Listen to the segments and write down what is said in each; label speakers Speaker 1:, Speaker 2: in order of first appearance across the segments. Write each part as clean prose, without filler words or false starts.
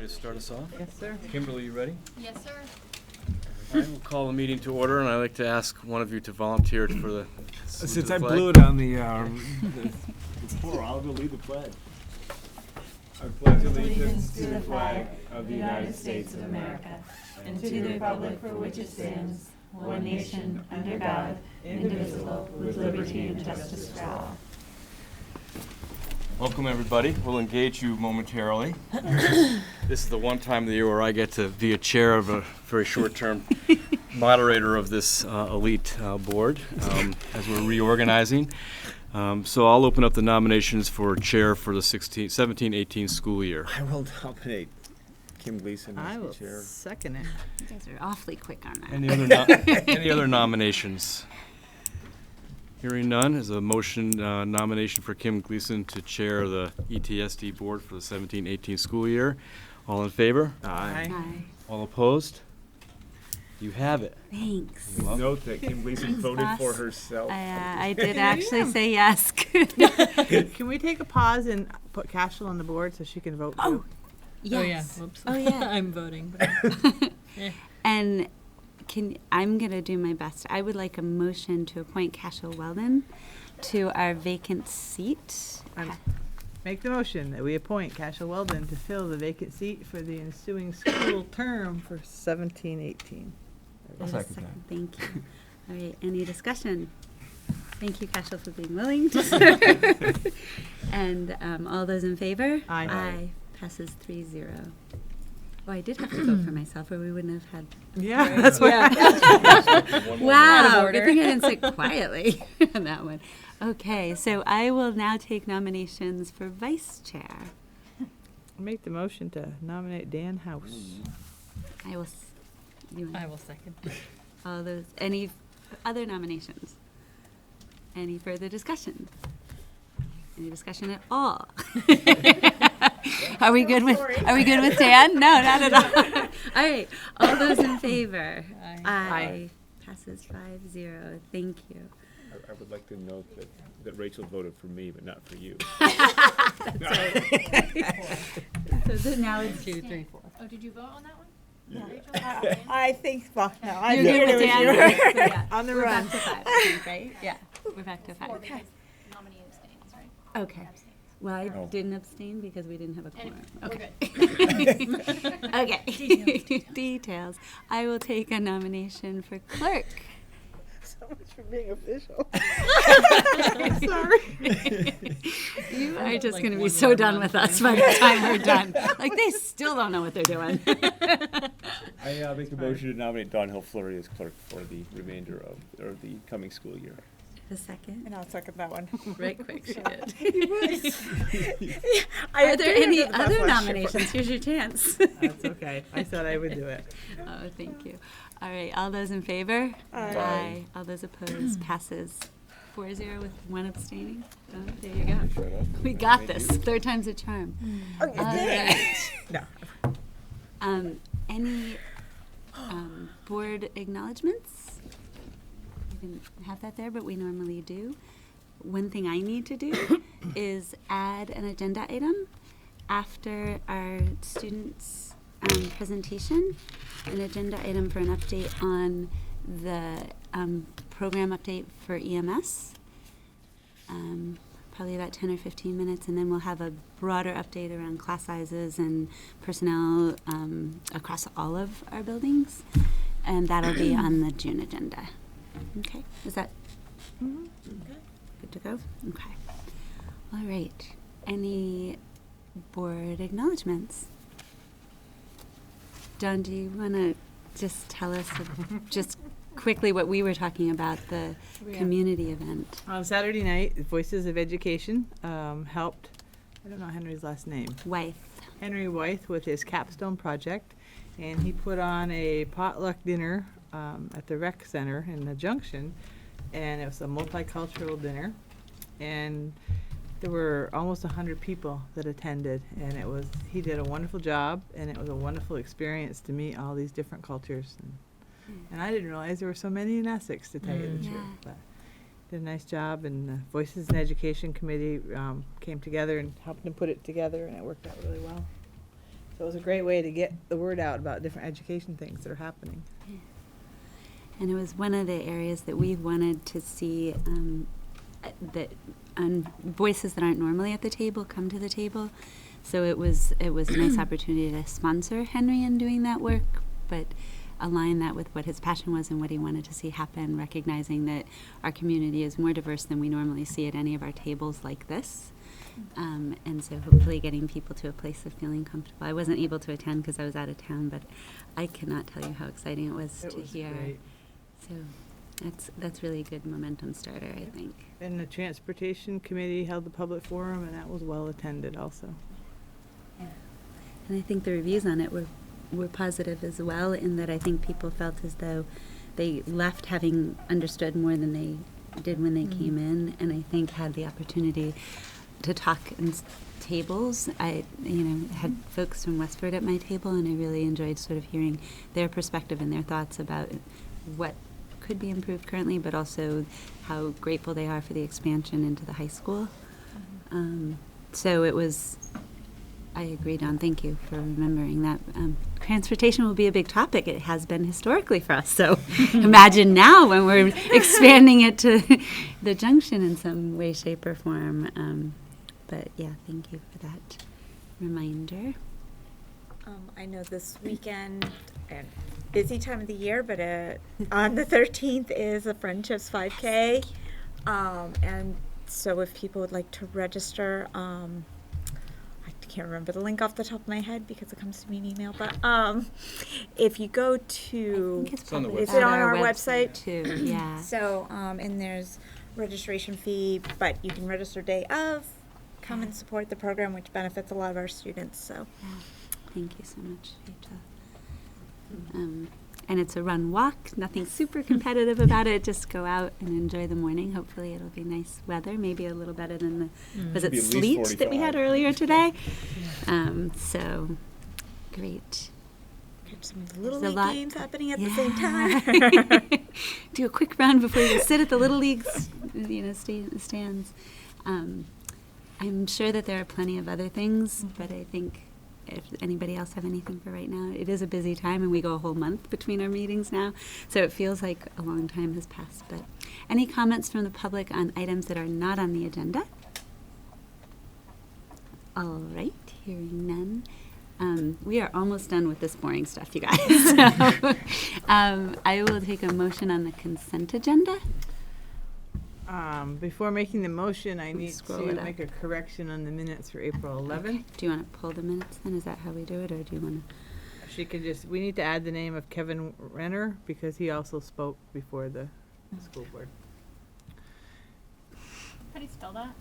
Speaker 1: to start us off?
Speaker 2: Yes, sir.
Speaker 1: Kimberly, you ready?
Speaker 3: Yes, sir.
Speaker 1: All right, we'll call the meeting to order, and I'd like to ask one of you to volunteer for the salute
Speaker 4: Since
Speaker 1: to the
Speaker 4: I
Speaker 1: flag.
Speaker 4: blew it on the floor, I'll go lead the pledge. I pledge
Speaker 5: allegiance to the flag of the United States of America and to the republic for which it stands, one nation, under God, indivisible, with liberty and justice for all.
Speaker 1: Welcome, everybody. We'll engage you momentarily. This is the one time of the year where I get to be a chair of a very short-term moderator of this elite board as we're reorganizing. So I'll open up the nominations for chair for the 17-18 school year.
Speaker 4: I will nominate Kim Gleason
Speaker 2: I
Speaker 4: as
Speaker 2: will
Speaker 4: the chair.
Speaker 2: second it.
Speaker 3: You guys are awfully quick on that.
Speaker 1: Any other nominations? Hearing none, is a motion nomination for Kim Gleason to chair the ETSD board for the 17-18 school year. All in favor?
Speaker 4: Aye.
Speaker 3: Hi.
Speaker 1: All opposed? You have it.
Speaker 3: Thanks.
Speaker 4: Note that Kim Gleason voted
Speaker 3: boss.
Speaker 4: for herself.
Speaker 3: I did actually say yes.
Speaker 2: Can we take a pause and put Cashel on the board so she can vote too?
Speaker 3: Yes.
Speaker 6: Oh yeah, whoops.
Speaker 3: Oh, yeah.
Speaker 6: I'm voting.
Speaker 3: And I'm going to do my best. I would like a motion to appoint Cashel Weldon to our vacant seat.
Speaker 2: Make the motion that we appoint Cashel Weldon to fill the vacant seat for the ensuing school term for 17-18.
Speaker 1: I'll
Speaker 3: There's a
Speaker 1: second
Speaker 3: Thank you. All right, any discussion? Thank you, Cashel, for being willing to serve. And all those in favor?
Speaker 2: Aye.
Speaker 3: Aye. Passes 3-0. Oh, I did have to vote for myself, or we wouldn't have had.
Speaker 2: Yeah, that's what.
Speaker 3: Wow,
Speaker 6: Out of
Speaker 3: good
Speaker 6: order.
Speaker 3: thing I didn't sit quietly on that one. Okay, so I will now take nominations for vice chair.
Speaker 2: Make the motion to nominate Dan House.
Speaker 3: I will. You want
Speaker 6: I will second.
Speaker 3: all those? Any other nominations? Any further discussion? Any discussion at all? Are we good with Dan? No, not at all. All right. All those in favor?
Speaker 6: Aye.
Speaker 2: Aye.
Speaker 3: Passes 5-0. Thank you.
Speaker 4: I would like to note that Rachel voted for me, but not for you.
Speaker 3: So now it's
Speaker 6: 2, 3, 4.
Speaker 3: Oh, did you vote on that one?
Speaker 2: I think, well, no, I
Speaker 3: You're good with Dan? So, yeah.
Speaker 2: On the
Speaker 3: We're
Speaker 2: run.
Speaker 3: back to 5, I think, right? Yeah. We're back to 5.
Speaker 7: Okay. Nominee abstains, right?
Speaker 3: Okay. Well, I
Speaker 4: Oh.
Speaker 3: didn't abstain because we didn't have a quorum.
Speaker 7: Anyway,
Speaker 3: Okay. Okay. Details. I will take a nomination for clerk.
Speaker 2: So much for being official.
Speaker 3: You are just
Speaker 6: Like
Speaker 3: going to be
Speaker 6: one
Speaker 3: so
Speaker 6: more
Speaker 3: done
Speaker 6: month.
Speaker 3: with us by the time we're done. Like, they still don't know what they're doing.
Speaker 4: I make a motion to nominate Dawn Hill Fleury as clerk for the remainder of, or the coming school year.
Speaker 3: A second.
Speaker 7: and I'll second that one.
Speaker 3: Right quick, she did.
Speaker 7: I
Speaker 3: Are there
Speaker 7: did
Speaker 3: any
Speaker 7: it the best
Speaker 3: other
Speaker 7: last year.
Speaker 3: nominations? Here's your chance.
Speaker 2: That's okay. I said I would do it.
Speaker 3: Oh, thank you. All right, all those in favor?
Speaker 4: Aye.
Speaker 3: All those opposed? Passes 4-0 with one abstaining. Oh, there you go.
Speaker 4: Shut up.
Speaker 3: We got this. Third time's a charm.
Speaker 7: Oh,
Speaker 3: All right.
Speaker 2: No.
Speaker 3: Any board acknowledgements? We didn't have that there, but we normally do. One thing I need to do is add an agenda item after our students' presentation, an agenda item for an update on the program update for EMS. Probably about 10 or 15 minutes, and then we'll have a broader update around class sizes and personnel across all of our buildings, and that'll be on the June agenda. Okay, is that good to go? Okay. All right. Any board acknowledgements? Don, do you want to just tell us just quickly what we were talking about, the community event?
Speaker 2: On Saturday night, Voices of Education helped, I don't know Henry's last name,
Speaker 3: Wife.
Speaker 2: Henry Wythe with his capstone project, and he put on a potluck dinner at the rec center in the Junction, and it was a multicultural dinner, and there were almost 100 people that attended, and he did a wonderful job, and it was a wonderful experience to meet all these different cultures, and I didn't realize there were so many in Essex, to tell you the
Speaker 3: Yeah.
Speaker 2: truth, but did a nice job, and the Voices in Education Committee came together and helped them put it together, and it worked out really well. So it was a great way to get the word out about different education things that are happening.
Speaker 3: And it was one of the areas that we wanted to see that voices that aren't normally at the table come to the table. So it was a nice opportunity to sponsor Henry in doing that work, but align that with what his passion was and what he wanted to see happen, recognizing that our community is more diverse than we normally see at any of our tables like this. And so hopefully getting people to a place of feeling comfortable. I wasn't able to attend because I was out of town, but I cannot tell you how exciting it was to hear.
Speaker 2: Great.
Speaker 3: So that's really a good momentum starter, I think.
Speaker 2: And the Transportation Committee held the public forum, and that was well attended also.
Speaker 3: And I think the reviews on it were positive as well, in that I think people felt as though they left having understood more than they did when they came in, and I think had the opportunity to talk in tables. I had folks from Westford at my table, and I really enjoyed sort of hearing their perspective and their thoughts about what could be improved currently, but also how grateful they are for the expansion into the high school. So it was, I agree, Don, thank you for remembering that. Transportation will be a big topic. It has been historically for us. So imagine now when we're expanding it to the junction in some way, shape, or form. But yeah, thank you for that reminder.
Speaker 5: I know this weekend, and busy time of the year, but on the 13th is a Friendships 5K. And so if people would like to register, I can't remember the link off the top of my head because it comes to me in email, but if you go to,
Speaker 3: I think
Speaker 1: It's on the
Speaker 5: is it on our
Speaker 3: website
Speaker 5: website?
Speaker 3: too? Yeah.
Speaker 5: So, and there's registration fee, but you can register day of, come and support the program, which benefits a lot of our students, so.
Speaker 3: Yeah. Thank you so much, Rachel. And it's a run walk, nothing super competitive about it. Just go out and enjoy the morning. Hopefully it'll be nice weather, maybe a little better than the was
Speaker 4: Should
Speaker 3: it
Speaker 4: be at least
Speaker 3: sleet that we had
Speaker 4: 45.
Speaker 3: earlier today? So great.
Speaker 5: Catch some Little
Speaker 3: There's a
Speaker 5: League
Speaker 3: lot-
Speaker 5: games happening at the same time.
Speaker 3: Do a quick run before you sit at the Little Leagues, stay in the stands. I'm sure that there are plenty of other things, but I think if anybody else have anything for right now, it is a busy time, and we go a whole month between our meetings now, so it feels like a long time has passed. But any comments from the public on items that are not on the agenda? All right, hearing none. We are almost done with this boring stuff, you guys. So, I will take a motion on the consent agenda.
Speaker 2: Before making the motion, I need
Speaker 3: Scroll
Speaker 2: to
Speaker 3: it up.
Speaker 2: make a correction on the minutes for April 11th.
Speaker 3: Do you want to pull the minutes then? Is that how we do it, or do you want
Speaker 2: She can just, we need to add the name of Kevin Renner because he also spoke before the school board.
Speaker 7: How do you spell that?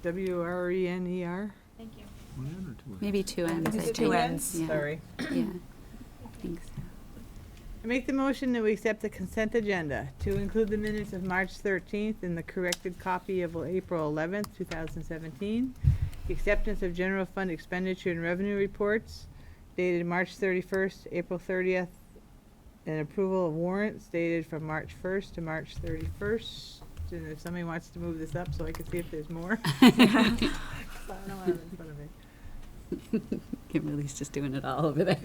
Speaker 2: WRENER?
Speaker 7: Thank you.
Speaker 3: to? Maybe two ends.
Speaker 2: Is
Speaker 3: I
Speaker 2: it
Speaker 3: think.
Speaker 2: two ends?
Speaker 3: Yeah.
Speaker 2: Sorry.
Speaker 3: Yeah, I think so.
Speaker 2: I make the motion that we accept the consent agenda to include the minutes of March 13th and the corrected copy of April 11th, 2017, the acceptance of general fund expenditure and revenue reports dated March 31st, April 30th, and approval of warrants dated from March 1st to March 31st. And if somebody wants to move this up so I can see if there's more. I don't know what I have in front of me.
Speaker 3: Kimberly's just doing it all over there.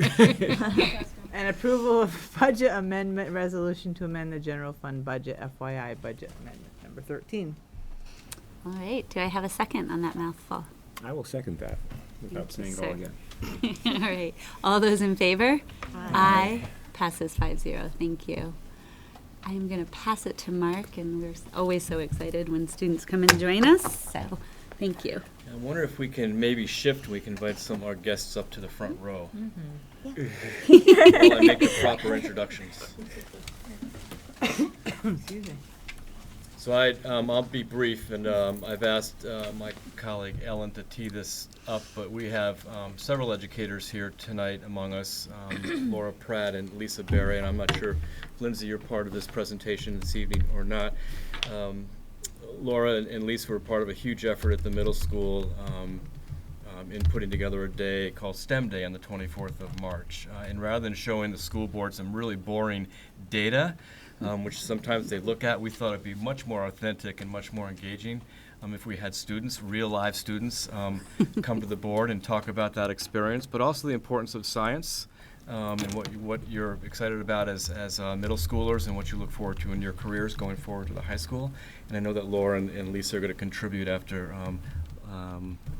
Speaker 2: And approval of budget amendment resolution to amend the general fund budget, FYI budget amendment number 13.
Speaker 3: All right, do I have a second on that mouthful?
Speaker 4: I will second that without
Speaker 3: Thank you,
Speaker 4: saying it all
Speaker 3: sir.
Speaker 4: again.
Speaker 3: All right, all those in favor? Aye. Passes 5-0, thank you. I'm going to pass it to Mark, and we're always so excited when students come and join us, so thank you.
Speaker 1: I wonder if we can maybe shift, we can invite some of our guests up to the front row. While I make the proper introductions.
Speaker 2: Excuse me.
Speaker 1: So I'll be brief, and I've asked my colleague Ellen to tee this up, but we have several educators here tonight among us, Laura Pratt and Lisa Berry, and I'm not sure, Lindsay, you're part of this presentation this evening or not. Laura and Lisa were part of a huge effort at the middle school in putting together a day called STEM Day on the 24th of March. And rather than showing the school board some really boring data, which sometimes they look at, we thought it'd be much more authentic and much more engaging if we had students, real live students, come to the board and talk about that experience, but also the importance of science and what you're excited about as middle schoolers and what you look forward to in your careers going forward to the high school. And I know that Laura and Lisa are going to contribute after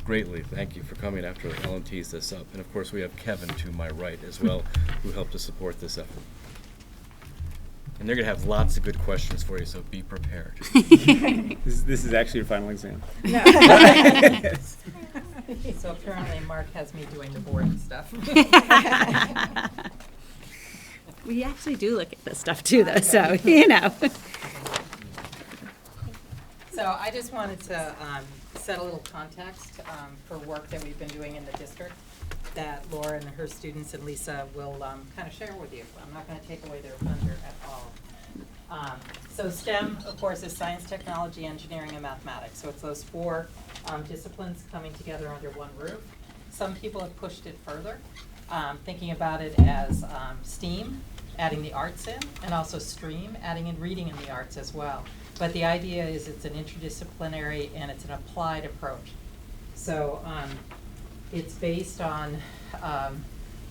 Speaker 1: greatly. Thank you for coming after Ellen tees this up. And of course, we have Kevin to my right as well, who helped to support this effort. And they're going to have lots of good questions for you, so be prepared.
Speaker 4: This is actually your final exam.
Speaker 2: So apparently Mark has me doing the board stuff.
Speaker 3: We actually do look at this stuff too, though, so, you know.
Speaker 2: So I just wanted to set a little context for work that we've been doing in the district that Laura and her students and Lisa will kind of share with you. I'm not going to take away their thunder at all. So STEM, of course, is science, technology, engineering, and mathematics. So it's those four disciplines coming together under one roof. Some people have pushed it further, thinking about it as STEAM, adding the arts in, and also STREAM, adding in reading in the arts as well. But the idea is it's an interdisciplinary and it's an applied approach. So it's based on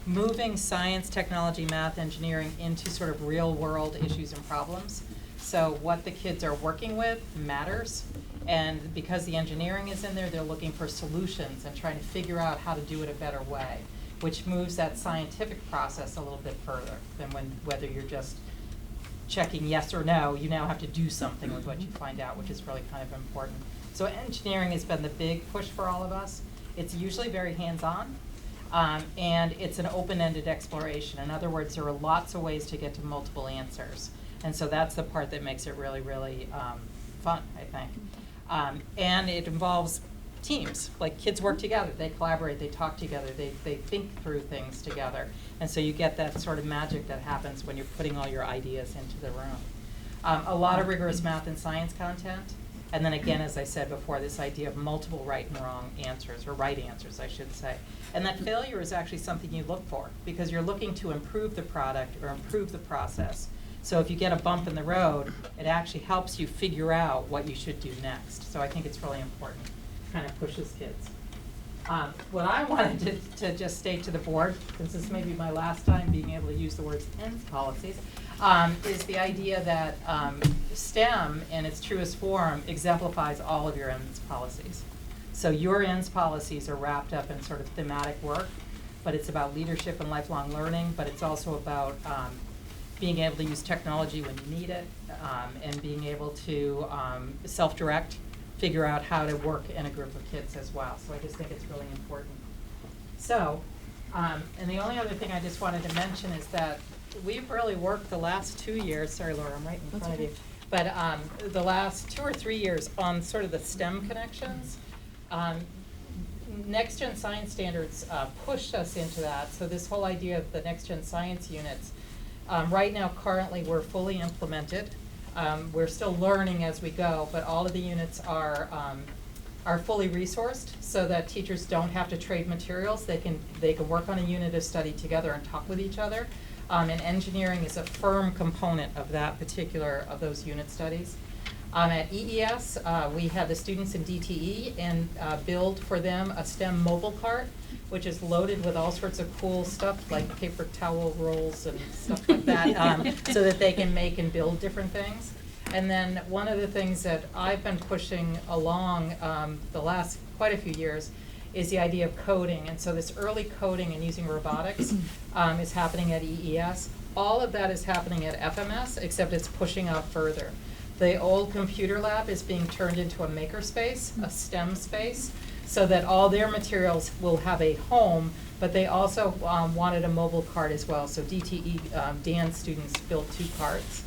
Speaker 2: moving science, technology, math, engineering into sort of real world issues and problems. So what the kids are working with matters. And because the engineering is in there, they're looking for solutions and trying to figure out how to do it a better way, which moves that scientific process a little bit further than whether you're just checking yes or no. You now have to do something with what you find out, which is really kind of important. So engineering has been the big push for all of us. It's usually very hands-on, and it's an open-ended exploration. In other words, there are lots of ways to get to multiple answers. And so that's the part that makes it really, really fun, I think. And it involves teams. Like, kids work together, they collaborate, they talk together, they think through things together. And so you get that sort of magic that happens when you're putting all your ideas into the room. A lot of rigorous math and science content. And then again, as I said before, this idea of multiple right and wrong answers, or right answers, I should say. And that failure is actually something you look for, because you're looking to improve the product or improve the process. So if you get a bump in the road, it actually helps you figure out what you should do next. So I think it's really important. Kind of pushes kids. What I wanted to just state to the board, since this may be my last time being able to use the words ends policies, is the idea that STEM in its truest form exemplifies all of your ends policies. So your ends policies are wrapped up in sort of thematic work, but it's about leadership and lifelong learning, but it's also about being able to use technology when you need it, and being able to self-direct, figure out how to work in a group of kids as well. So I just think it's really important. So, and the only other thing I just wanted to mention is that we've really worked the last 2 years, sorry Laura, I'm right in front of you, but the last 2 or 3 years on sort of the STEM connections. Next Gen Science Standards pushed us into that. So this whole idea of the Next Gen Science units, right now currently we're fully implemented. We're still learning as we go, but all of the units are fully resourced so that teachers don't have to trade materials. They can work on a unit of study together and talk with each other. And engineering is a firm component of those unit studies. At EES, we have the students in DTE and build for them a STEM mobile cart, which is loaded with all sorts of cool stuff like paper towel rolls and stuff like that, so that they can make and build different things. And then one of the things that I've been pushing along the last quite a few years is the idea of coding. And so this early coding and using robotics is happening at EES. All of that is happening at FMS, except it's pushing out further. The old computer lab is being turned into a maker space, a STEM space, so that all their materials will have a home, but they also wanted a mobile cart as well. So DTE, Dan's students built 2 carts.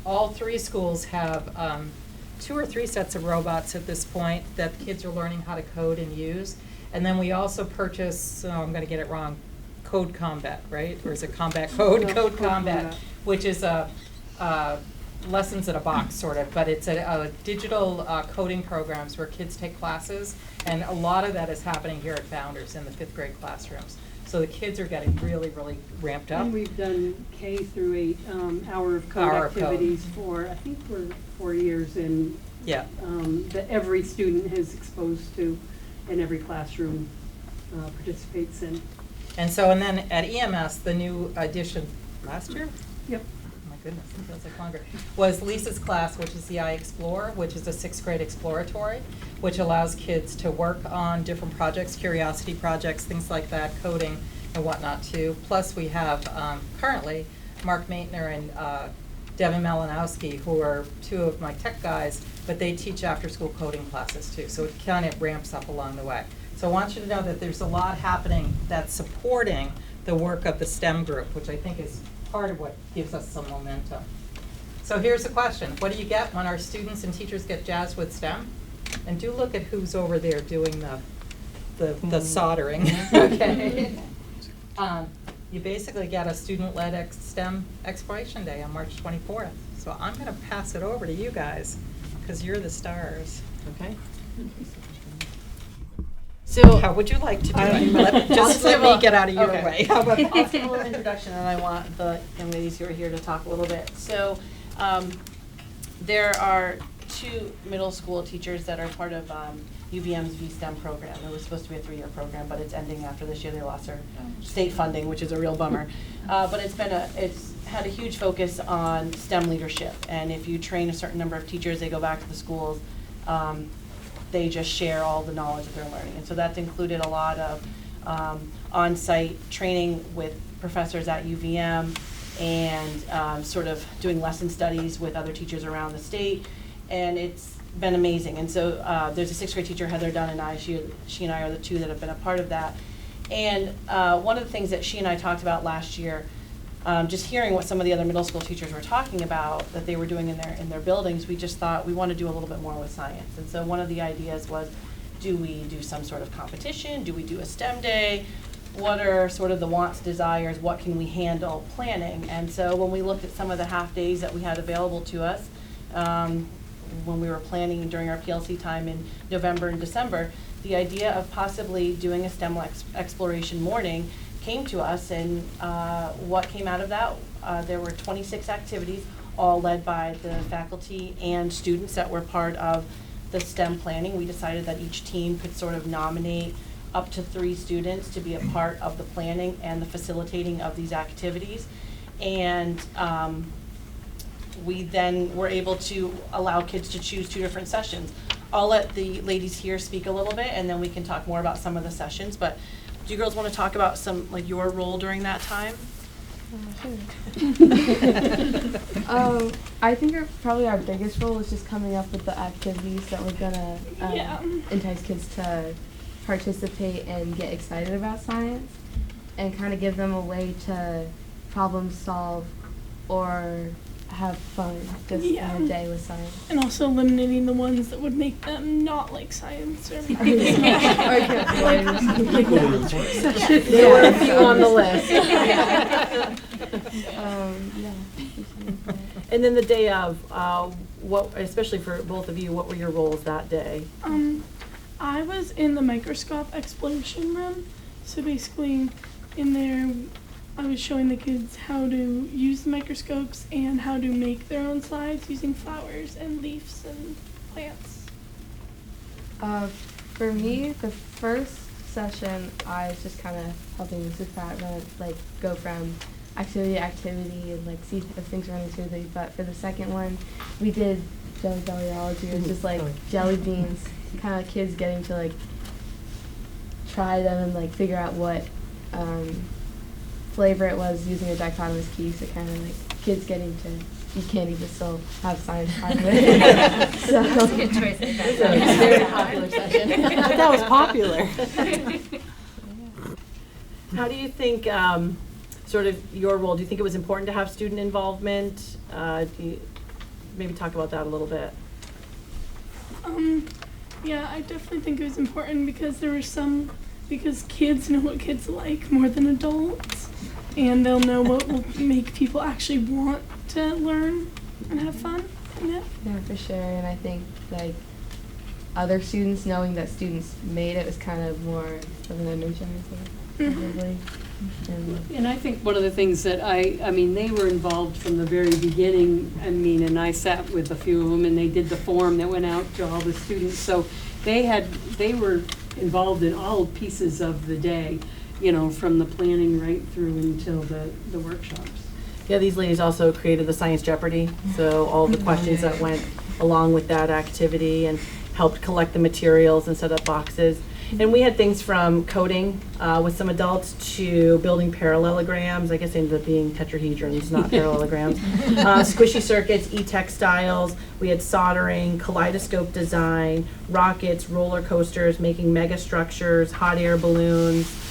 Speaker 2: All 3 schools have 2 or 3 sets of robots at this point that the kids are learning how to code and use. And then we also purchase, I'm going to get it wrong, Code Combat, right? Or is it Combat Code? No, Code Combat, which is a lessons in a box, sort of, but it's a digital coding programs where kids take classes, and a lot of that is happening here at Founders in the 5th grade classrooms. So the kids are getting really, really ramped up.
Speaker 6: And we've done K through 8 hour of code activities for, I think, for 4 years, and
Speaker 2: Yeah.
Speaker 6: That every student is exposed to and every classroom participates in.
Speaker 2: And so, and then at EMS, the new addition last year?
Speaker 6: Yep.
Speaker 2: Oh my goodness, it feels like longer. Was Lisa's class, which is the Explore, which is a 6th grade exploratory, which allows kids to work on different projects, curiosity projects, things like that, coding and whatnot too. Plus we have currently Mark Maitner and Devin Malinowski, who are 2 of my tech guys, but they teach after-school coding classes too. So it kind of ramps up along the way. So I want you to know that there's a lot happening that's supporting the work of the STEM group, which I think is part of what gives us some momentum. So here's the question. What do you get when our students and teachers get jazzed with STEM? And do look at who's over there doing the soldering, okay? You basically get a student-led STEM Exploration Day on March 24th. So I'm gonna pass it over to you guys, because you're the stars.
Speaker 8: Okay.
Speaker 2: How would you like to do it? Just
Speaker 8: I'll
Speaker 2: let
Speaker 8: give a-
Speaker 2: me get out of your
Speaker 8: okay.
Speaker 2: way. How about
Speaker 8: I'll give a little introduction, and I want the young ladies who are here to talk a little bit. So, there are 2 middle school teachers that are part of UVM's VSTEM program. It was supposed to be a 3-year program, but it's ending after this year. They lost their state funding, which is a real bummer. But it's had a huge focus on STEM leadership. And if you train a certain number of teachers, they go back to the schools. They just share all the knowledge that they're learning. And so that's included a lot of on-site training with professors at UVM and sort of doing lesson studies with other teachers around the state. And it's been amazing. And so there's a 6th grade teacher, Heather Dunn, and I. She and I are the 2 that have been a part of that. And one of the things that she and I talked about last year, just hearing what some of the other middle school teachers were talking about that they were doing in their buildings, we just thought we want to do a little bit more with science. And so one of the ideas was, do we do some sort of competition? Do we do a STEM day? What are sort of the wants, desires? What can we handle planning? And so when we looked at some of the half days that we had available to us, when we were planning during our PLC time in November and December, the idea of possibly doing a STEM exploration morning came to us, and what came out of that, there were 26 activities, all led by the faculty and students that were part of the STEM planning. We decided that each team could sort of nominate up to 3 students to be a part of the planning and the facilitating of these activities. And we then were able to allow kids to choose 2 different sessions. I'll let the ladies here speak a little bit, and then we can talk more about some of the sessions. But do you girls want to talk about some, like, your role during that time?
Speaker 9: I think probably our biggest role is just coming up with the activities that we're gonna entice kids to participate and get excited about science, and kind of give them a way to problem solve or have fun just in a day with science.
Speaker 10: And also eliminating the ones that would make them not like science or
Speaker 8: There were a few on the list. And then the day of, what, especially for both of you, what were your roles that day?
Speaker 10: I was in the microscope exploration room. So basically in there I was showing the kids how to use the microscopes and how to make their own slides using flowers and leaves and plants.
Speaker 9: For me, the first session, I was just kind of helping Mrs. Pratt go from activity to activity and see if things are running smoothly. But for the second one, we did jellyology. It was just jelly beans, kind of kids getting to try them and figure out what flavor it was using a dichotomous key. So kind of kids getting to eat candy but still have science part of it. So
Speaker 3: That's a good choice.
Speaker 8: It's a very popular session.
Speaker 2: That was popular.
Speaker 8: How do you think, sort of your role, do you think it was important to have student involvement? Do you maybe talk about that a little bit?
Speaker 10: Yeah, I definitely think it was important because because kids know what kids like more than adults, and they'll know what will make people actually want to learn and have fun. Yeah,
Speaker 9: for sure. And I think other students knowing that students made it was kind of more of an energizer, probably.
Speaker 6: And I think one of the things that I mean, they were involved from the very beginning. I mean, and I sat with a few of them, and they did the form that went out to all the students. So they were involved in all pieces of the day, you know, from the planning right through until the workshops.
Speaker 8: Yeah, these ladies also created the Science Jeopardy, so all the questions that went along with that activity and helped collect the materials and set up boxes. And we had things from coding with some adults to building parallelograms. I guess they ended up being tetrahedrons, not parallelograms. Squishy circuits, e-textiles. We had soldering, kaleidoscope design, rockets, roller coasters, making mega structures, hot air balloons.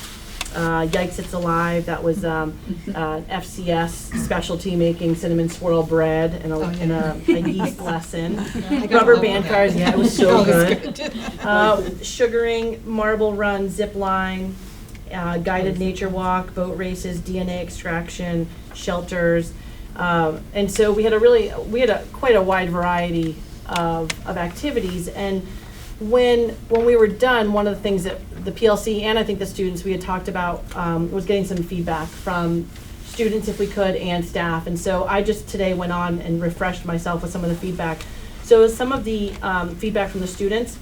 Speaker 8: Yikes, It's Alive. That was FCS specialty, making cinnamon swirl bread and a yeast lesson. Rubber band cars, yeah, it was so good. Sugaring, marble run, zip line, guided nature walk, boat races, DNA extraction, shelters. And so we had quite a wide variety of activities. And when we were done, one of the things that the PLC and I think the students we had talked about was getting some feedback from students if we could and staff. And so I just today went on and refreshed myself with some of the feedback. So some of the feedback from the students,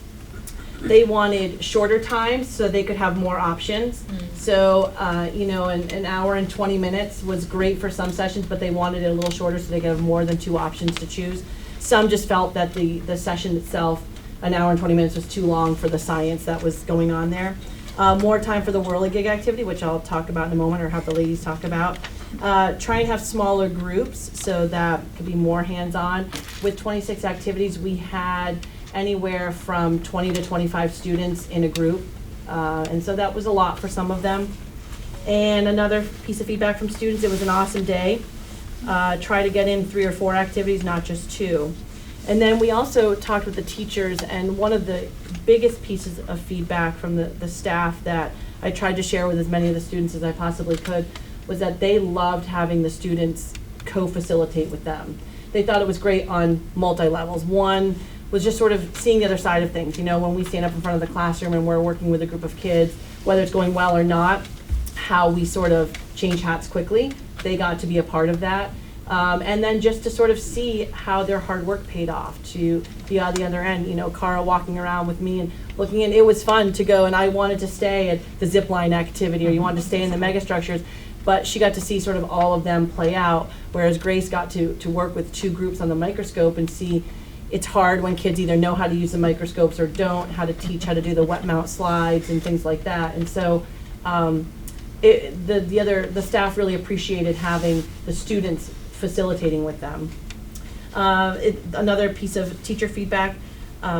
Speaker 8: they wanted shorter times so they could have more options. So, you know, an hour and 20 minutes was great for some sessions, but they wanted it a little shorter so they could have more than 2 options to choose. Some just felt that the session itself, an hour and 20 minutes, was too long for the science that was going on there. More time for the whirligig activity, which I'll talk about in a moment, or have the ladies talk about. Try and have smaller groups so that could be more hands-on. With 26 activities, we had anywhere from 20 to 25 students in a group. And so that was a lot for some of them. And another piece of feedback from students, it was an awesome day. Try to get in 3 or 4 activities, not just 2. And then we also talked with the teachers, and one of the biggest pieces of feedback from the staff that I tried to share with as many of the students as I possibly could was that they loved having the students co-facilitate with them. They thought it was great on multi-levels. One was just sort of seeing the other side of things. You know, when we stand up in front of the classroom and we're working with a group of kids, whether it's going well or not, how we sort of change hats quickly. They got to be a part of that. And then just to sort of see how their hard work paid off, to be on the other end. You know, Cara walking around with me and looking in. It was fun to go, and I wanted to stay at the zip line activity, or you wanted to stay in the mega structures, but she got to see sort of all of them play out, whereas Grace got to work with 2 groups on the microscope and see it's hard when kids either know how to use the microscopes or don't, how to teach how to do the wet mount slides and things like that. And so the staff really appreciated having the students facilitating with them. Another piece of teacher feedback,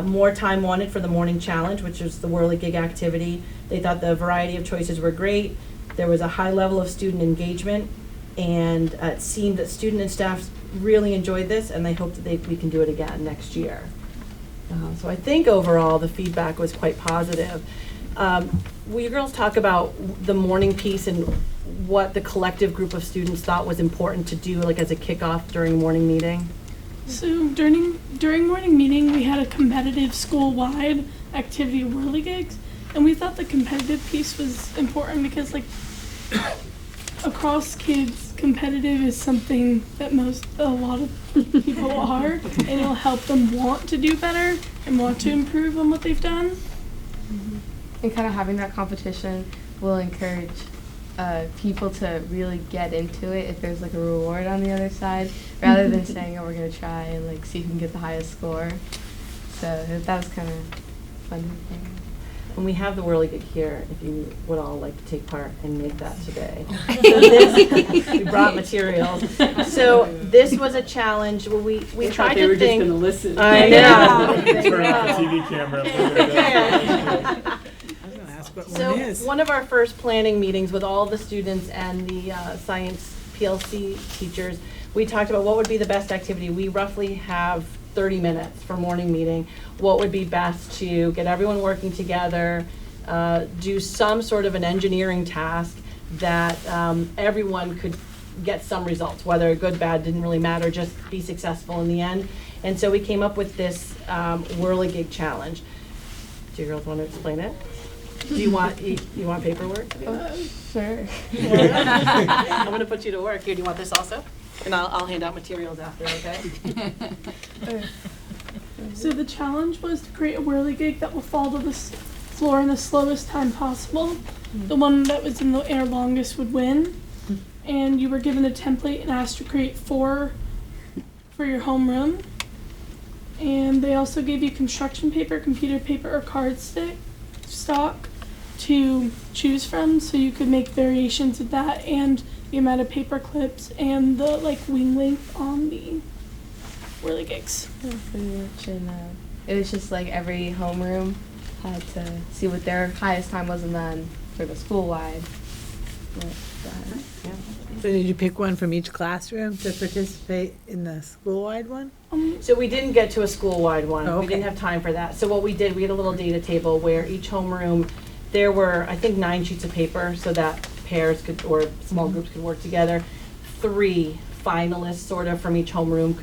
Speaker 8: more time wanted for the morning challenge, which is the whirligig activity. They thought the variety of choices were great. There was a high level of student engagement, and it seemed that student and staff really enjoyed this, and they hope that we can do it again next year. So I think overall the feedback was quite positive. Will you girls talk about the morning piece and what the collective group of students thought was important to do, like as a kickoff during morning meeting?
Speaker 10: So during morning meeting, we had a competitive school-wide activity of whirligigs, and we thought the competitive piece was important because, like, across kids, competitive is something that a lot of people are, and it'll help them want to do better and want to improve on what they've done.
Speaker 9: And kind of having that competition will encourage people to really get into it if there's like a reward on the other side, rather than saying, oh, we're going to try and like see who can get the highest score. So that was kind of fun thing.
Speaker 8: And we have the whirligig here, if you would all like to take part and make that today. So we brought materials. So this was a challenge where we tried
Speaker 6: they
Speaker 8: to
Speaker 6: were
Speaker 8: think.
Speaker 6: just going to listen.
Speaker 8: I know.
Speaker 4: Turn off the TV camera.
Speaker 8: So one of our first planning meetings with all the students and the science PLC teachers, we talked about what would be the best activity. We roughly have 30 minutes for morning meeting. What would be best to get everyone working together, do some sort of an engineering task that everyone could get some results, whether good, bad, didn't really matter, just be successful in the end. And so we came up with this whirligig challenge. Do you girls want to explain it? Do you want paperwork?
Speaker 9: Sure.
Speaker 8: I'm gonna put you to work. Here, do you want this also? And I'll hand out materials after, okay?
Speaker 10: So the challenge was to create a whirligig that will fall to the floor in the slowest time possible. The one that was in the air longest would win. And you were given a template and asked to create 4 for your homeroom. And they also gave you construction paper, computer paper, or stock to choose from, so you could make variations of that and the amount of paper clips and the wing length on the whirligigs.
Speaker 9: Yeah, pretty much. And it was just every homeroom had to see what their highest time was, and then for the school-wide.
Speaker 2: So did you pick one from each classroom to participate in the school-wide one?
Speaker 8: So we didn't get to a school-wide one.
Speaker 2: Oh,
Speaker 8: We didn't
Speaker 2: okay.
Speaker 8: have time for that. So what we did, we had a little data table where each homeroom, there were, I think, 9 sheets of paper so that pairs could, or small groups could work together. 3 finalists sort of from each homeroom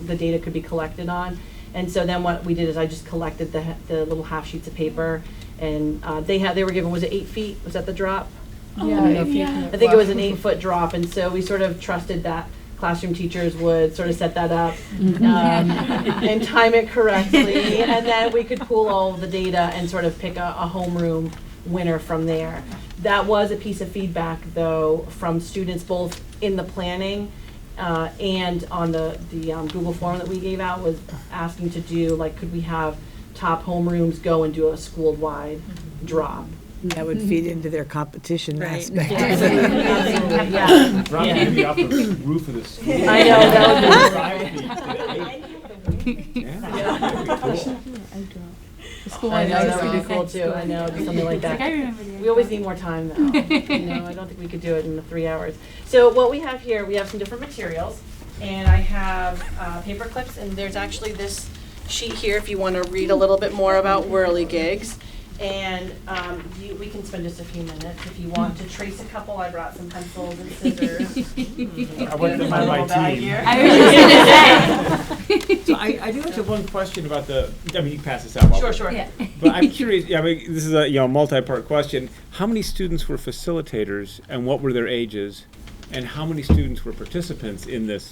Speaker 8: the data could be collected on. And so then what we did is I just collected the little half sheets of paper, and they were given, was it 8 feet? Was that the drop?
Speaker 10: Yeah.
Speaker 8: I think it was an 8-foot drop, and so we sort of trusted that classroom teachers would sort of set that up and time it correctly, and then we could pool all of the data and sort of pick a homeroom winner from there. That was a piece of feedback, though, from students both in the planning and on the Google form that we gave out, was asking to do, could we have top homerooms go and do a school-wide drop?
Speaker 2: That would feed into their competition aspect.
Speaker 8: Absolutely, yeah.
Speaker 4: Drop maybe off the roof of the school.
Speaker 8: I know, that would be. I know, that would be cool too, I know, do something like that. We always need more time though, I don't think we could do it in the 3 hours. So what we have here, we have some different materials, and I have paper clips, and there's actually this sheet here if you want to read a little bit more about whirligigs. And we can spend just a few minutes if you want to trace a couple. I brought some pencils and scissors.
Speaker 4: I went to my team. So I do have one question about you can pass this out.
Speaker 8: Sure.
Speaker 3: Yeah.
Speaker 4: But I'm curious, this is a multi-part question. How many students were facilitators, and what were their ages? And how many students were participants in this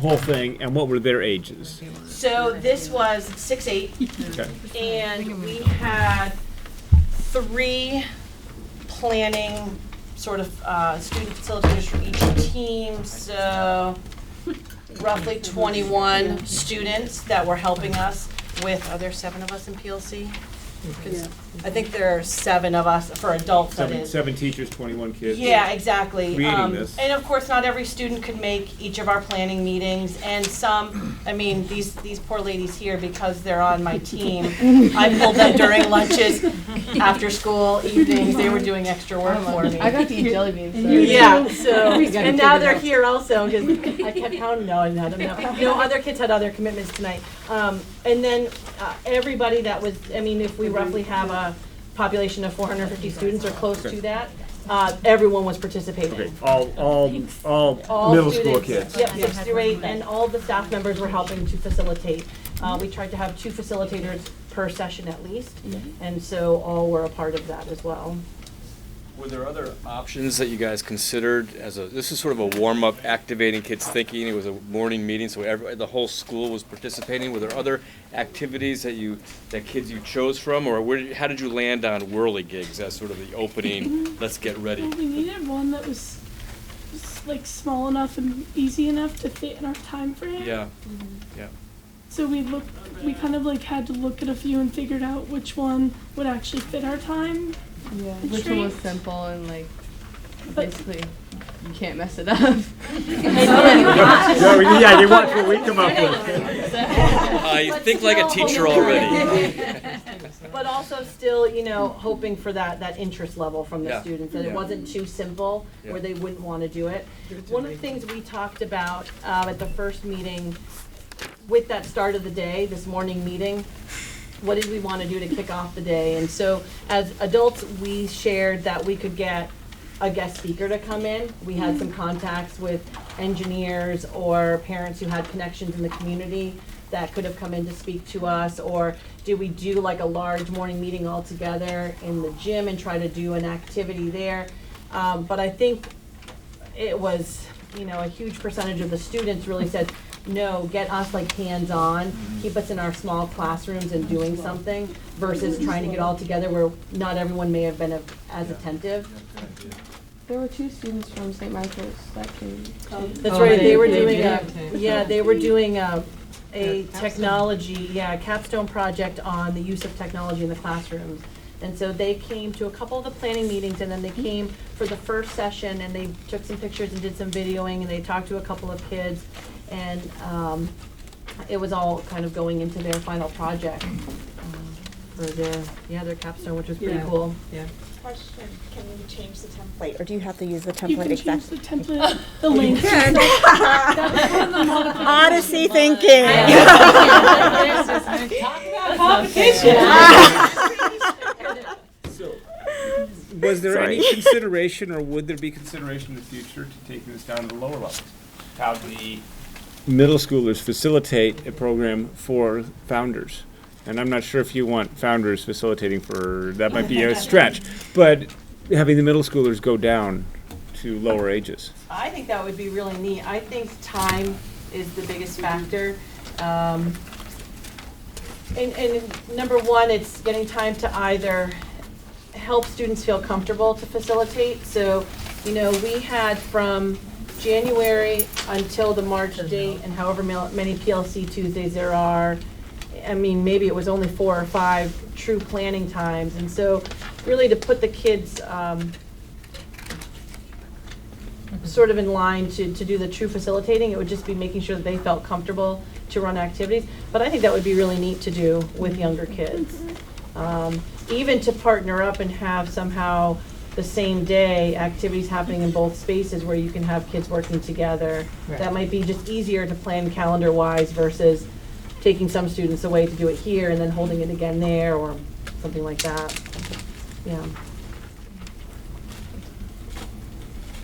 Speaker 4: whole thing, and what were their ages?
Speaker 8: So this was 6'8",
Speaker 4: Okay.
Speaker 8: and we had 3 planning sort of student facilitators for each team, so roughly 21 students that were helping us with, are there 7 of us in PLC? 'Cause I think there are 7 of us for adults, that is.
Speaker 4: 7 teachers, 21 kids.
Speaker 8: Yeah, exactly.
Speaker 4: Creating this.
Speaker 8: And of course, not every student could make each of our planning meetings, and some, these poor ladies here, because they're on my team, I pulled them during lunches, after school, evenings, they were doing extra work for me.
Speaker 9: I got to eat jelly beans. So
Speaker 8: Yeah, so,
Speaker 2: gotta
Speaker 8: and now
Speaker 2: figure it
Speaker 8: they're
Speaker 2: out.
Speaker 8: here also, because I kept counting, no, I didn't have them, no, other kids had other commitments tonight. And then, everybody that was, if we roughly have a population of 450 students or close to that, everyone was participating.
Speaker 4: Okay. All middle school
Speaker 8: students,
Speaker 4: kids.
Speaker 8: Yep, 6 through 8, and all the staff members were helping to facilitate. We tried to have 2 facilitators per session at least, and so all were a part of that as well.
Speaker 1: Were there other options that you guys considered this is sort of a warm-up, activating kids' thinking? It was a morning meeting, so the whole school was participating. Were there other activities that kids you chose from, or how did you land on whirligigs as sort of the opening, let's get ready?
Speaker 10: Well, we needed one that was small enough and easy enough to fit in our time frame.
Speaker 1: Yeah.
Speaker 10: So we kind of had to look at a few and figured out which one would actually fit our time.
Speaker 9: Yeah,
Speaker 10: The
Speaker 9: which one was
Speaker 10: treat.
Speaker 9: simple and
Speaker 10: But-
Speaker 9: basically you can't mess it up.
Speaker 4: Yeah, you watch what we come up with.
Speaker 1: I think like a teacher already.
Speaker 8: But also still, hoping for that interest level from the
Speaker 1: Yeah.
Speaker 8: students, that it
Speaker 1: Yeah.
Speaker 8: wasn't too simple
Speaker 1: Yeah.
Speaker 8: where they wouldn't want to do it. One of the things we talked about at the first meeting, with that start of the day, this morning meeting, what did we want to do to kick off the day? And so as adults, we shared that we could get a guest speaker to come in. We had some contacts with engineers or parents who had connections in the community that could have come in to speak to us, or do we do like a large morning meeting all together in the gym and try to do an activity there? But I think it was, a huge percentage of the students really said, no, get us like hands-on, keep us in our small classrooms and doing something, versus trying to get all together where not everyone may have been as attentive.
Speaker 9: There were 2 students from St. Michael's that came.
Speaker 8: That's right, they were
Speaker 2: they
Speaker 8: doing
Speaker 2: did.
Speaker 8: they were doing a technology, capstone project on the use of technology in the classrooms. And so they came to a couple of the planning meetings, and then they came for the first session, and they took some pictures and did some videoing, and they talked to a couple of kids, and it was all kind of going into their final project for their capstone, which was pretty cool.
Speaker 2: Yeah.
Speaker 5: Question, can you change the template, or do you have to use the
Speaker 10: You
Speaker 5: template
Speaker 10: can change
Speaker 5: exactly?
Speaker 10: the template, the link.
Speaker 5: Odyssey thinking.
Speaker 4: So, was there any consideration, or would there be consideration in the future to taking this down to the lower levels? Have the middle schoolers facilitate a program for founders? And I'm not sure if you want founders facilitating that might be a stretch, but having the middle schoolers go down to lower ages.
Speaker 8: I think that would be really neat. I think time is the biggest factor. And number one, it's getting time to either help students feel comfortable to facilitate. So, we had from January until the March date, and however many PLC Tuesdays there are, maybe it was only 4 or 5 true planning times. And so really to put the kids sort of in line to do the true facilitating, it would just be making sure that they felt comfortable to run activities. But I think that would be really neat to do with younger kids. Even to partner up and have somehow the same day activities happening in both spaces where you can have kids working together.
Speaker 2: Right.
Speaker 8: That might be just easier to plan calendar-wise versus taking some students away to do it here and then holding it again there, or something like that. Yeah.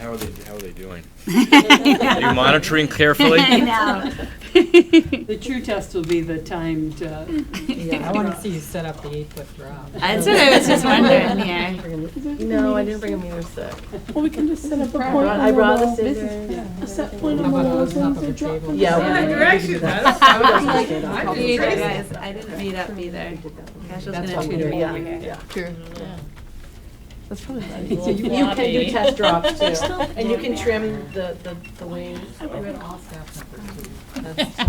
Speaker 1: How are they doing? Are you monitoring carefully?
Speaker 3: I know.
Speaker 6: The true test will be the timed,
Speaker 2: I want to see you set up the 8-foot drop.
Speaker 3: That's what I was just wondering here.
Speaker 8: No, I didn't bring them either, so.
Speaker 10: Well, we can just set up a point on
Speaker 8: I
Speaker 10: the
Speaker 8: brought the
Speaker 10: wall.
Speaker 8: scissors.
Speaker 10: A set point on the wall, so it's a drop.
Speaker 8: Yeah.
Speaker 2: Direction.
Speaker 3: You guys, I didn't read up either. Cash was gonna tutor me.
Speaker 8: Yeah.
Speaker 9: True. That's probably funny.
Speaker 8: You can do test drops too, and you can trim the wings.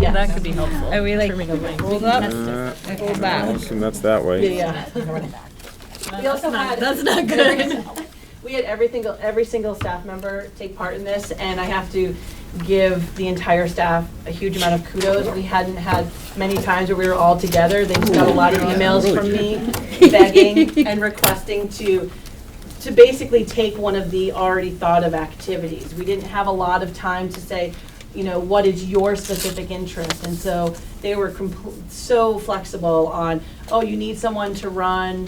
Speaker 8: Yeah, that could be helpful.
Speaker 3: Are we like?
Speaker 2: Hold up, hold
Speaker 4: I
Speaker 2: back.
Speaker 4: assume that's that way.
Speaker 8: Yeah. We also had. That's not good. We had every single staff member take part in this, and I have to give the entire staff a huge amount of kudos. We hadn't had many times where we were all together. They just got a lot of emails from me begging and requesting to basically take one of the already thought of activities. We didn't have a lot of time to say, what is your specific interest? And so they were so flexible on, you need someone to run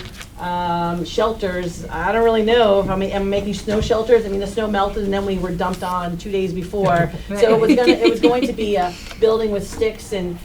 Speaker 8: shelters. I don't really know if I'm making snow shelters. The snow melted and then we were dumped on 2 days before. So it was going to be a building with sticks and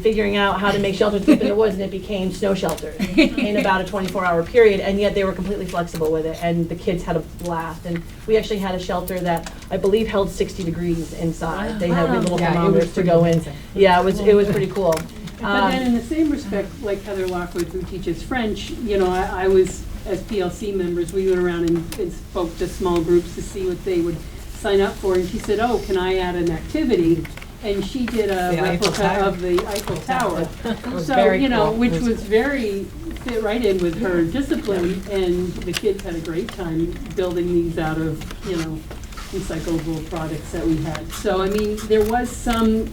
Speaker 8: figuring out how to make shelters up in the woods, and it became snow shelters in about a 24-hour period, and yet they were completely flexible with it, and the kids had a blast. And we actually had a shelter that I believe held 60 degrees inside. They had little thermometers to go in. Yeah, it was pretty cool.
Speaker 6: But then in the same respect, like Heather Lockwood, who teaches French, I was, as PLC members, we went around and spoke to small groups to see what they would sign up for, and she said, can I add an activity? And she did a replica of the Eiffel Tower. So, which was fit right in with her discipline, and the kids had a great time building these out of, recyclable products that we had. So, there was some,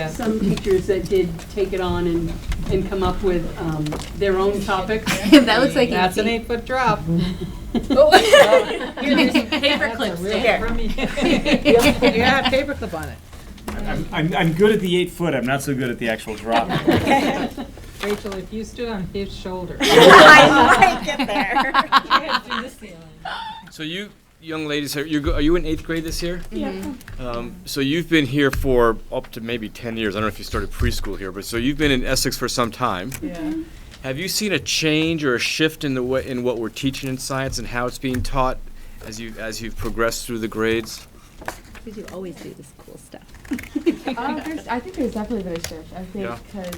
Speaker 6: some teachers that did take it on and come up with their own topics.
Speaker 3: That looks like
Speaker 2: That's an 8-foot drop.
Speaker 3: paper clips there.
Speaker 2: You have paperclip on it.
Speaker 4: I'm good at the 8 foot. I'm not so good at the actual drop.
Speaker 2: Rachel, if you stood on his shoulder.
Speaker 5: I might get there.
Speaker 1: So you young ladies, are you in 8th grade this year?
Speaker 10: Yeah.
Speaker 1: So you've been here for up to maybe 10 years. I don't know if you started preschool here, but so you've been in Essex for some time.
Speaker 2: Yeah.
Speaker 1: Have you seen a change or a shift in the way, in what we're teaching in science and how it's being taught as you've progressed through the grades?
Speaker 3: Because you always do this cool stuff.
Speaker 9: I think there's definitely been a shift. I think
Speaker 1: Yeah.
Speaker 9: because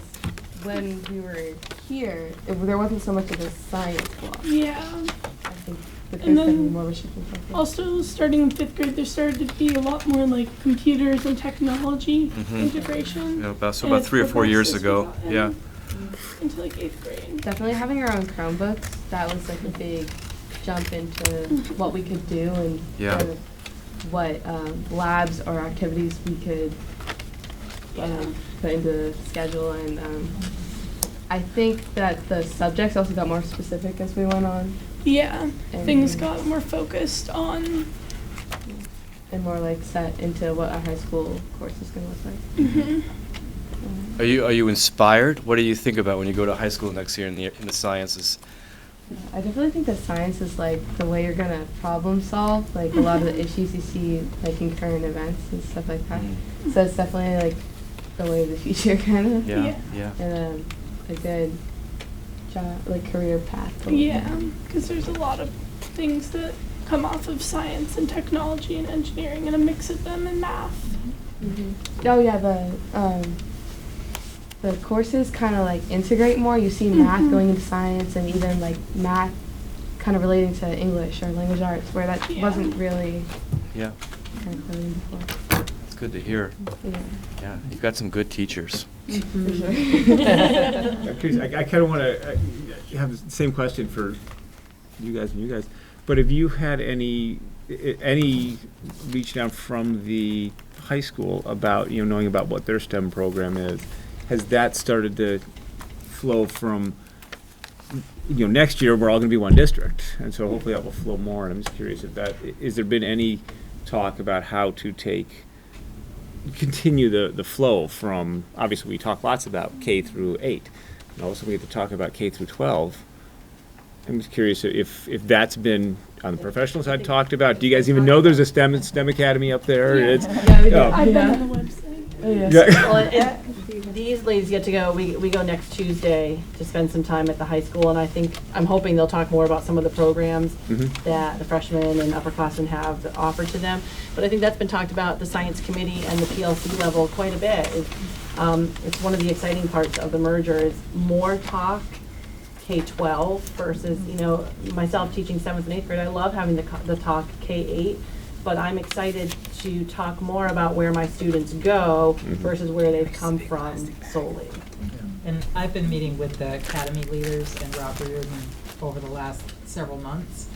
Speaker 9: when we were here, there wasn't so much of a science block.
Speaker 10: Yeah.
Speaker 9: I think that
Speaker 10: And
Speaker 9: there's definitely
Speaker 10: then
Speaker 9: more of a shift in focus.
Speaker 10: Also, starting in 5th grade, there started to be a lot more like computers and technology integration.
Speaker 1: You know, about
Speaker 10: And it's
Speaker 1: 3 or 4 years
Speaker 10: progressed as
Speaker 1: ago.
Speaker 10: we
Speaker 1: Yeah.
Speaker 10: got into like 8th grade.
Speaker 9: Definitely having our own Chromebooks, that was like a big jump into what we could do and
Speaker 1: Yeah.
Speaker 9: sort of what labs or activities we could put into the schedule. And I think that the subjects also got more specific as we went on
Speaker 10: Yeah,
Speaker 9: And-
Speaker 10: things got more focused on.
Speaker 9: and more like set into what our high school course is going to look like.
Speaker 1: Are you inspired? What do you think about when you go to high school next year in the sciences?
Speaker 9: I definitely think that science is like the way you're gonna problem solve, like a lot of the issues you see like in current events and stuff like that. So it's definitely like the way of the future kind of.
Speaker 1: Yeah. Yeah.
Speaker 9: And a good job, like career path.
Speaker 10: Yeah, because there's a lot of things that come off of science and technology and engineering and a mix of them and math.
Speaker 9: Oh yeah, the courses kind of like integrate more. You see math going into science and even like math kind of relating to English or language arts, where that
Speaker 10: Yeah.
Speaker 9: wasn't really
Speaker 1: Yeah.
Speaker 9: kind of going before.
Speaker 1: It's good to hear.
Speaker 9: Yeah.
Speaker 1: Yeah. You've got some good teachers.
Speaker 9: For sure.
Speaker 4: I'm curious, I kind of want to have the same question for you guys. But have you had any reach out from the high school about, knowing about what their STEM program is? Has that started to flow from, next year we're all going to be one district, and so hopefully that will flow more. And I'm just curious is there been any talk about how to continue the flow from, obviously we talk lots about K through 8, and also we get to talk about K through 12. I'm just curious if that's been on the professional side talked about. Do you guys even know there's a STEM Academy up there?
Speaker 10: Yeah.
Speaker 4: It's,
Speaker 9: Yeah, we do.
Speaker 10: I've
Speaker 9: Yeah.
Speaker 10: been on the website.
Speaker 4: yeah.
Speaker 8: Well, these ladies get to go, we go next Tuesday to spend some time at the high school, and I'm hoping they'll talk more about some of the programs that the freshmen and upperclassmen have that offer to them. But I think that's been talked about at the science committee and the PLC level quite a bit. It's one of the exciting parts of the merger is more talk K-12 versus, myself teaching 7th and 8th grade, I love having the talk K-8, but I'm excited to talk more about where my students go versus where they've come from solely.
Speaker 11: And I've been meeting with the academy leaders and Rob Reardon over the last several months.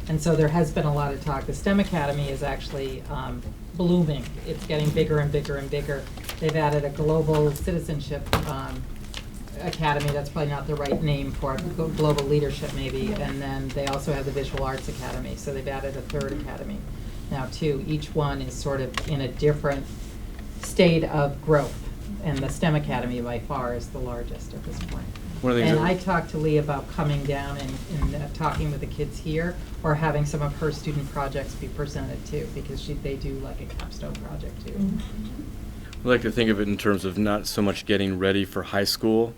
Speaker 11: And so there has been a lot of talk. The STEM Academy is actually blooming. It's getting bigger and bigger and bigger. They've added a global citizenship academy. That's probably not the right name for it, global leadership maybe. And then they also have the Visual Arts Academy. So they've added a 3rd academy now too. Each one is sort of in a different state of growth. And the STEM Academy by far is the largest at this point.
Speaker 1: One of the things
Speaker 11: And
Speaker 1: that-
Speaker 11: I talked to Lee about coming down and talking with the kids here, or having some of her student projects be presented too, because they do like a capstone project too.
Speaker 1: I like to think of it in terms of not so much getting ready for high school,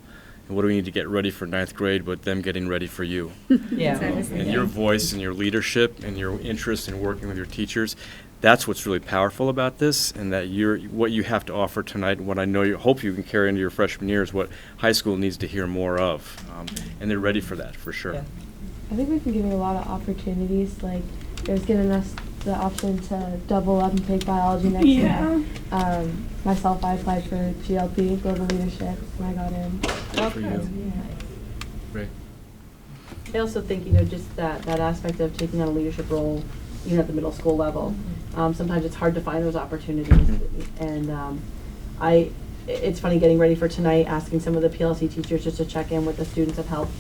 Speaker 1: and what do we need to get ready for 9th grade, but them getting ready for you.
Speaker 11: Yeah.
Speaker 1: And your voice and your leadership and your interest in working with your teachers, that's what's really powerful about this, and that what you have to offer tonight, and what I know hope you can carry into your freshman year is what high school needs to hear more of. And they're ready for that, for sure.
Speaker 11: Yeah.
Speaker 9: I think we've been giving a lot of opportunities. Like, it was giving us the option to double up and take biology next year. Myself, I applied for GLP, Global Leadership, and I got in.
Speaker 1: Good for you.
Speaker 9: Yeah.
Speaker 1: Right.
Speaker 8: I also think, just that aspect of taking on a leadership role, even at the middle school level. Sometimes it's hard to find those opportunities. And it's funny getting ready for tonight, asking some of the PLC teachers just to check in with the students that helped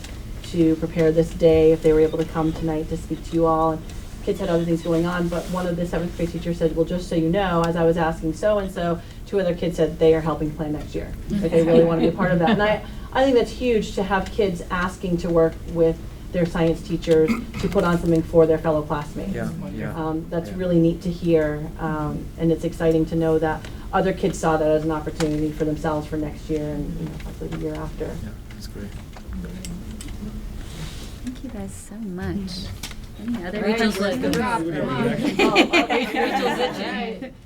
Speaker 8: to prepare this day, if they were able to come tonight to speak to you all. And kids had other things going on, but one of the 7th grade teachers said, well, just so you know, as I was asking so-and-so, 2 other kids said they are helping plan next year. Like they really want to be a part of that. And I think that's huge to have kids asking to work with their science teachers to put on something for their fellow classmates. That's
Speaker 4: Yeah.
Speaker 8: really neat to hear, and it's exciting to know that other kids saw that as an opportunity for themselves for next year and hopefully the year after.
Speaker 4: Yeah, that's great.
Speaker 3: Thank you guys so much. Any other
Speaker 6: Right.
Speaker 3: Rachel's Lit?
Speaker 6: Good job.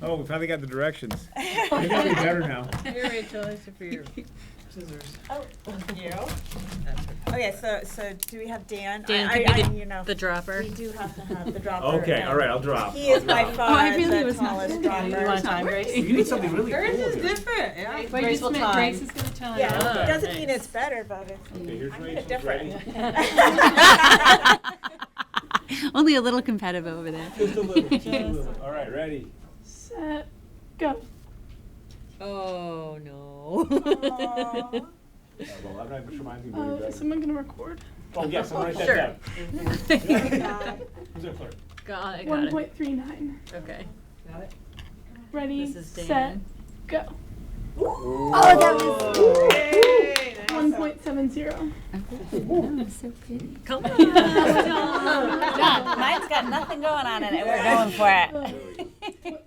Speaker 4: Oh, we finally got the directions. It's gonna be better now.
Speaker 2: Here, Rachel, this is for your scissors.
Speaker 5: Oh, thank you. Okay, so do we have Dan?
Speaker 7: Dan
Speaker 5: I,
Speaker 7: could be
Speaker 5: I, you know,
Speaker 7: the dropper.
Speaker 5: we do have to have the dropper.
Speaker 4: Okay,
Speaker 5: and
Speaker 4: all right, I'll drop.
Speaker 5: He is by far
Speaker 3: I really
Speaker 5: the
Speaker 3: was not
Speaker 5: tallest
Speaker 3: gonna-
Speaker 5: dropper.
Speaker 8: You want time, Grace?
Speaker 4: You need something really cool.
Speaker 2: Hers is
Speaker 4: here.
Speaker 2: different, yeah.
Speaker 6: Wait,
Speaker 8: Grace
Speaker 6: just a
Speaker 8: will
Speaker 6: minute,
Speaker 8: time.
Speaker 6: Grace is gonna tell you.
Speaker 5: Yeah,
Speaker 7: Ah,
Speaker 5: it doesn't
Speaker 7: nice.
Speaker 5: mean it's better, but it's
Speaker 4: Okay, here's
Speaker 5: I'm
Speaker 4: Rachel's
Speaker 5: different.
Speaker 4: ready.
Speaker 3: Only a little competitive over there.
Speaker 4: Just a little, just a little. All right, ready.
Speaker 10: Set, go.
Speaker 2: Oh, no.
Speaker 5: Aw.
Speaker 4: Well, I'm not sure mine's gonna be
Speaker 10: Is
Speaker 4: better.
Speaker 10: someone gonna record?
Speaker 4: Oh, yes, I'll write that
Speaker 7: Sure.
Speaker 4: down.
Speaker 5: God.
Speaker 4: Who's our clerk?
Speaker 7: Got it.
Speaker 10: 1.39.
Speaker 7: Okay.
Speaker 6: Got it?
Speaker 10: Ready,
Speaker 7: This is Dan.
Speaker 10: set, go.
Speaker 3: Oh, that was,
Speaker 2: Yay, nice.
Speaker 10: 1.70.
Speaker 3: that was so pretty.
Speaker 7: Come on.
Speaker 5: Mine's got nothing going on in it. We're going for it.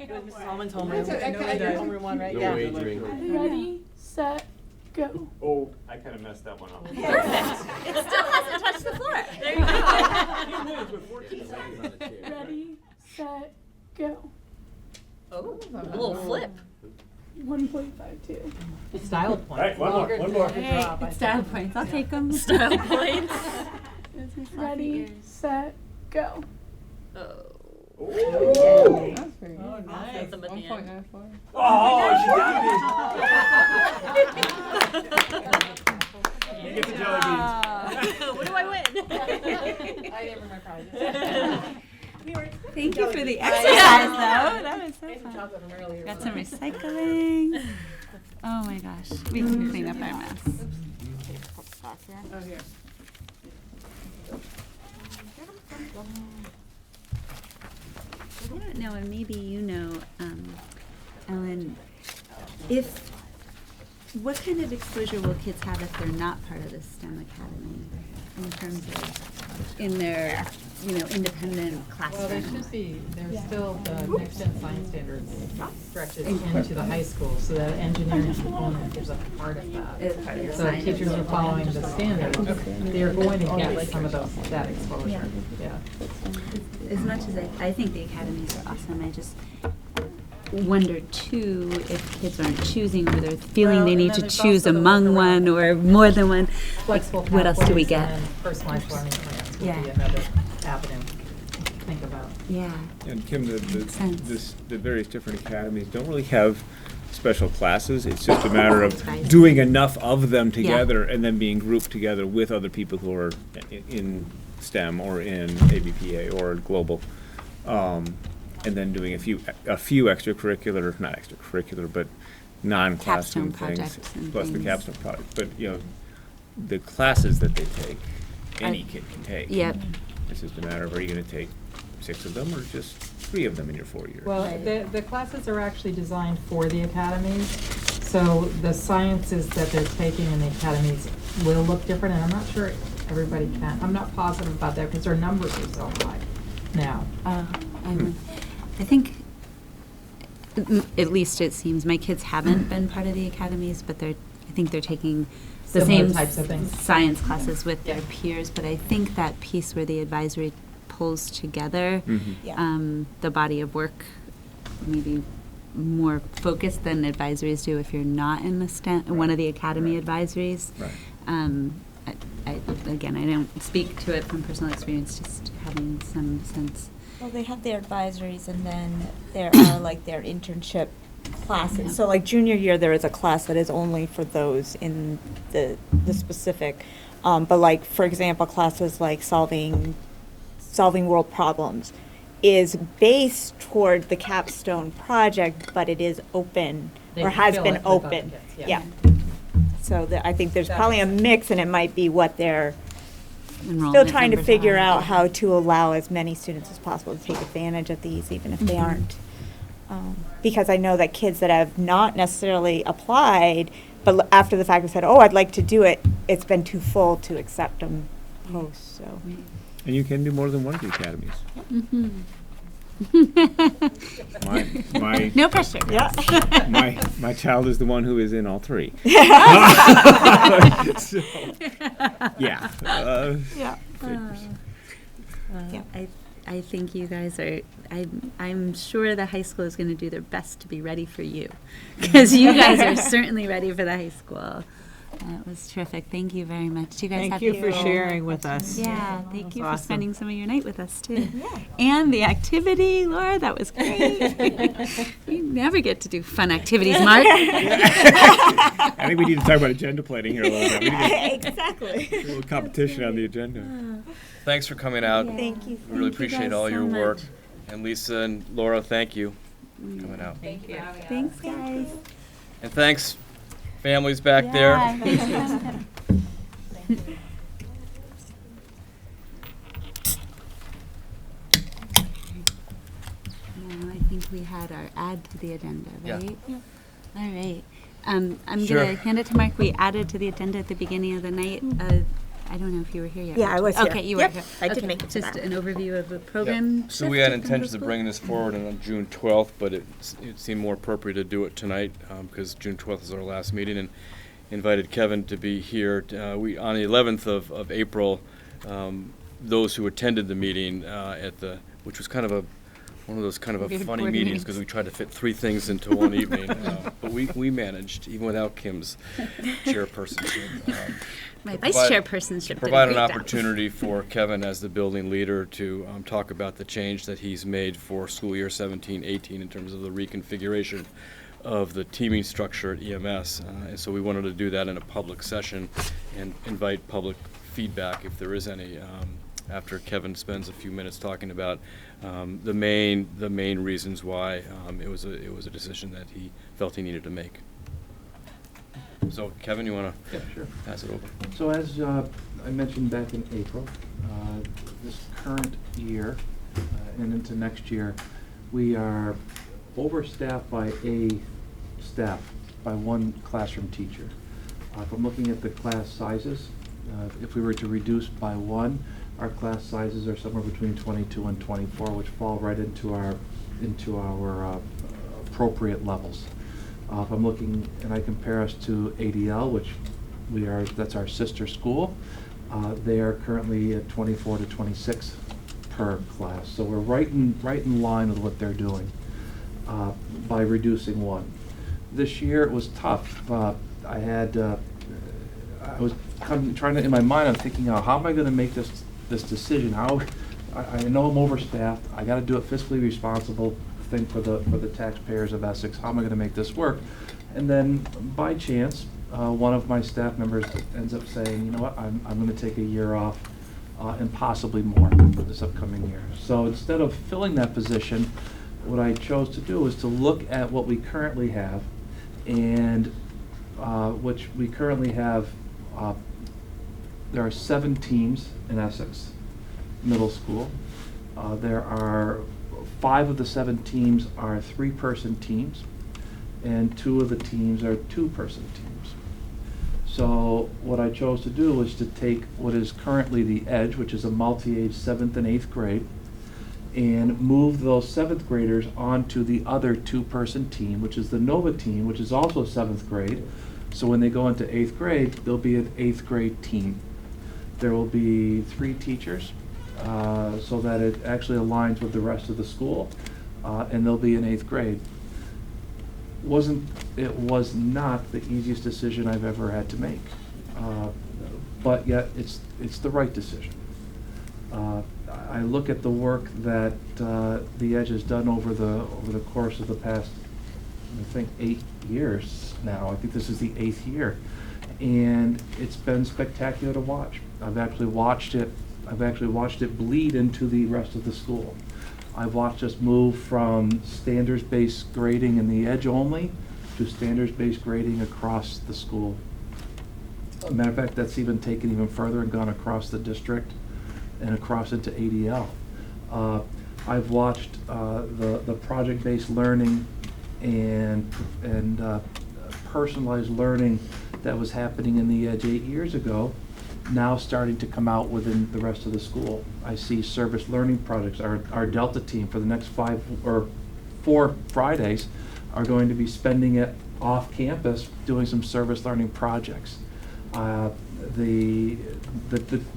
Speaker 8: Mrs. Holman's homeroom.
Speaker 2: That's okay.
Speaker 8: Homeroom one, right?
Speaker 1: No
Speaker 8: Yeah.
Speaker 1: wagering.
Speaker 10: Ready, set, go.
Speaker 4: Oh, I kind of messed that one up.
Speaker 5: Perfect. It still hasn't touched the floor.
Speaker 7: There you go.
Speaker 10: Ready, set, go.
Speaker 7: Oh, a little flip.
Speaker 10: 1.52.
Speaker 11: Style
Speaker 4: All
Speaker 11: point.
Speaker 4: right, one more, one more.
Speaker 3: It's style points. I'll take them.
Speaker 7: Style points.
Speaker 10: Ready, set, go.
Speaker 7: Oh.
Speaker 2: Oh, nice.
Speaker 7: That's them at the end.
Speaker 4: Oh, she got me. You get the jelly beans.
Speaker 7: What do I win?
Speaker 8: I never my prizes.
Speaker 3: Thank you for the exercise, though. That was so
Speaker 8: Some
Speaker 3: fun.
Speaker 8: chocolate from earlier.
Speaker 3: Got some recycling. Oh my gosh, we can clean up our mess.
Speaker 2: Oh, here.
Speaker 3: I don't know, and maybe you know, Ellen, what kind of exposure will kids have if they're not part of the STEM Academy in terms of in their, independent
Speaker 11: Well, there
Speaker 3: classroom?
Speaker 11: should be, there's still the next gen science standards stretches into the high school, so that engineering component is a part of that.
Speaker 3: It's part of the
Speaker 11: So
Speaker 3: science.
Speaker 11: teachers are following the standards, they're going to get some of that exposure, yeah.
Speaker 3: As much as I think the academies are awesome, I just wonder too if kids aren't choosing or they're feeling
Speaker 11: Well,
Speaker 3: they
Speaker 11: and
Speaker 3: need
Speaker 11: then
Speaker 3: to
Speaker 11: there's
Speaker 3: choose
Speaker 11: also the
Speaker 3: among
Speaker 11: workaround.
Speaker 3: one or more than one.
Speaker 11: Flexible
Speaker 3: What else do we
Speaker 11: pathways
Speaker 3: get?
Speaker 11: and personalized learning plans would
Speaker 3: Yeah.
Speaker 11: be another avenue to think about.
Speaker 3: Yeah.
Speaker 4: And Kim,
Speaker 3: sense.
Speaker 4: the various different academies don't really have special classes. It's just a matter of
Speaker 3: Right.
Speaker 4: doing enough of them together and then being grouped together with other people who are in STEM or in ABPA or global. And then doing a few extracurricular, not extracurricular, but non-classroom
Speaker 3: Capstone
Speaker 4: things.
Speaker 3: projects and
Speaker 4: Plus the
Speaker 3: things.
Speaker 4: capstone project. But, the classes that they take, any kid can take.
Speaker 3: Yep.
Speaker 4: It's just a matter of, are you gonna take 6 of them or just 3 of them in your 4 years?
Speaker 11: Well, the classes are actually designed for the academies, so the sciences that they're taking in the academies will look different, and I'm not sure everybody can, I'm not positive about that, because their numbers are so high now.
Speaker 3: I think, at least it seems, my kids haven't been part of the academies, but I think they're taking the
Speaker 11: Similar
Speaker 3: same
Speaker 11: types of things.
Speaker 3: science classes with their
Speaker 11: Yeah.
Speaker 3: peers, but I think that piece where the advisory pulls together
Speaker 4: Mhm.
Speaker 3: the body of work, maybe more focused than advisories do if you're not in the one of the academy advisories.
Speaker 4: Right.
Speaker 3: Again, I don't speak to it from personal experience, just having some sense.
Speaker 5: Well, they have their advisories, and then there are like their internship classes. So like junior year, there is a class that is only for those in the specific. But like, for example, classes like solving world problems is based toward the capstone project, but it is open
Speaker 11: They
Speaker 5: or has
Speaker 11: fill
Speaker 5: been
Speaker 11: it with other
Speaker 5: open.
Speaker 11: kids,
Speaker 5: Yeah. So I think there's
Speaker 11: That
Speaker 5: probably a
Speaker 11: makes sense.
Speaker 5: mix, and it might be what they're still
Speaker 3: Enrollment
Speaker 5: trying to
Speaker 3: numbers
Speaker 5: figure
Speaker 3: are.
Speaker 5: out how to allow as many students as possible to take advantage of these, even if they
Speaker 3: Mhm.
Speaker 5: aren't. Because I know that kids that have not necessarily applied, but after the fact have said, oh, I'd like to do it, it's been too full to accept them host, so.
Speaker 4: And you can do more than one of the academies. My
Speaker 3: No pressure.
Speaker 5: Yeah.
Speaker 4: my child is the one who is in all three. So, yeah.
Speaker 5: Yeah.
Speaker 3: Yeah, I think you guys are, I'm sure the high school is going to do their best to be ready for you, because you guys are certainly ready for the high school. That was terrific. Thank you very much. Do you guys
Speaker 2: Thank
Speaker 3: have
Speaker 2: you
Speaker 3: any
Speaker 2: for
Speaker 3: other
Speaker 2: sharing with us.
Speaker 3: Yeah, thank you for
Speaker 2: awesome.
Speaker 3: spending some of your night with us too. And the activity, Laura, that was great. You never get to do fun activities, Mark.
Speaker 4: I think we need to talk about agenda planning here a little bit. We need
Speaker 5: Exactly.
Speaker 4: a little competition on the agenda.
Speaker 1: Thanks for coming out.
Speaker 5: Thank you.
Speaker 1: We really
Speaker 3: Thank you
Speaker 1: appreciate
Speaker 3: guys
Speaker 1: all
Speaker 3: so
Speaker 1: your work.
Speaker 3: much.
Speaker 1: And Lisa and Laura, thank you for coming out.
Speaker 3: Thanks, guys.
Speaker 1: And thanks, families back there.
Speaker 3: Yeah, thanks for coming. Now, I think we had our add to the agenda,
Speaker 1: Yeah.
Speaker 3: right? All right. I'm
Speaker 1: Sure.
Speaker 3: going to hand it to Mark. We added to the agenda at the beginning of the night. I don't know if you were here yet.
Speaker 5: Yeah, I was here.
Speaker 3: Okay, you were
Speaker 5: Yep,
Speaker 3: here.
Speaker 5: I did
Speaker 3: Okay,
Speaker 5: make it to
Speaker 3: just
Speaker 5: that.
Speaker 3: an overview of the program.
Speaker 1: So we
Speaker 3: shift
Speaker 1: had
Speaker 3: at the
Speaker 1: intentions of
Speaker 3: middle
Speaker 1: bringing this forward on June 12th, but it seemed more appropriate to do it tonight because June 12th is our last meeting, and invited Kevin to be here. On the 11th of April, those who attended the meeting which was kind of one of those kind of a
Speaker 3: Weird
Speaker 1: funny
Speaker 3: board
Speaker 1: meetings
Speaker 3: meetings.
Speaker 1: because we tried to fit 3 things into one evening, but we managed even without Kim's chairpersonship.
Speaker 3: My vice
Speaker 1: provide-
Speaker 3: chairpersonship did a
Speaker 1: Provide an
Speaker 3: great job.
Speaker 1: opportunity for Kevin as the building leader to talk about the change that he's made for school year 17-18 in terms of the reconfiguration of the teaming structure at EMS. And so we wanted to do that in a public session and invite public feedback if there is any, after Kevin spends a few minutes talking about the main reasons why it was a decision that he felt he needed to make. So Kevin, you want to
Speaker 12: Sure.
Speaker 1: pass it over?
Speaker 12: So as I mentioned back in April, this current year and into next year, we are overstaffed by one classroom teacher. If I'm looking at the class sizes, if we were to reduce by one, our class sizes are somewhere between 22 and 24, which fall right into our appropriate levels. If I'm looking and I compare us to ADL, which that's our sister school, they are currently at 24 to 26 per class. So we're right in line with what they're doing by reducing one. This year it was tough. I was trying to, in my mind, I'm thinking, how am I going to make this decision? I know I'm overstaffed. I got to do it fiscally responsible thing for the taxpayers of Essex. How am I going to make this work? And then by chance, one of my staff members ends up saying, you know what, I'm going to take a year off and possibly more for this upcoming year. So instead of filling that position, what I chose to do is to look at what we currently have, and which we currently have. There are 7 teams in Essex Middle School. There are 5 of the 7 teams are 3-person teams, and 2 of the teams are 2-person teams. So what I chose to do was to take what is currently the Edge, which is a multi-age 7th and 8th grade, and move those 7th graders onto the other 2-person team, which is the Nova team, which is also 7th grade. So when they go into 8th grade, they'll be an 8th grade team. There will be 3 teachers, so that it actually aligns with the rest of the school, and they'll be in 8th grade. It was not the easiest decision I've ever had to make, but yet it's the right decision. I look at the work that the Edge has done over the course of the past, I think, 8 years now. I think this is the 8th year, and it's been spectacular to watch. I've actually watched it bleed into the rest of the school. I've watched us move from standards-based grading in the Edge only to standards-based grading across the school. As a matter of fact, that's even taken even further and gone across the district and across into ADL. I've watched the project-based learning and personalized learning that was happening in the Edge 8 years ago now starting to come out within the rest of the school. I see service learning projects. Our Delta team for the next 5 or 4 Fridays are going to be spending it off campus doing some service learning projects. The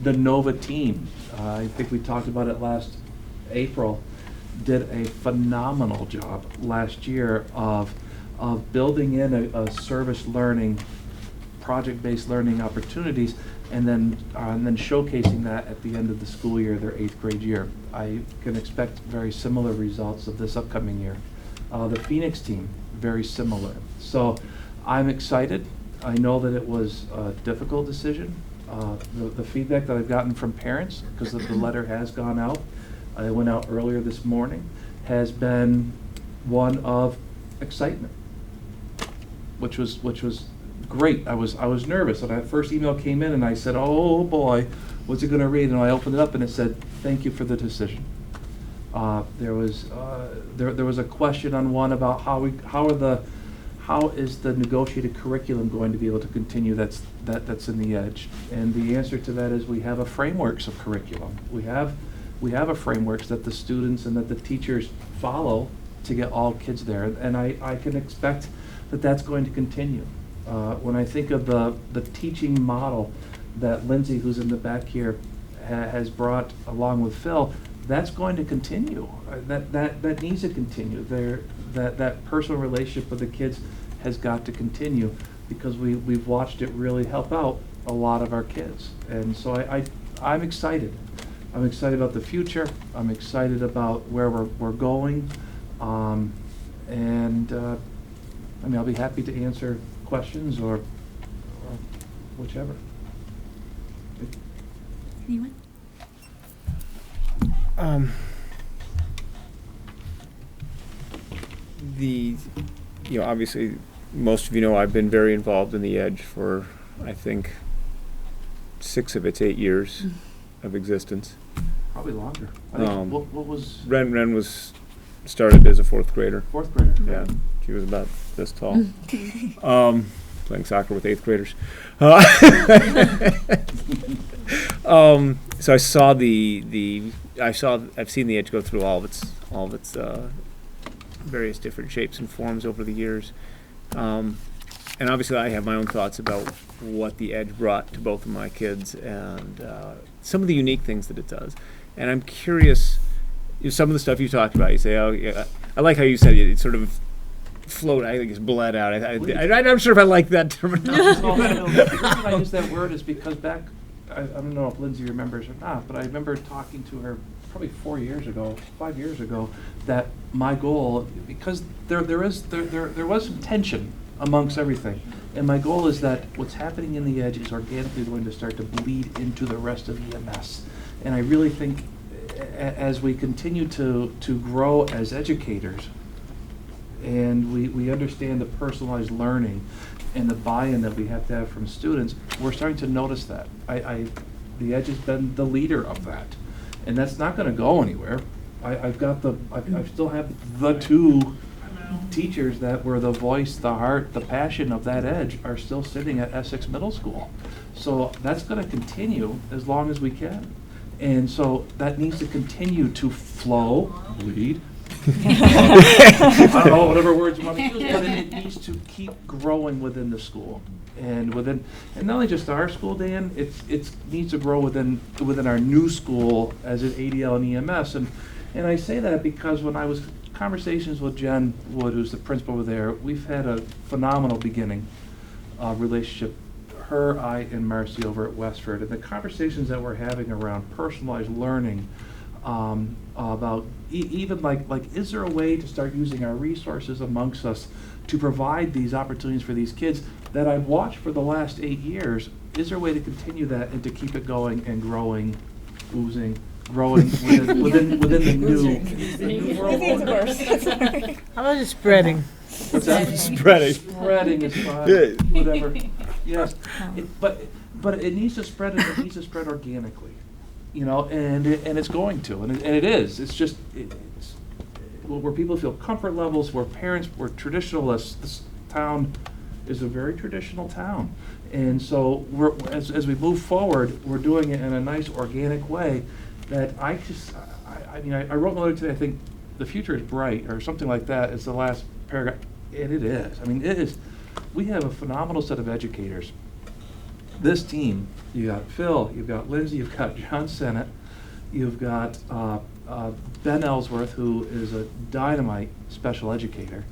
Speaker 12: NOVA team, I think we talked about it last April, did a phenomenal job last year of building in a service learning, project-based learning opportunities, and then showcasing that at the end of the school year, their 8th grade year. I can expect very similar results of this upcoming year. The Phoenix team, very similar. So I'm excited. I know that it was a difficult decision. The feedback that I've gotten from parents, because the letter has gone out, it went out earlier this morning, has been one of excitement, which was great. I was nervous when that first email came in, and I said, "Oh boy, what's it going to read?" And I opened it up, and it said, "Thank you for the decision." There was a question on one about how is the negotiated curriculum going to be able to continue that's in the EDGE, and the answer to that is we have a frameworks of curriculum. We have a frameworks that the students and that the teachers follow to get all kids there, and I can expect that that's going to continue. When I think of the teaching model that Lindsay, who's in the back here, has brought along with Phil, that's going to continue. That needs to continue. That personal relationship with the kids has got to continue, because we've watched it really help out a lot of our kids. And so I'm excited. I'm excited about the future. I'm excited about where we're going. I'll be happy to answer questions or whichever.
Speaker 3: Anyone?
Speaker 4: Obviously, most of you know I've been very involved in the EDGE for, I think, 6 of its 8 years of existence.
Speaker 12: Probably longer. I think, what was
Speaker 4: Ren was started as a 4th grader.
Speaker 12: 4th grader?
Speaker 4: Yeah, she was about this tall. Playing soccer with 8th graders. So I saw I've seen the EDGE go through all of its various different shapes and forms over the years. And obviously I have my own thoughts about what the EDGE brought to both of my kids and some of the unique things that it does. And I'm curious, some of the stuff you talked about, you say, oh, yeah, I like how you said it sort of flowed, I think it's bled out. I'm not sure if I like that terminology.
Speaker 12: The reason I use that word is because back, I don't know if Lindsay remembers or not, but I remember talking to her probably 5 years ago, that my goal, because there was some tension amongst everything, and my goal is that what's happening in the EDGE is organically going to start to bleed into the rest of EMS. And I really think as we continue to grow as educators, and we understand the personalized learning and the buy-in that we have to have from students, we're starting to notice that. The EDGE has been the leader of that, and that's not going to go anywhere. I still have the 2 teachers that were the voice, the heart, the passion of that EDGE are still sitting at Essex Middle School. So that's going to continue as long as we can. And so that needs to continue to flow, bleed. I don't know, whatever words you want to use, but it needs to keep growing within the school. And not only just our school, Dan, it needs to grow within our new school as an ADL and EMS. And I say that because when I was conversations with Jen Wood, who's the principal over there, we've had a phenomenal beginning relationship, her, I, and Marcy over at Westford. And the conversations that we're having around personalized learning, about even like is there a way to start using our resources amongst us to provide these opportunities for these kids that I've watched for the last 8 years? Is there a way to continue that and to keep it going and growing, oozing, growing within the new world?
Speaker 2: How about just spreading?
Speaker 12: What's that?
Speaker 4: Spreading.
Speaker 12: Spreading is fine. Whatever. Yes, but it needs to spread. And it needs to spread organically, and it's going to, and it is. It's just where people feel comfort levels, where parents, where traditionalists, this town is a very traditional town. And so as we move forward, we're doing it in a nice organic way that I wrote in a letter today, I think the future is bright, or something like that is the last paragraph, and it is. I mean, it is. We have a phenomenal set of educators. This team, you got Phil, you've got Lindsay, you've got John Sennett, you've got Ben Ellsworth, who is a dynamite special educator,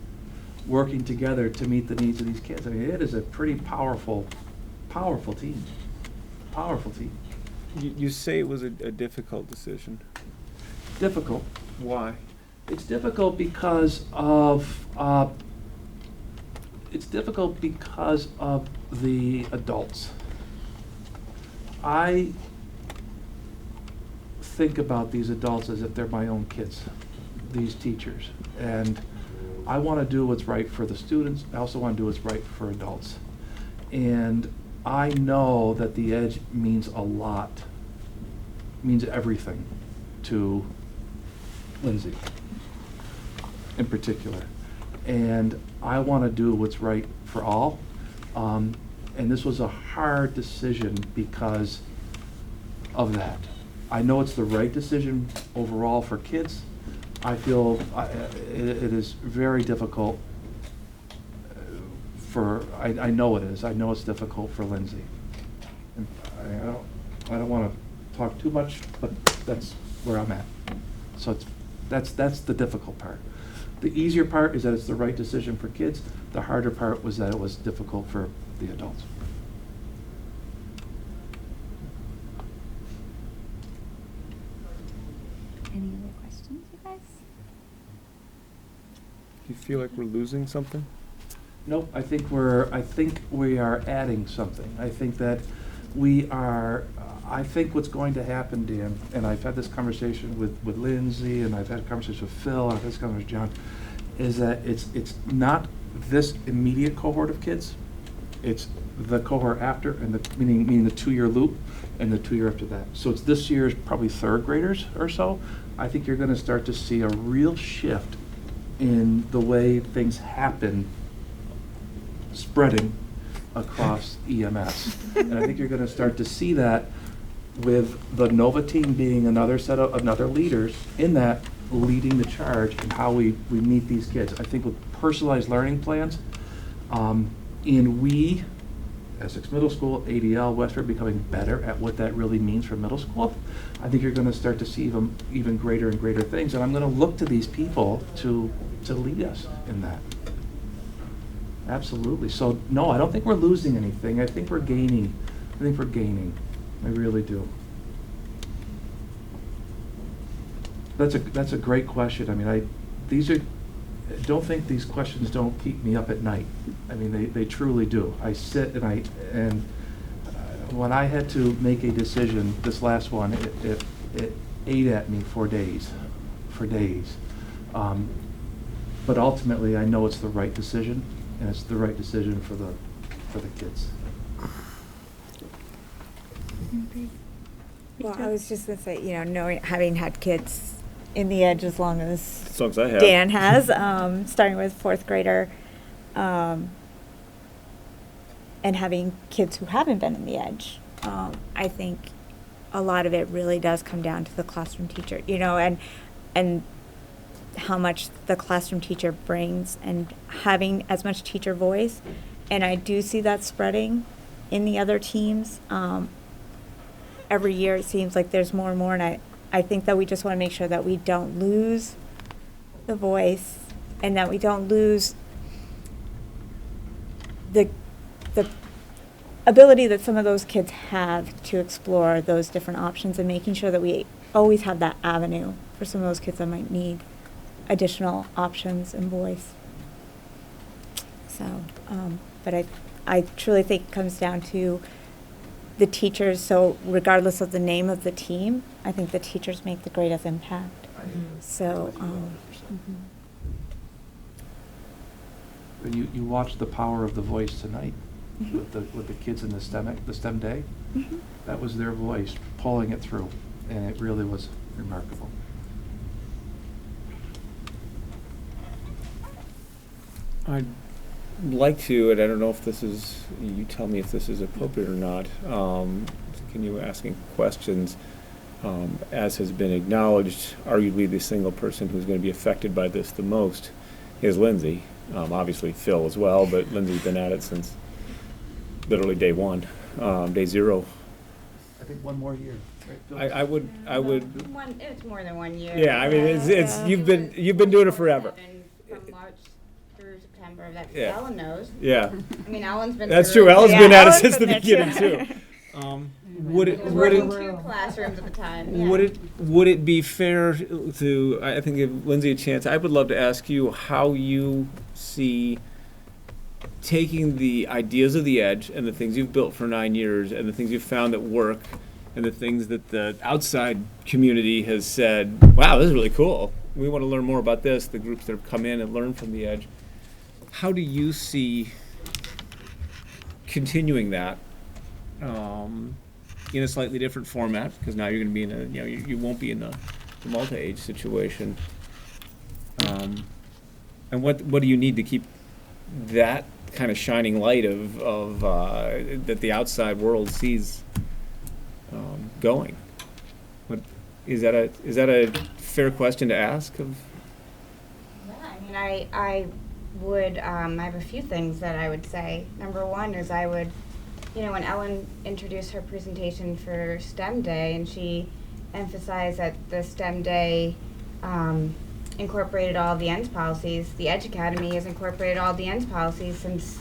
Speaker 12: working together to meet the needs of these kids. I mean, it is a pretty powerful team. Powerful team.
Speaker 4: You say it was a difficult decision.
Speaker 12: Difficult.
Speaker 4: Why?
Speaker 12: It's difficult because of the adults. I think about these adults as if they're my own kids, these teachers, and I want to do what's right for the students. I also want to do what's right for adults. And I know that the edge means a lot, means everything to Lindsay in particular. And I want to do what's right for all. And this was a hard decision because of that. I know it's the right decision overall for kids. I feel it is very difficult I know it is. I know it's difficult for Lindsay. And I don't want to talk too much, but that's where I'm at. So that's the difficult part. The easier part is that it's the right decision for kids. The harder part was that it was difficult for the adults.
Speaker 3: Any other questions, you guys?
Speaker 4: Do you feel like we're losing something?
Speaker 12: Nope, I think we are adding something. I think that I think what's going to happen, Dan, and I've had this conversation with Lindsay, and I've had a conversation with Phil, and I've had this conversation with John, is that it's not this immediate cohort of kids, it's the cohort after, and meaning the 2-year loop, and the 2-year after that. So it's this year's probably 3rd graders or so. I think you're gonna start to see a real shift in the way things happen spreading across EMS. And I think you're going to start to see that with the NOVA team being another leaders in that, leading the charge in how we meet these kids. I think with personalized learning plans, and Essex Middle School, ADL, Westford becoming better at what that really means for middle school, I think you're going to start to see even greater and greater things. And I'm going to look to these people to lead us in that. Absolutely. So no, I don't think we're losing anything. I think we're gaining. I really do. That's a great question. I mean, don't think these questions don't keep me up at night. I mean, they truly do. I sit and when I had to make a decision, this last one, it ate at me for days. But ultimately, I know it's the right decision, and it's the right decision for the kids.
Speaker 5: Well, I was just gonna say, having had kids in the Edge as long as
Speaker 4: I have.
Speaker 5: Dan has, starting with 4th grader, and having kids who haven't been in the Edge, I think a lot of it really does come down to the classroom teacher, and how much the classroom teacher brings, and having as much teacher voice. And I do see that spreading in the other teams. Every year it seems like there's more and more, and I think that we just want to make sure that we don't lose the voice, and that we don't lose the ability that some of those kids have to explore those different options, and making sure that we always have that avenue for some of those kids that might need additional options and voice. So, but I truly think it comes down to the teachers. So regardless of the name of the team, I think the teachers make the greatest impact. So,
Speaker 12: And you watched the power of the voice tonight with the kids in the STEM day. That was their voice pulling it through, and it really was remarkable.
Speaker 4: like to, and I don't know if this is, you tell me if this is appropriate or not, continue asking questions. As has been acknowledged, arguably the single person who's going to be affected by this the most is Lindsay. Obviously Phil as well, but Lindsay's been at it since literally day one, day zero.
Speaker 12: I think one more year.
Speaker 4: I would,
Speaker 5: It's more than 1 year.
Speaker 4: yeah, I mean, it's, you've been doing it forever.
Speaker 5: From March through September, that
Speaker 4: Yeah.
Speaker 5: Ellen knows.
Speaker 4: Yeah,
Speaker 5: I mean, Ellen's been
Speaker 4: that's
Speaker 5: through
Speaker 4: true.
Speaker 5: it.
Speaker 4: Ellen's
Speaker 5: Yeah,
Speaker 4: been at it
Speaker 5: Ellen's
Speaker 4: since the
Speaker 5: been there
Speaker 4: beginning
Speaker 5: too.
Speaker 4: too. Would it,
Speaker 5: Was
Speaker 4: would
Speaker 5: working
Speaker 4: it,
Speaker 5: 2 classrooms at the time, yeah.
Speaker 4: would it be fair to, I think give Lindsay a chance, I would love to ask you how you see taking the ideas of the Edge and the things you've built for 9 years and the things you've found that work and the things that the outside community has said, wow, this is really cool. We want to learn more about this, the groups that have come in and learned from the Edge. How do you see continuing that in a slightly different format? Because now you're going to be in a, you won't be in the multi-age situation. And what do you need to keep that kind of shining light of that the outside world sees going? What is that a fair question to ask?
Speaker 5: Yeah, I mean, I would, I have a few things that I would say. Number one is I would, when Ellen introduced her presentation for STEM Day, and she emphasized that the STEM Day incorporated all the ENDS policies, the Edge Academy has incorporated all the ENDS policies since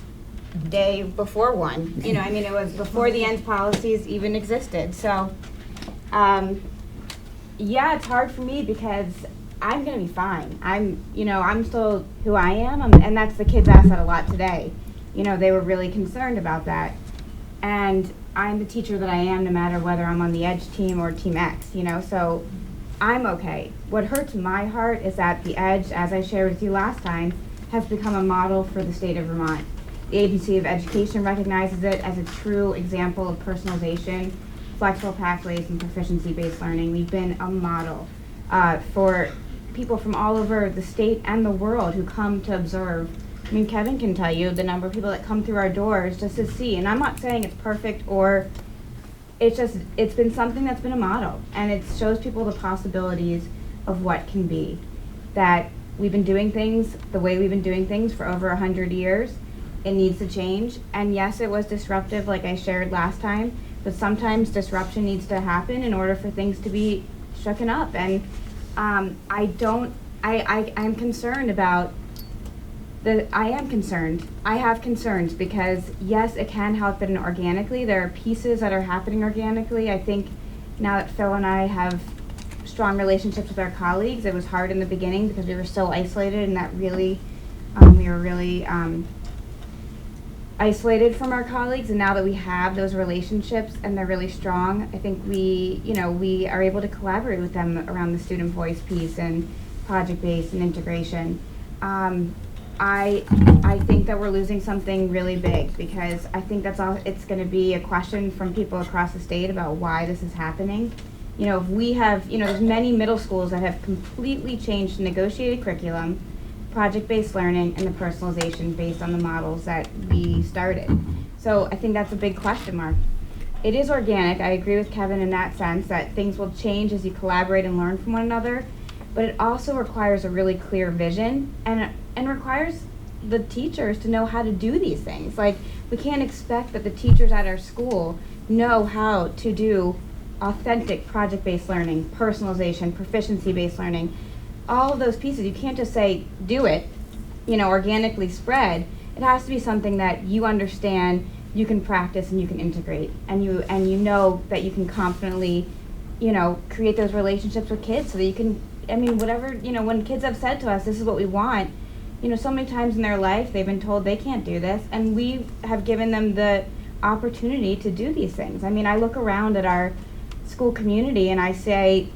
Speaker 5: day before one. It was before the ENDS policies even existed. So, yeah, it's hard for me because I'm gonna be fine. I'm still who I am, and that's the kids asked that a lot today. They were really concerned about that. And I'm the teacher that I am no matter whether I'm on the Edge team or Team X, so I'm okay. What hurts my heart is that the Edge, as I shared with you last time, has become a model for the state of Vermont. The Agency of Education recognizes it as a true example of personalization, flexible pathways, and proficiency-based learning. We've been a model for people from all over the state and the world who come to observe. I mean, Kevin can tell you the number of people that come through our doors just to see. And I'm not saying it's perfect or it's been something that's been a model. And it shows people the possibilities of what can be. That we've been doing things the way we've been doing things for over 100 years. It needs to change. And yes, it was disruptive like I shared last time. But sometimes disruption needs to happen in order for things to be shooken up. And I'm concerned about I am concerned. I have concerns because yes, it can happen organically. There are pieces that are happening organically. I think now that Phil and I have strong relationships with our colleagues, it was hard in the beginning because we were so isolated and that really, we were really isolated from our colleagues. And now that we have those relationships and they're really strong, I think we are able to collaborate with them around the student voice piece and project-based and integration. I think that we're losing something really big because I think that's all. It's going to be a question from people across the state about why this is happening. If we have, there's many middle schools that have completely changed the negotiated curriculum, project-based learning, and the personalization based on the models that we started. So I think that's a big question mark. It is organic. I agree with Kevin in that sense that things will change as you collaborate and learn from one another. But it also requires a really clear vision and requires the teachers to know how to do these things. Like, we can't expect that the teachers at our school know how to do authentic project-based learning, personalization, proficiency-based learning, all of those pieces. You can't just say, do it, organically spread. It has to be something that you understand, you can practice, and you can integrate. And you know that you can confidently, create those relationships with kids so that you can, whatever, when kids have said to us, this is what we want, so many times in their life they've been told they can't do this, and we have given them the opportunity to do these things. I look around at our school community and I say,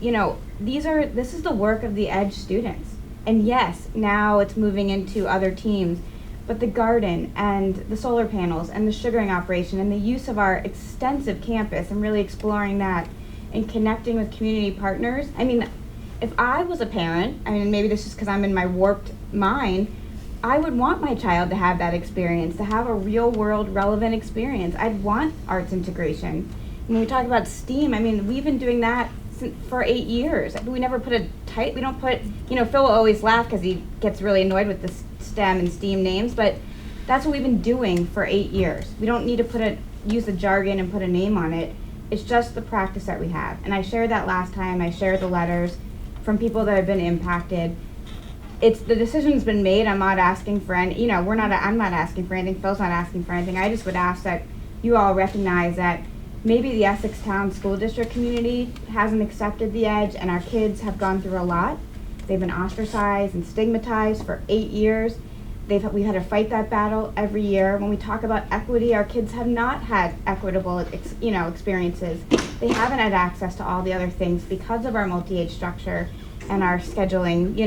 Speaker 5: this is the work of the Edge students. And yes, now it's moving into other teams, but the garden and the solar panels and the sugaring operation and the use of our extensive campus and really exploring that and connecting with community partners. If I was a parent, maybe this is because I'm in my warped mind,
Speaker 13: I would want my child to have that experience, to have a real world relevant experience. I'd want arts integration. When we talk about STEAM, I mean, we've been doing that for 8 years. We never put we don't put, Phil will always laugh because he gets really annoyed with the STEM and STEAM names, but that's what we've been doing for 8 years. We don't need to use the jargon and put a name on it. It's just the practice that we have. And I shared that last time. I shared the letters from people that have been impacted. The decision's been made. I'm not asking for any, I'm not asking for anything. Phil's not asking for anything. I just would ask that you all recognize that maybe the Essex Town School District community hasn't accepted the EDGE, and our kids have gone through a lot. They've been ostracized and stigmatized for 8 years. We've had to fight that battle every year. When we talk about equity, our kids have not had equitable, experiences. They haven't had access to all the other things because of our multi-age structure and our scheduling,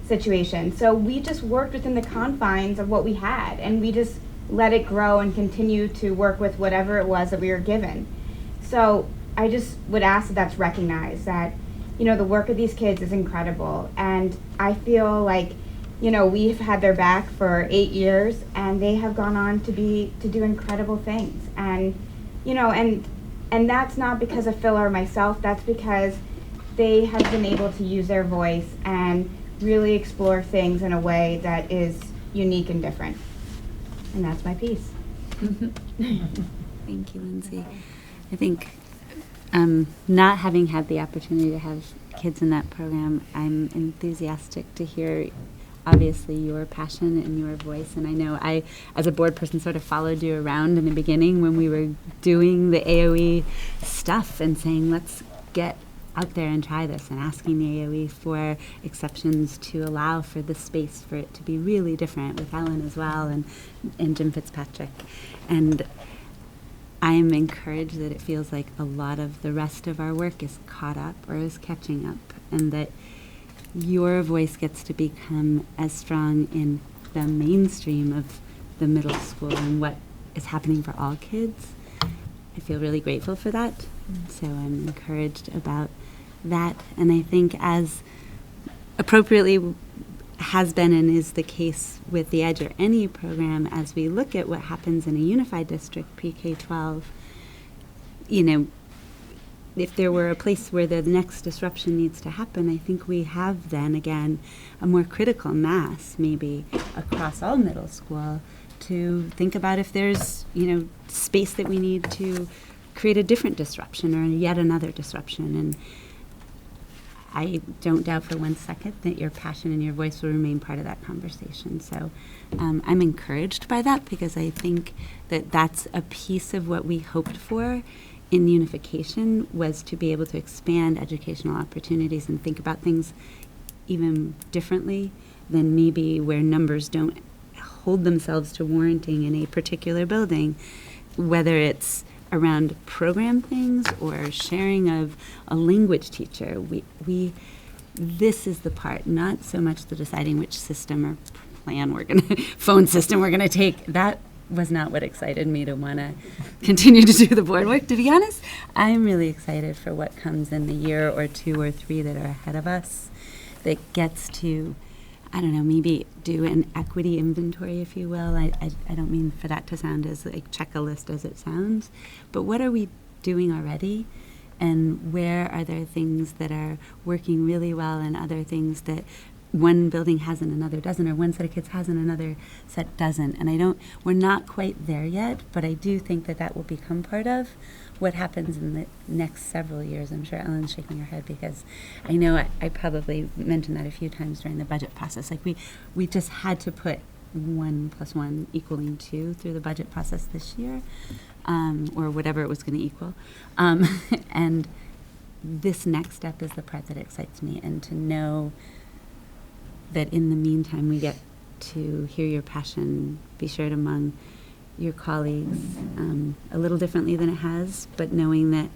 Speaker 13: situation. So we just worked within the confines of what we had, and we just let it grow and continue to work with whatever it was that we were given. So I just would ask that that's recognized, that, the work of these kids is incredible. And I feel like, we've had their back for 8 years, and they have gone on to do incredible things. And, and that's not because of Phil or myself, that's because they have been able to use their voice and really explore things in a way that is unique and different. And that's my piece.
Speaker 3: Thank you, Lindsay. I think not having had the opportunity to have kids in that program, I'm enthusiastic to hear, obviously, your passion and your voice. And I know I, as a board person, sort of followed you around in the beginning when we were doing the AOE stuff and saying, let's get out there and try this, and asking the AOE for exceptions to allow for the space for it to be really different, with Ellen as well, and Jim Fitzpatrick. And I am encouraged that it feels like a lot of the rest of our work is caught up or is catching up, and that your voice gets to become as strong in the mainstream of the middle school and what is happening for all kids. I feel really grateful for that. So I'm encouraged about that. And I think, as appropriately has been and is the case with the EDGE or any program, as we look at what happens in a unified district, pre-K-12, if there were a place where the next disruption needs to happen, I think we have then, again, a more critical mass, maybe across all middle school, to think about if there's, space that we need to create a different disruption or yet another disruption. And I don't doubt for 1 second that your passion and your voice will remain part of that conversation. So I'm encouraged by that, because I think that that's a piece of what we hoped for in unification, was to be able to expand educational opportunities and think about things even differently than maybe where numbers don't hold themselves to warranting in a particular building, whether it's around program things or sharing of a language teacher. This is the part, not so much the deciding which system or phone system we're gonna take. That was not what excited me to want to continue to do the board work, to be honest. I'm really excited for what comes in the year or 2 or 3 that are ahead of us, that gets to, maybe do an equity inventory, if you will. I don't mean for that to sound as like check a list as it sounds, but what are we doing already? And where are there things that are working really well and other things that one building has and another doesn't, or one set of kids has and another set doesn't? And we're not quite there yet, but I do think that will become part of what happens in the next several years. I'm sure Ellen's shaking her head, because I know I probably mentioned that a few times during the budget process. Like we just had to put 1 + 1 = 2 through the budget process this year, or whatever it was going to equal. And this next step is the part that excites me, and to know that in the meantime we get to hear your passion be shared among your colleagues a little differently than it has, but knowing that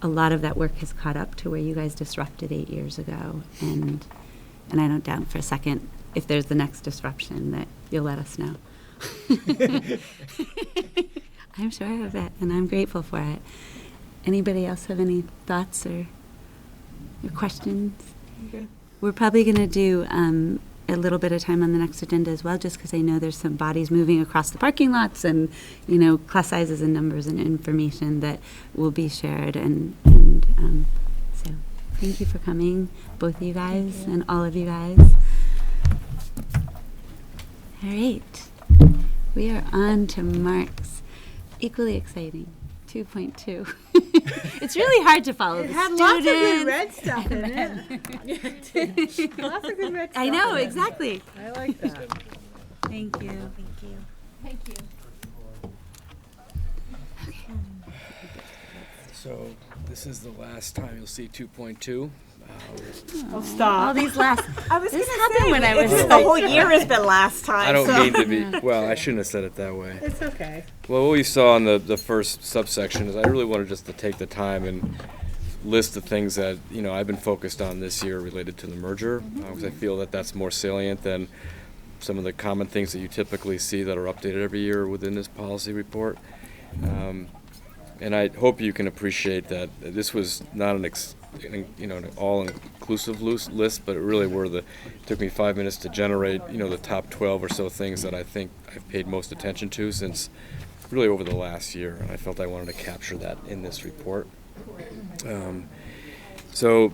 Speaker 3: a lot of that work has caught up to where you guys disrupted 8 years ago. And I don't doubt for a second, if there's the next disruption, that you'll let us know. I'm sure of it, and I'm grateful for it. Anybody else have any thoughts or questions?
Speaker 2: Okay.
Speaker 3: We're probably going to do a little bit of time on the next agenda as well, just because I know there's some bodies moving across the parking lots and, you know, class sizes and numbers and information that will be shared. And so thank you for coming, both of you guys and all of you guys. All right. We are on to Mark's equally exciting 2.2. It's really hard to follow
Speaker 2: It
Speaker 3: the
Speaker 2: had
Speaker 3: students.
Speaker 2: lots of good red stuff in it. Lots of good red stuff.
Speaker 3: I know,
Speaker 2: in it.
Speaker 3: exactly.
Speaker 2: I like that.
Speaker 3: Thank you.
Speaker 5: Thank you.
Speaker 10: Thank you.
Speaker 1: So this is the last time you'll see 2.2.
Speaker 2: Oh,
Speaker 3: All
Speaker 2: stop.
Speaker 3: these last.
Speaker 5: I was
Speaker 3: This
Speaker 5: gonna
Speaker 3: happened
Speaker 5: say,
Speaker 3: when I was
Speaker 5: the whole year has been last time.
Speaker 1: I don't
Speaker 5: so.
Speaker 1: mean to be, well, I shouldn't have said it that way.
Speaker 2: It's okay.
Speaker 1: Well, what you saw in the first subsection is I really wanted just to take the time and list the things that, you know, I've been focused on this year related to the merger, because I feel that that's more salient than some of the common things that you typically see that are updated every year within this policy report. And I hope you can appreciate that this was not an all-inclusive list, but it really it took me 5 minutes to generate, you know, the top 12 or so things that I think I've paid most attention to since really over the last year, and I felt I wanted to capture that in this report. So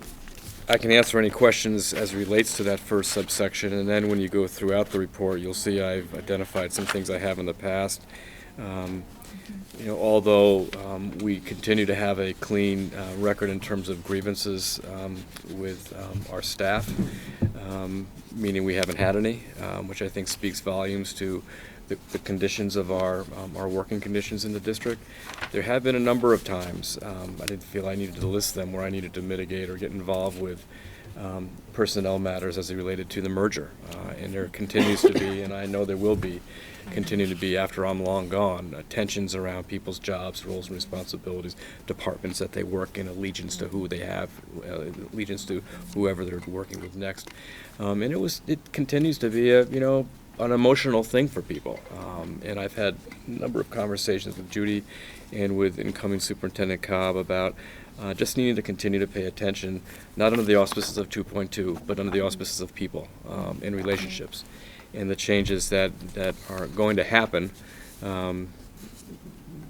Speaker 1: I can answer any questions as it relates to that first subsection, and then when you go throughout the report, you'll see I've identified some things I have in the past. You know, although we continue to have a clean record in terms of grievances with our staff, meaning we haven't had any, which I think speaks volumes to the conditions of our working conditions in the district. There have been a number of times, I didn't feel I needed to list them, where I needed to mitigate or get involved with personnel matters as it related to the merger. And there continues to be, and I know there will be, continue to be after I'm long gone, tensions around people's jobs, roles and responsibilities, departments that they work in, allegiance to who they have, allegiance to whoever they're working with next. And it continues to be an emotional thing for people. And I've had a number of conversations with Judy and with incoming Superintendent Cobb about just needing to continue to pay attention, not under the auspices of 2.2, but under the auspices of people and relationships, and the changes that are going to happen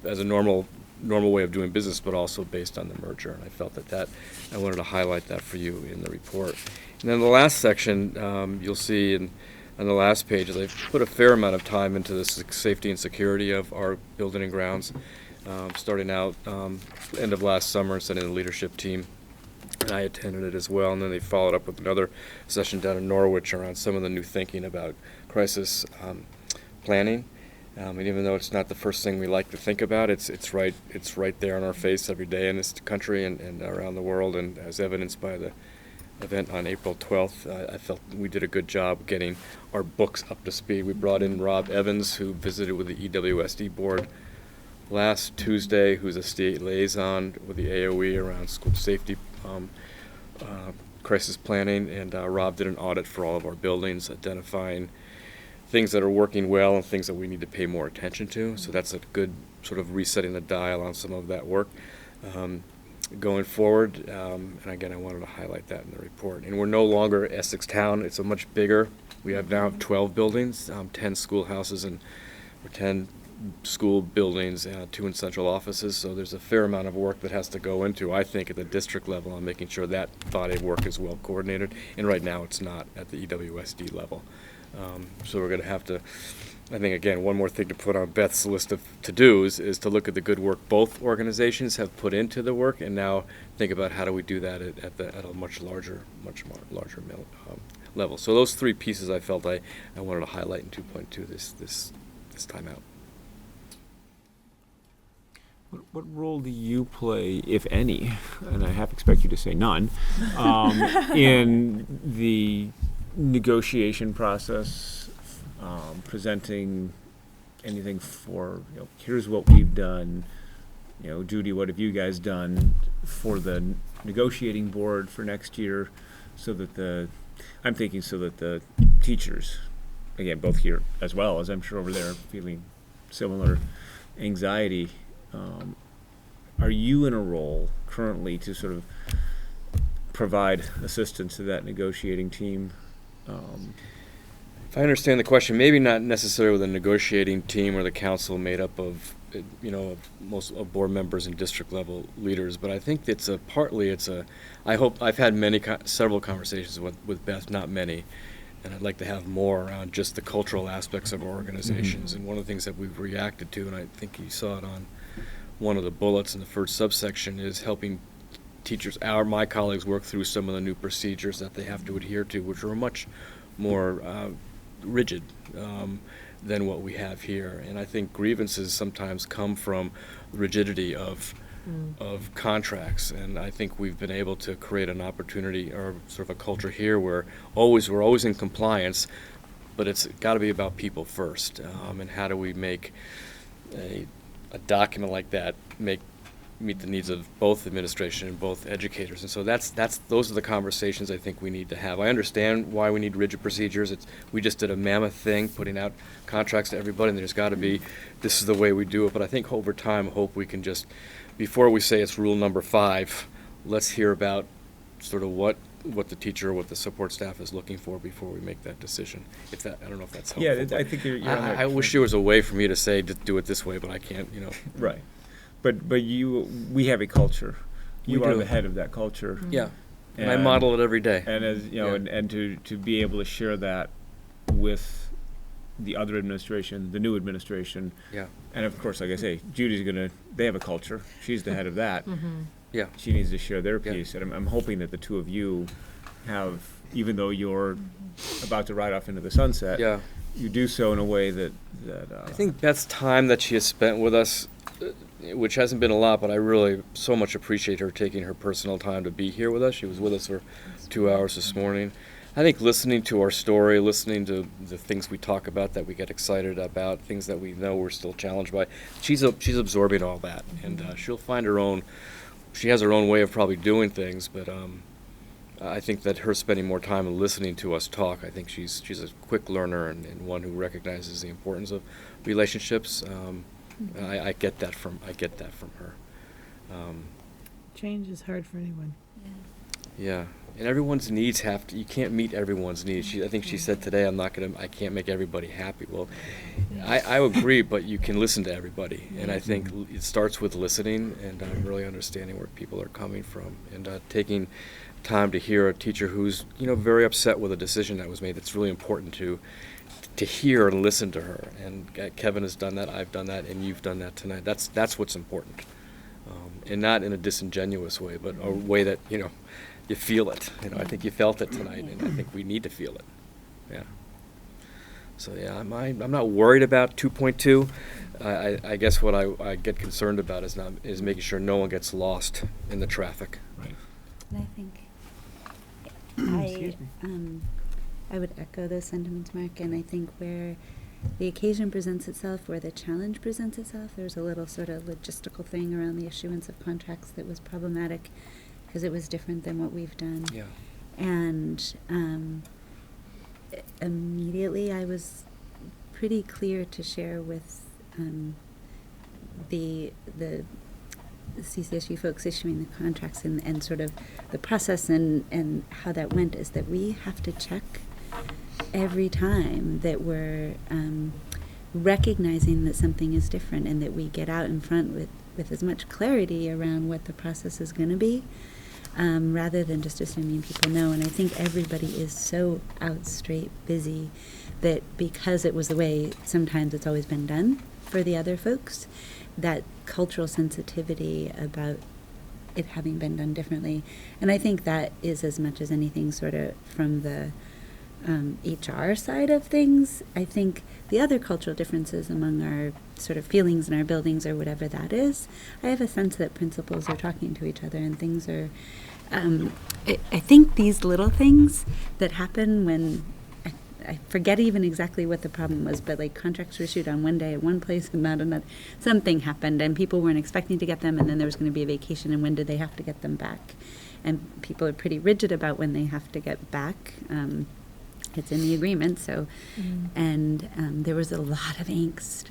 Speaker 1: as a normal way of doing business, but also based on the merger. And I felt that I wanted to highlight that for you in the report. And then the last section, you'll see on the last page, is I've put a fair amount of time into the safety and security of our building and grounds, starting out end of last summer and sending the leadership team. And I attended it as well, and then they followed up with another session down in Norwich around some of the new thinking about crisis planning. And even though it's not the first thing we like to think about, it's right there in our face every day in this country and around the world. And as evidenced by the event on April 12th, I felt we did a good job getting our books up to speed. We brought in Rob Evans, who visited with the EWSD board last Tuesday, who's a state liaison with the AOE around school safety crisis planning, and Rob did an audit for all of our buildings, identifying things that are working well and things that we need to pay more attention to. So that's a good sort of resetting the dial on some of that work going forward. And again, I wanted to highlight that in the report. And we're no longer Essex Town. It's a much bigger. We have now 12 buildings, 10 schoolhouses and 10 school buildings, 2 in central offices. So there's a fair amount of work that has to go into, I think, at the district level on making sure that body of work is well coordinated. And right now it's not at the EWSD level. So we're going to have to, I think, again, one more thing to put on Beth's list of to-dos is to look at the good work both organizations have put into the work, and now think about how do we do that at a much larger level. So those 3 pieces I felt I wanted to highlight in 2.2 this time out.
Speaker 4: What role do you play, if any, and I half expect you to say none, in the negotiation process, presenting anything for, here's what we've done, Judy, what have you guys done for the negotiating board for next year, so that the teachers, again, both here as well as I'm sure over there, feeling similar anxiety. Are you in a role currently to sort of provide assistance to that negotiating team?
Speaker 1: If I understand the question, maybe not necessarily with a negotiating team or the council made up of, most of board members and district level leaders, but I think I hope, I've had several conversations with Beth, not many, and I'd like to have more around just the cultural aspects of our organizations. And one of the things that we've reacted to, and I think you saw it on one of the bullets in the first subsection, is helping teachers, my colleagues, work through some of the new procedures that they have to adhere to, which are much more rigid than what we have here. And I think grievances sometimes come from rigidity of contracts, and I think we've been able to create an opportunity or sort of a culture here where we're always in compliance, but it's got to be about people first. And how do we make a document like that meet the needs of both administration and both educators? And so those are the conversations I think we need to have. I understand why we need rigid procedures. We just did a mammoth thing, putting out contracts to everybody, and there's got to be, this is the way we do it. But I think over time, I hope we can just, before we say it's rule number 5, let's hear about sort of what the teacher or what the support staff is looking for before we make that decision. I don't know if that's helpful.
Speaker 4: Yeah, I think you're on that
Speaker 1: I wish there was a way for me to say, do it this way, but I can't,
Speaker 4: Right. But we have a culture. You
Speaker 1: We
Speaker 4: are
Speaker 1: do.
Speaker 4: the head of that culture.
Speaker 1: Yeah. And I model it every day.
Speaker 4: And as and to be able to share that with the other administration, the new administration.
Speaker 1: Yeah.
Speaker 4: And of course, like I say, Judy's they have a culture. She's the head of that.
Speaker 1: Yeah.
Speaker 4: She needs to share their
Speaker 1: Yeah.
Speaker 4: piece. And I'm hoping that the two of you have, even though you're about to ride off into the sunset,
Speaker 1: Yeah.
Speaker 4: you do so in a way that
Speaker 1: I think Beth's time that she has spent with us, which hasn't been a lot, but I really so much appreciate her taking her personal time to be here with us. She was with us for 2 hours this morning. I think listening to our story, listening to the things we talk about that we get excited about, things that we know we're still challenged by, she's absorbing all that, and she'll find she has her own way of probably doing things, but I think that her spending more time and listening to us talk, I think she's a quick learner and one who recognizes the importance of relationships. I get that from her.
Speaker 2: Change is hard for anyone.
Speaker 1: Yeah, and everyone's needs you can't meet everyone's needs. I think she said today, I can't make everybody happy. Well, I agree, but you can listen to everybody, and I think it starts with listening and really understanding where people are coming from, and taking time to hear a teacher who's very upset with a decision that was made. That's really important to hear and listen to her. And Kevin has done that, I've done that, and you've done that tonight. That's what's important, and not in a disingenuous way, but a way that you feel it. I think you felt it tonight, and I think we need to feel it. Yeah. So yeah, I'm not worried about 2.2. I guess what I get concerned about is making sure no one gets lost in the traffic.
Speaker 4: Right.
Speaker 3: And I think
Speaker 4: Excuse me.
Speaker 3: I would echo those sentiments, Mark, and I think where the occasion presents itself, where the challenge presents itself, there's a little sort of logistical thing around the issuance of contracts that was problematic because it was different than what we've done.
Speaker 1: Yeah.
Speaker 3: And immediately I was pretty clear to share with the CCSU folks issuing the contracts and sort of the process and how that went is that we have to check every time that we're recognizing that something is different and that we get out in front with as much clarity around what the process is going to be, rather than just assuming people know. And I think everybody is so out straight busy that because it was the way sometimes it's always been done for the other folks, that cultural sensitivity about it having been done differently. And I think that is as much as anything sort of from the HR side of things. I think the other cultural differences among our sort of feelings in our buildings or whatever that is, I have a sense that principals are talking to each other and things are, I think these little things that happen when, I forget even exactly what the problem was, but like contracts were issued on one day at one place and not another. Something happened and people weren't expecting to get them, and then there was going to be a vacation, and when did they have to get them back? And people are pretty rigid about when they have to get back. It's in the agreement, so, and there was a lot of angst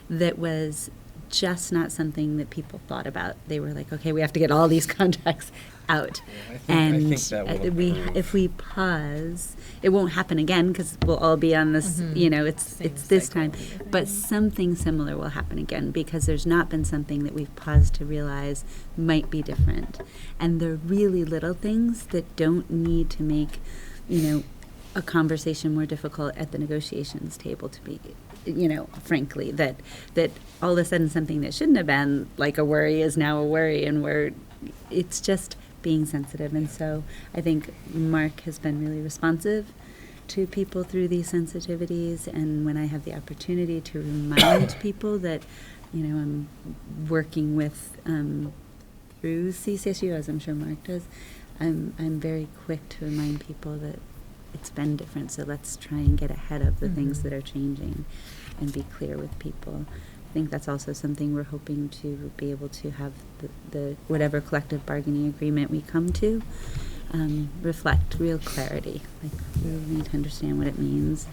Speaker 3: that was just not something that people thought about. They were like, okay, we have to get all these contracts out.
Speaker 1: I think that will improve.
Speaker 3: If we pause, it won't happen again because we'll all be on this, you know, it's this time. But something similar will happen again because there's not been something that we've paused to realize might be different. And they're really little things that don't need to make, you know, a conversation more difficult at the negotiations table to be, you know, frankly, that all of a sudden something that shouldn't have been like a worry is now a worry, and it's just being sensitive. And so I think Mark has been really responsive to people through these sensitivities, and when I have the opportunity to remind people that, you know, I'm working with through CCSU, as I'm sure Mark does, I'm very quick to remind people that it's been different, so let's try and get ahead of the things that are changing and be clear with people. I think that's also something we're hoping to be able to have the whatever collective bargaining agreement we come to reflect real clarity. Like, we need to understand what it means.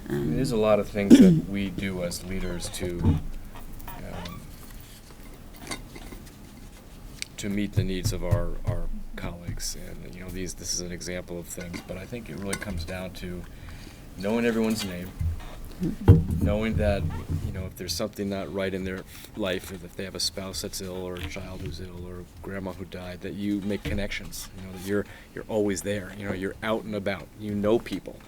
Speaker 1: There's a lot of things that we do as leaders to meet the needs of our colleagues, and you know, this is an example of things, but I think it really comes down to knowing everyone's name, knowing that, you know, if there's something not right in their life, if they have a spouse that's ill or a child who's ill or a grandma who died, that you make connections, you know, that you're always there, you know, you're out and about, you know people.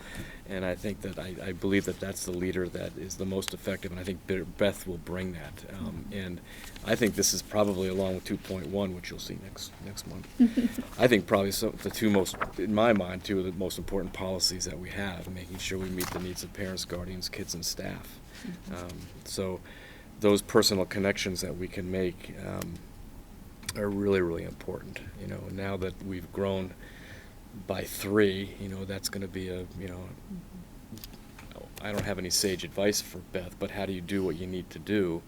Speaker 1: And I think that I believe that that's the leader that is the most effective, and I think Beth will bring that. And I think this is probably, along with 2.1, which you'll see next month, I think probably the two most, in my mind, two of the most important policies that we have, making sure we meet the needs of parents, guardians, kids, and staff. So those personal connections that we can make are really, really important. You know, now that we've grown by 3, you know, that's going to be a, you know, I don't have any sage advice for Beth, but how do you do what you need to do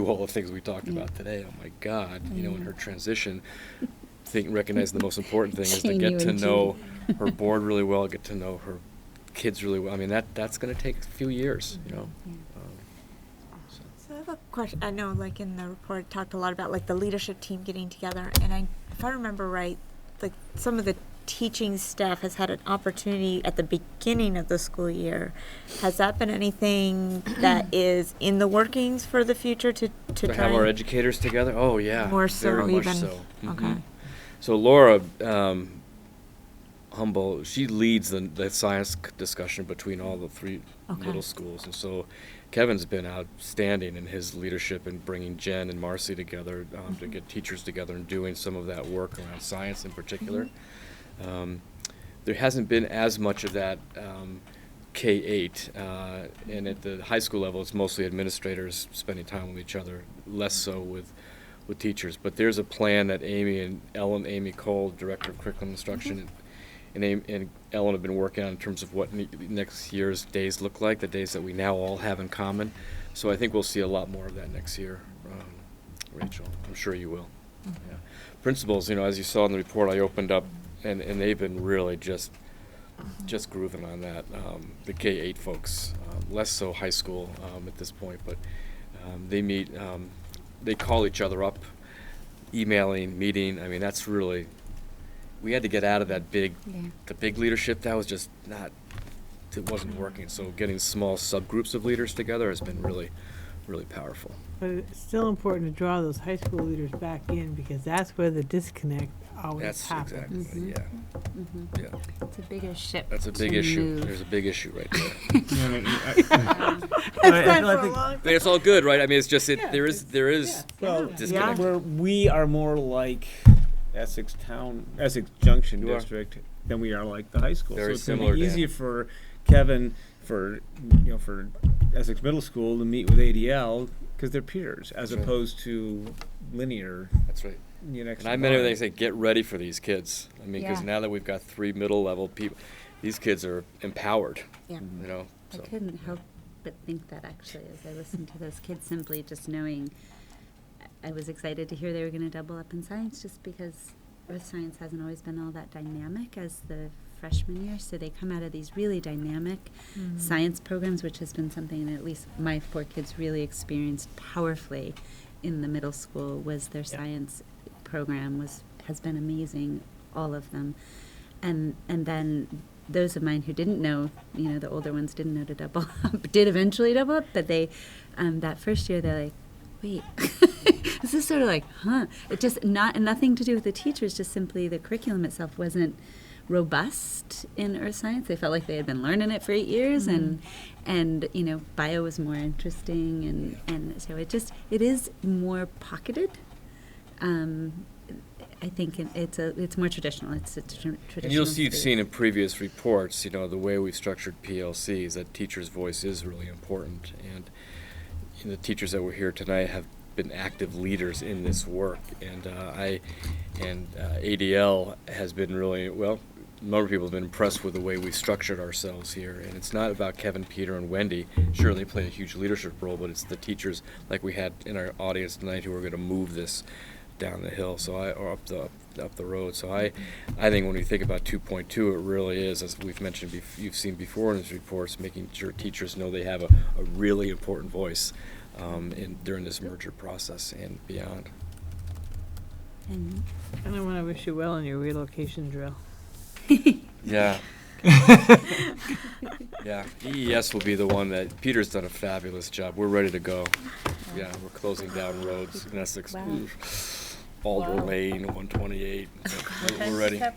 Speaker 1: all the things we talked about today? Oh my God, you know, in her transition, recognize the most important thing is to get to know her board really well, get to know her kids really well. I mean, that's going to take a few years, you know.
Speaker 5: So I have a question. I know, like, in the report, it talked a lot about, like, the leadership team getting together, and if I remember right, like, some of the teaching staff has had an opportunity at the beginning of the school year. Has that been anything that is in the workings for the future to try
Speaker 1: have our educators together? Oh yeah,
Speaker 5: more so,
Speaker 1: very much
Speaker 5: even
Speaker 1: so.
Speaker 5: Okay.
Speaker 1: So Laura Humble, she leads the science discussion between all the 3 middle schools, and so Kevin's been outstanding in his leadership in bringing Jen and Marcy together to get teachers together and doing some of that work around science in particular. There hasn't been as much of that K-8, and at the high school level, it's mostly administrators spending time with each other, less so with teachers. But there's a plan that Amy Cole, Director of Curriculum Instruction, and Ellen have been working on in terms of what next year's days look like, the days that we now all have in common. So I think we'll see a lot more of that next year, Rachel. I'm sure you will. Yeah. Principals, you know, as you saw in the report, I opened up, and they've been really just grooving on that. The K-8 folks, less so high school at this point, but they meet, they call each other up, emailing, meeting. I mean, that's really, we had to get out of that the big leadership. That was just not, it wasn't working. So getting small subgroups of leaders together has been really, really powerful.
Speaker 2: But it's still important to draw those high school leaders back in, because that's where the disconnect always happens.
Speaker 1: Exactly, yeah.
Speaker 3: It's a bigger ship.
Speaker 1: That's a big
Speaker 3: to
Speaker 1: issue.
Speaker 3: move.
Speaker 1: There's a big issue right there. It's all good, right? I mean, it's just there is disconnect.
Speaker 4: Where we are more like Essex Junction
Speaker 1: You are.
Speaker 4: District than we are like the high school.
Speaker 1: Very
Speaker 4: so it's
Speaker 1: similar,
Speaker 4: gonna be
Speaker 1: Dan.
Speaker 4: easier for Kevin, for Essex Middle School to meet with ADL because they're peers, as
Speaker 1: That's right.
Speaker 4: opposed to linear.
Speaker 1: That's right.
Speaker 4: Next
Speaker 1: And I meant everything. Say, get ready for these kids. I mean, because
Speaker 3: Yeah.
Speaker 1: now that we've got 3 middle level people, these kids are empowered.
Speaker 5: Yeah.
Speaker 1: You know.
Speaker 3: I
Speaker 1: So.
Speaker 3: couldn't help but think that, actually, as I listened to those kids, simply just knowing. I was excited to hear they were going to double up in science, just because earth science hasn't always been all that dynamic as the freshman year, so they come out of these really dynamic science programs, which has been something that at least my 4 kids really experienced powerfully in the middle school. Was their science program has been amazing, all of them, and then those of mine who didn't know, the older ones didn't know to double up, did eventually double up, but they that first year they're like, wait. This is sort of like, it just nothing to do with the teachers, just simply the curriculum itself wasn't robust in earth science. They felt like they had been learning it for 8 years, and bio was more interesting, and so it is more pocketed. I think it's more traditional. It's a traditional.
Speaker 1: And you've
Speaker 3: space.
Speaker 1: seen in previous reports, the way we've structured PLCs, that teachers' voice is really important, and the teachers that were here tonight have been active leaders in this work, and ADL has been really, well, a number of people have been impressed with the way we structured ourselves here, and it's not about Kevin, Peter, and Wendy. Sure, they play a huge leadership role, but it's the teachers like we had in our audience tonight who are going to move this down the hill, or up the road. So I think when we think about 2.2, it really is, as we've mentioned, you've seen before in these reports, making sure teachers know they have a really important voice during this merger process and beyond.
Speaker 3: And
Speaker 2: I want to wish you well in your relocation drill.
Speaker 1: Yeah. Yeah, EES will be the one that Peter's done a fabulous job. We're ready to go. Yeah, we're closing down roads in Essex.
Speaker 3: Wow.
Speaker 1: Alder Lane, 128. We're ready.
Speaker 3: I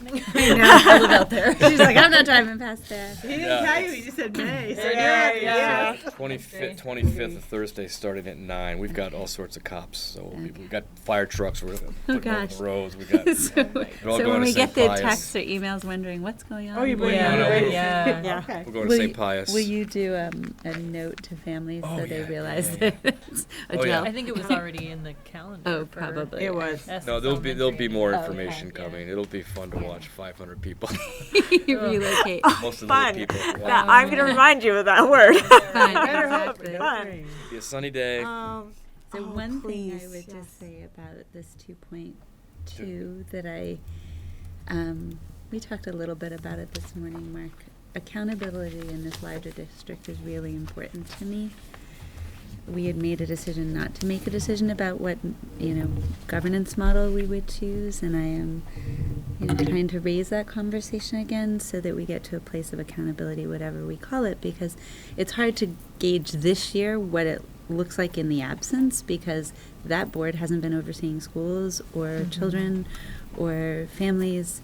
Speaker 3: know. Out there. She's like, I'm not driving past there.
Speaker 2: He didn't
Speaker 1: Yeah,
Speaker 2: tell you,
Speaker 1: it's-
Speaker 2: he just said May. So
Speaker 5: Yeah.
Speaker 1: 25th of Thursday, starting at 9. We've got all sorts of cops. So we've got fire trucks. We're putting on
Speaker 3: gosh.
Speaker 1: the roads. We got.
Speaker 3: So,
Speaker 1: We're all
Speaker 3: so
Speaker 1: going
Speaker 3: when
Speaker 1: to
Speaker 3: we
Speaker 1: St.
Speaker 3: get the
Speaker 1: Pius.
Speaker 3: texts or emails wondering what's going on.
Speaker 2: Oh, you bring
Speaker 1: Yeah,
Speaker 2: it
Speaker 1: no,
Speaker 2: already?
Speaker 11: yeah.
Speaker 2: Yeah. Okay.
Speaker 1: We're going to
Speaker 3: Will
Speaker 1: St.
Speaker 3: you-
Speaker 1: Pius.
Speaker 3: Will you do a note to families
Speaker 1: Oh,
Speaker 3: so they
Speaker 1: yeah,
Speaker 3: realize
Speaker 1: yeah,
Speaker 3: that it's a
Speaker 1: Oh, yeah.
Speaker 3: drill?
Speaker 7: I think it was already in the calendar.
Speaker 3: Oh,
Speaker 7: for
Speaker 3: probably.
Speaker 2: It was.
Speaker 7: Essex
Speaker 1: No, there'll be
Speaker 7: Elementary.
Speaker 1: more
Speaker 3: Oh,
Speaker 1: information
Speaker 7: okay.
Speaker 1: coming. It'll be fun to watch 500 people.
Speaker 3: You relocate.
Speaker 1: Most of
Speaker 5: Fun.
Speaker 1: the people.
Speaker 5: That, I'm going to remind you of that word.
Speaker 3: Fine,
Speaker 2: Better hope.
Speaker 3: exactly.
Speaker 5: Fun.
Speaker 2: Rain.
Speaker 1: Be a sunny day.
Speaker 3: So
Speaker 5: Oh,
Speaker 3: one thing I
Speaker 5: please,
Speaker 3: would
Speaker 5: yes.
Speaker 3: just say about this 2.2 that we talked a little bit about it this morning, Mark. Accountability in this larger district is really important to me. We had made a decision not to make a decision about what, governance model we would choose, and I am trying to raise that conversation again so that we get to a place of accountability, whatever we call it, because it's hard to gauge this year what it looks like in the absence, because that board hasn't been overseeing schools or children or families.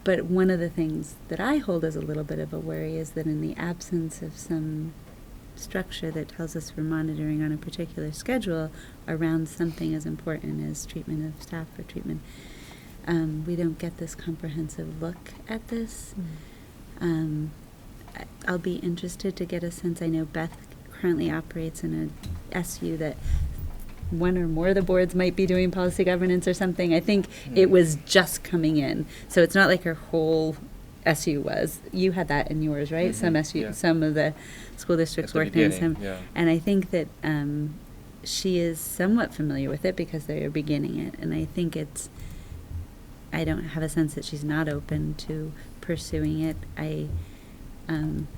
Speaker 3: But one of the things that I hold as a little bit of a worry is that in the absence of some structure that tells us we're monitoring on a particular schedule around something as important as treatment of staff or treatment, we don't get this comprehensive look at this. I'll be interested to get a sense. I know Beth currently operates in a SU that one or more of the boards might be doing policy governance or something. I think it was just coming in. So it's not like her whole SU was. You had that in yours, right? Some SU,
Speaker 1: yeah.
Speaker 3: some of the school districts
Speaker 1: At the
Speaker 3: worked in
Speaker 1: beginning,
Speaker 3: some.
Speaker 1: yeah.
Speaker 3: And I think that she is somewhat familiar with it because they are beginning it. And I think I don't have a sense that she's not open to pursuing it. I don't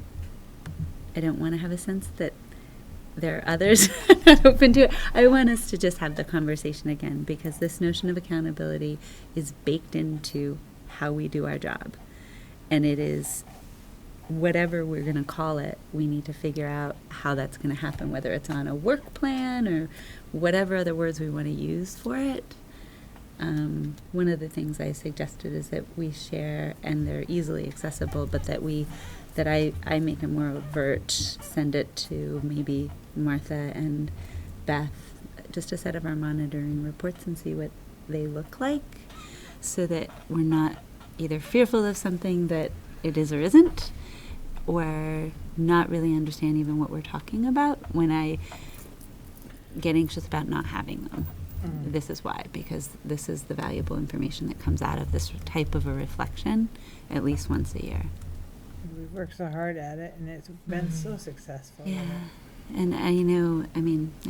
Speaker 3: want to have a sense that there are others not open to it. I want us to just have the conversation again, because this notion of accountability is baked into how we do our job. And it is, whatever we're going to call it, we need to figure out how that's going to happen, whether it's on a work plan or whatever other words we want to use for it. One of the things I suggested is that we share, and they're easily accessible, but that I make a more overt, send it to maybe Martha and Beth, just a set of our monitoring reports and see what they look like, so that we're not either fearful of something that it is or isn't, or not really understand even what we're talking about when I get anxious about not having them. This is why, because this is the valuable information that comes out of this type of a reflection at least once a year.
Speaker 2: We've worked so hard at it, and it's been so successful.
Speaker 3: Yeah, and I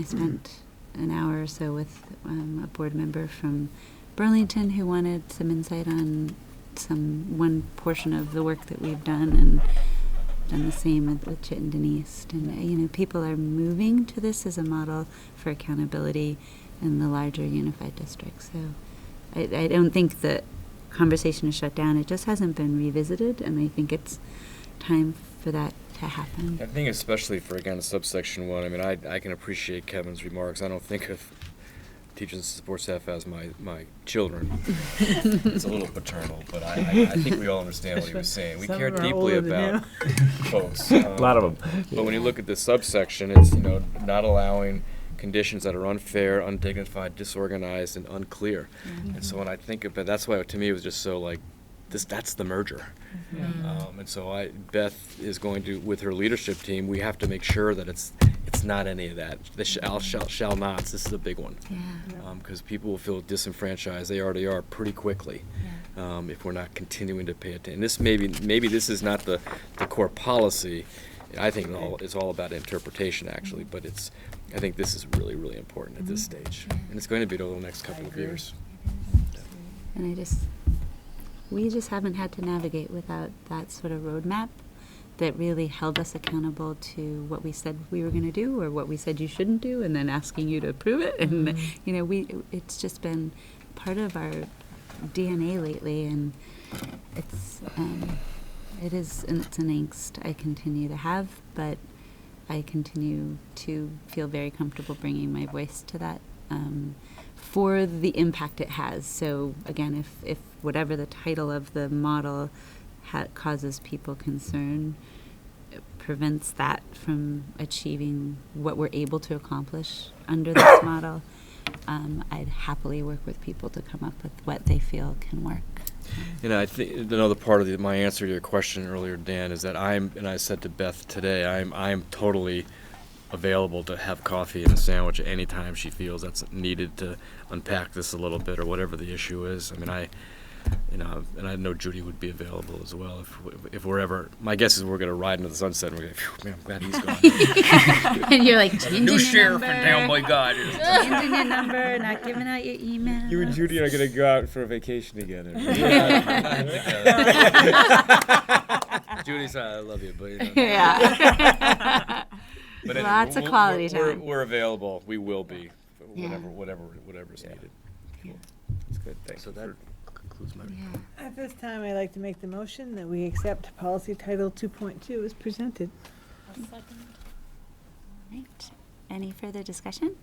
Speaker 3: spent an hour or so with a board member from Burlington who wanted some insight on one portion of the work that we've done, and done the same with Chittenden East. And people are moving to this as a model for accountability in the larger unified district. So I don't think the conversation is shut down. It just hasn't been revisited, and I think it's time for that to happen.
Speaker 1: I think especially for, again, subsection 1, I mean, I can appreciate Kevin's remarks. I don't think of teachers and support staff as my children. It's a little paternal, but I think we all understand what he was saying. We
Speaker 2: Some
Speaker 1: care
Speaker 2: of 'em are
Speaker 1: deeply
Speaker 2: older than
Speaker 1: about folks.
Speaker 4: A lot of them.
Speaker 1: But when you look at the subsection, it's, not allowing conditions that are unfair, undignified, disorganized, and unclear. And so when I think of it, that's why to me it was just so like, that's the merger. And so Beth is going to, with her leadership team, we have to make sure that it's not any of that. The shall nots, this is a big one. Because people will feel disenfranchised, they already are, pretty quickly, if we're not continuing to pay attention. This maybe this is not the core policy. I think it's all about interpretation, actually, but I think this is really, really important at this stage. And it's going to be over the next couple of years.
Speaker 3: And we just haven't had to navigate without that sort of roadmap that really held us accountable to what we said we were going to do, or what we said you shouldn't do, and then asking you to approve it. And it's just been part of our DNA lately, and it's an angst I continue to have, but I continue to feel very comfortable bringing my voice to that for the impact it has. So again, if whatever the title of the model causes people concern, it prevents that from achieving what we're able to accomplish under this model, I'd happily work with people to come up with what they feel can work.
Speaker 1: I think another part of my answer to your question earlier, Dan, is that and I said to Beth today, I'm totally available to have coffee and a sandwich at any time she feels that's needed to unpack this a little bit, or whatever the issue is. I mean, and I know Judy would be available as well if we're ever. My guess is we're going to ride into the sunset and we're going to, man, I'm glad he's gone.
Speaker 3: And you're like, changing
Speaker 1: new
Speaker 3: your
Speaker 1: sheriff
Speaker 3: number,
Speaker 1: in town, by God.
Speaker 3: changing your number, not giving out your email.
Speaker 4: You and Judy are going to go out for a vacation together.
Speaker 1: Judy said, I love you, but
Speaker 3: Yeah.
Speaker 1: But
Speaker 3: Lots of quality time.
Speaker 1: We're available. We will be, whatever's needed.
Speaker 4: Cool. That's good. Thanks.
Speaker 1: So that concludes my.
Speaker 2: At this time, I'd like to make the motion that we accept policy title 2.2 as presented.
Speaker 3: Right. Any further discussion?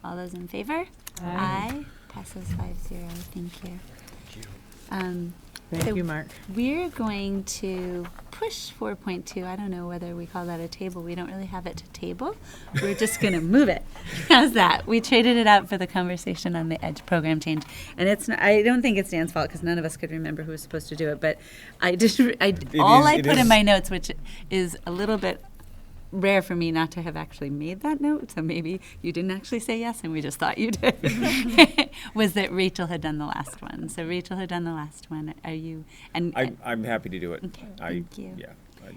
Speaker 3: All those in favor?
Speaker 2: Aye.
Speaker 3: Passes 5-0. Thank you.
Speaker 2: Thank
Speaker 3: So
Speaker 2: you, Mark.
Speaker 3: We're going to push 4.2. I don't know whether we call that a table. We don't really have it to table. We're just going to move it. How's that? We traded it out for the conversation on the EDGE program change. And I don't think it's Dan's fault, because none of us could remember who was supposed to do it. But I put in my notes, which is a little bit rare for me not to have actually made that note, so maybe you didn't actually say yes and we just thought you did, was that Rachel had done the last one. So Rachel had done the last one. Are you? And
Speaker 4: I'm happy to do it.
Speaker 3: Okay, thank you.
Speaker 4: Yeah.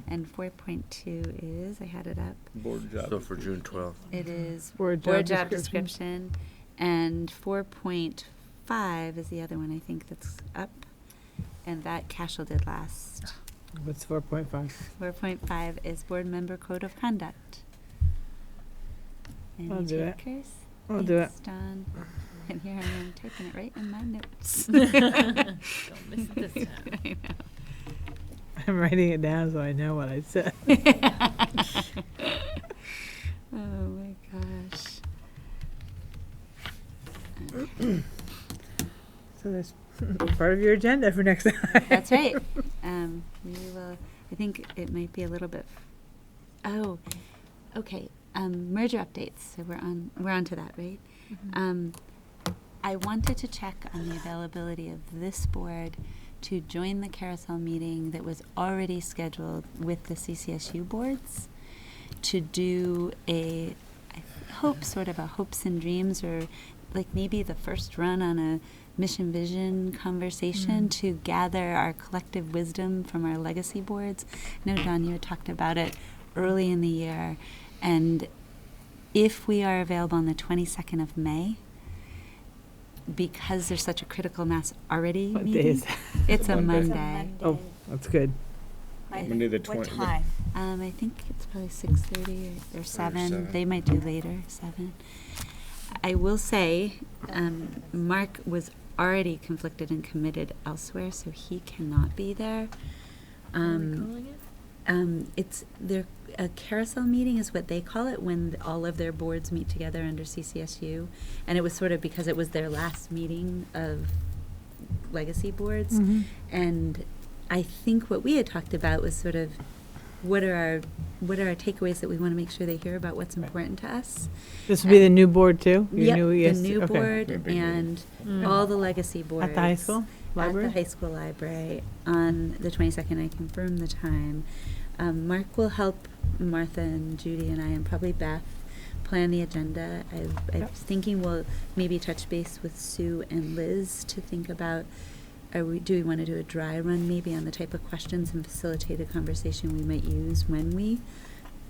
Speaker 3: And 4.2 is, I had it up,
Speaker 4: Board job.
Speaker 1: So for June 12th.
Speaker 3: it is
Speaker 2: Board
Speaker 3: board
Speaker 2: job
Speaker 3: job description, and 4.5 is the other one I think that's up, and that Cashel did last.
Speaker 2: What's 4.5?
Speaker 3: 4.5 is board member code of conduct. Any
Speaker 2: I'll do it.
Speaker 3: takers?
Speaker 2: I'll do it.
Speaker 3: Thanks, Dawn. And here I am typing it right in my notes.
Speaker 7: Don't miss it this time.
Speaker 3: I know.
Speaker 2: I'm writing it down so I know what I said.
Speaker 3: Oh my gosh.
Speaker 2: So that's part of your agenda for next time.
Speaker 3: That's right. We will, I think it might be a little bit, okay. Merger updates. So we're on to that, right? I wanted to check on the availability of this board to join the carousel meeting that was already scheduled with the CCSU boards to do sort of a hopes and dreams, or like maybe the first run on a mission vision conversation to gather our collective wisdom from our legacy boards. I know, Dawn, you had talked about it early in the year, and if we are available on the 22nd of May, because there's such a critical mass already
Speaker 2: What day
Speaker 3: meeting,
Speaker 2: is that?
Speaker 3: it's a
Speaker 4: Monday.
Speaker 3: Monday.
Speaker 2: Oh, that's good.
Speaker 4: Monday the
Speaker 5: What
Speaker 4: 20th.
Speaker 5: time?
Speaker 3: I think it's probably 6:30 or 7.
Speaker 1: 7.
Speaker 3: They might do later, 7. I will say, Mark was already conflicted and committed elsewhere, so he cannot be there. It's a carousel meeting is what they call it when all of their boards meet together under CCSU, and it was sort of because it was their last meeting of legacy boards, and I think what we had talked about was sort of what are our takeaways that we want to make sure they hear about what's important to us.
Speaker 2: This will be the new board too? Your
Speaker 3: Yep,
Speaker 2: new
Speaker 3: the
Speaker 2: ESC
Speaker 3: new
Speaker 2: okay.
Speaker 3: board and all the legacy boards.
Speaker 2: At the high school library?
Speaker 3: At the high school library on the 22nd. I confirmed the time. Mark will help Martha and Judy and I, and probably Beth, plan the agenda. I was thinking we'll maybe touch base with Sue and Liz to think about, do we want to do a dry run maybe on the type of questions and facilitate a conversation we might use when we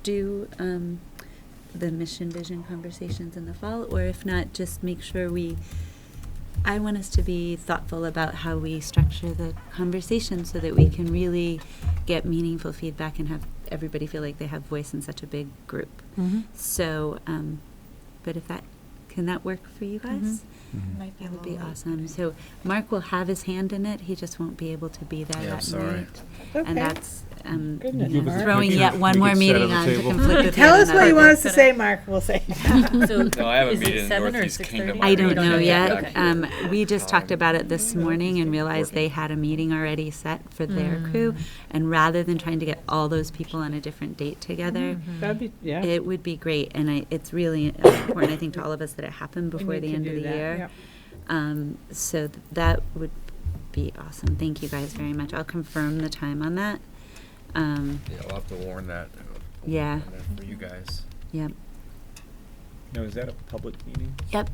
Speaker 3: do the mission vision conversations in the fall, or if not, just make sure I want us to be thoughtful about how we structure the conversation so that we can really get meaningful feedback and have everybody feel like they have voice in such a big group. So, but can that work for you guys?
Speaker 5: Might be
Speaker 3: That
Speaker 5: a
Speaker 3: would be
Speaker 5: little late.
Speaker 3: awesome. So Mark will have his hand in it. He just won't be able to be there
Speaker 1: Yeah, I'm
Speaker 3: that
Speaker 1: sorry.
Speaker 3: night.
Speaker 2: Okay.
Speaker 3: And that's
Speaker 2: Goodness,
Speaker 3: you know,
Speaker 2: Mark.
Speaker 3: throwing
Speaker 4: We
Speaker 3: yet
Speaker 4: could-
Speaker 3: one
Speaker 4: we
Speaker 3: more
Speaker 4: could set
Speaker 3: meeting
Speaker 4: at the
Speaker 3: on to
Speaker 4: table.
Speaker 3: conflict with
Speaker 2: Tell
Speaker 3: yet
Speaker 2: us what
Speaker 3: another.
Speaker 2: you want us to say, Mark, we'll say.
Speaker 7: So
Speaker 1: No, I have a
Speaker 7: is it
Speaker 1: meeting in
Speaker 7: 7 or
Speaker 1: Northeast
Speaker 7: 6:30?
Speaker 1: Kingdom.
Speaker 3: I don't know
Speaker 7: Okay.
Speaker 3: yet.
Speaker 7: Okay.
Speaker 3: We just talked about it this morning and realized they had a meeting already set for their crew. And rather than trying to get all those people on a different date together,
Speaker 2: That'd be, yeah.
Speaker 3: it would be great. And it's really important, I think, to all of us that it happened
Speaker 2: We
Speaker 3: before
Speaker 2: need
Speaker 3: the
Speaker 2: to
Speaker 3: end of
Speaker 2: do
Speaker 3: the
Speaker 2: that,
Speaker 3: year.
Speaker 2: yep.
Speaker 3: So that would be awesome. Thank you guys very much. I'll confirm the time on that.
Speaker 1: Yeah, I'll have to warn that.
Speaker 3: Yeah.
Speaker 1: For you guys.
Speaker 3: Yep.
Speaker 4: Now, is that a public meeting?
Speaker 3: Yep.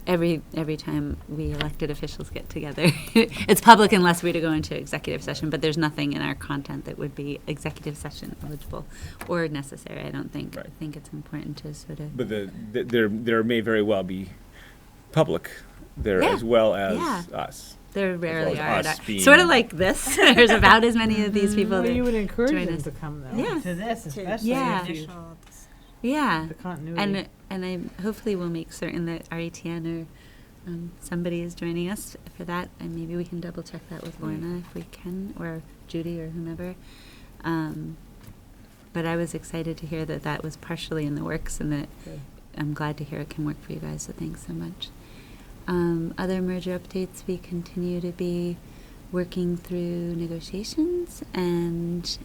Speaker 3: Every time we elected officials get together, it's public unless we're to go into executive session, but there's nothing in our content that would be executive session eligible or necessary, I don't think.
Speaker 4: Right.
Speaker 3: I think it's important to sort of.
Speaker 4: But there may very well be public there
Speaker 3: Yeah.
Speaker 4: as well as
Speaker 3: Yeah.
Speaker 4: us.
Speaker 3: There rarely
Speaker 4: well as
Speaker 3: are.
Speaker 4: us being-
Speaker 3: Sort of like this. There's about as many of these people
Speaker 2: Well,
Speaker 3: that
Speaker 2: you would encourage
Speaker 3: join
Speaker 2: them
Speaker 3: us.
Speaker 2: to come though.
Speaker 3: Yeah.
Speaker 2: To this especially.
Speaker 3: Yeah.
Speaker 2: if you-
Speaker 3: Yeah.
Speaker 2: The continuity.
Speaker 3: And I hopefully will make certain that RETN or somebody is joining us for that, and maybe we can double check that with Lorna if we can, or Judy or whomever. But I was excited to hear that that was partially in the works, and that
Speaker 2: Good.
Speaker 3: I'm glad to hear it can work for you guys. So thanks so much. Other merger updates: we continue to be working through negotiations and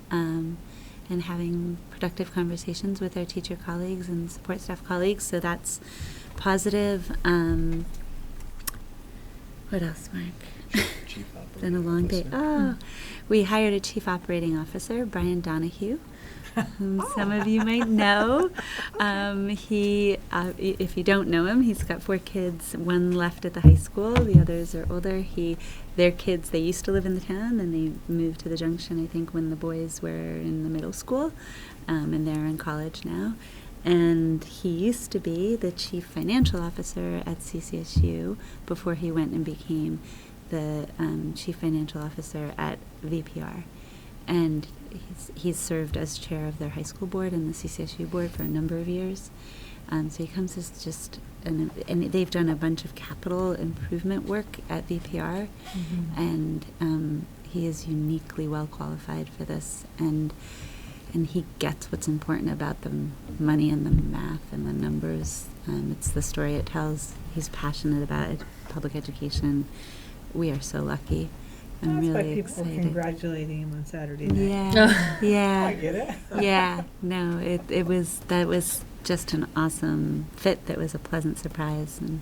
Speaker 3: having productive conversations with our teacher colleagues and support staff colleagues. So that's positive. What else, Mark? It's been a long day. Oh, we hired a chief operating officer, Brian Donahue, whom some of you might know. He, if you don't know him, he's got 4 kids, 1 left at the high school, the others are older. Their kids, they used to live in the town, and they moved to the Junction, I think, when the boys were in the middle school, and they're in college now. And he used to be the chief financial officer at CCSU before he went and became the chief financial officer at VPR. And he's served as chair of their high school board and the CCSU board for a number of years. So he comes as just, and they've done a bunch of capital improvement work at VPR, and he is uniquely well qualified for this. And he gets what's important about the money and the math and the numbers. It's the story it tells. He's passionate about it, public education. We are so lucky. I'm
Speaker 2: That's why
Speaker 3: really
Speaker 2: people were
Speaker 3: excited.
Speaker 2: congratulating him on Saturday night.
Speaker 3: Yeah, yeah.
Speaker 2: I get it.
Speaker 3: Yeah, no, that was just an awesome fit. That was a pleasant surprise, and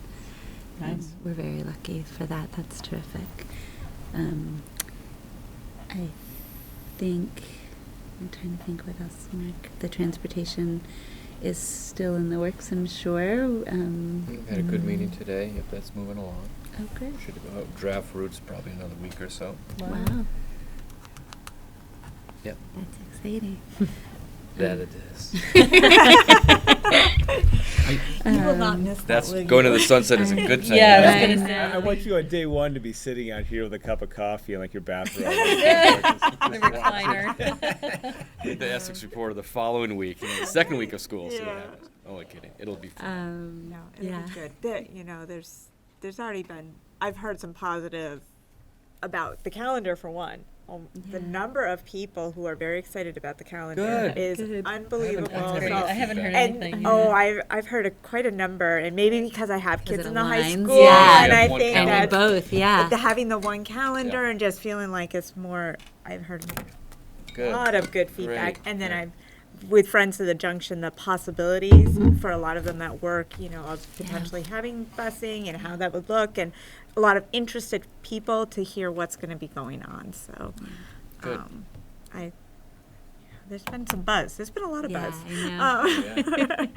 Speaker 2: Nice.
Speaker 3: we're very lucky for that. That's terrific. I think I'm trying to think what else, Mark. The transportation is still in the works, I'm sure.
Speaker 1: We had a good meeting today, if that's moving along.
Speaker 3: Oh, good.
Speaker 1: Should draft routes probably another week or so.
Speaker 3: Wow,
Speaker 1: Yep.
Speaker 3: that's exciting.
Speaker 1: That it is.
Speaker 5: will not miss that.
Speaker 1: That's
Speaker 5: will you?
Speaker 1: going to the sunset is a good thing.
Speaker 6: Yeah, I was
Speaker 1: Right?
Speaker 6: gonna say.
Speaker 4: I want you on day one to be sitting out here with a cup of coffee and like your bathrobe.
Speaker 7: The recliner.
Speaker 1: Read the Essex Reporter the following week, the second week of school. See what
Speaker 5: Yeah.
Speaker 1: happens. Only kidding. It'll be fun.
Speaker 5: No, it'll be good. There's already been, I've heard some positive about the calendar for one. The number of people who are very excited about the calendar
Speaker 1: Good.
Speaker 5: is unbelievable.
Speaker 1: That's great.
Speaker 5: So-
Speaker 7: I haven't heard
Speaker 5: and,
Speaker 7: anything.
Speaker 5: I've heard quite a number, and maybe because I have kids
Speaker 3: it
Speaker 5: in the high
Speaker 3: aligns,
Speaker 5: school,
Speaker 3: yeah.
Speaker 5: and
Speaker 1: You
Speaker 5: I
Speaker 1: have one
Speaker 5: think
Speaker 1: calendar.
Speaker 5: that
Speaker 3: Both, yeah.
Speaker 5: having the one calendar
Speaker 1: Yeah.
Speaker 5: and just feeling like it's more. I've heard
Speaker 1: Good.
Speaker 5: a lot of good feedback,
Speaker 1: Great.
Speaker 5: and then
Speaker 1: Yeah.
Speaker 5: I've with Friends of the Junction, the possibilities for a lot of them that work, of potentially having busing and how that would look, and a lot of interested people to hear what's going to be going on. So,
Speaker 1: Good.
Speaker 5: there's been some buzz. There's been a lot of
Speaker 3: Yeah,
Speaker 5: buzz.
Speaker 3: I know.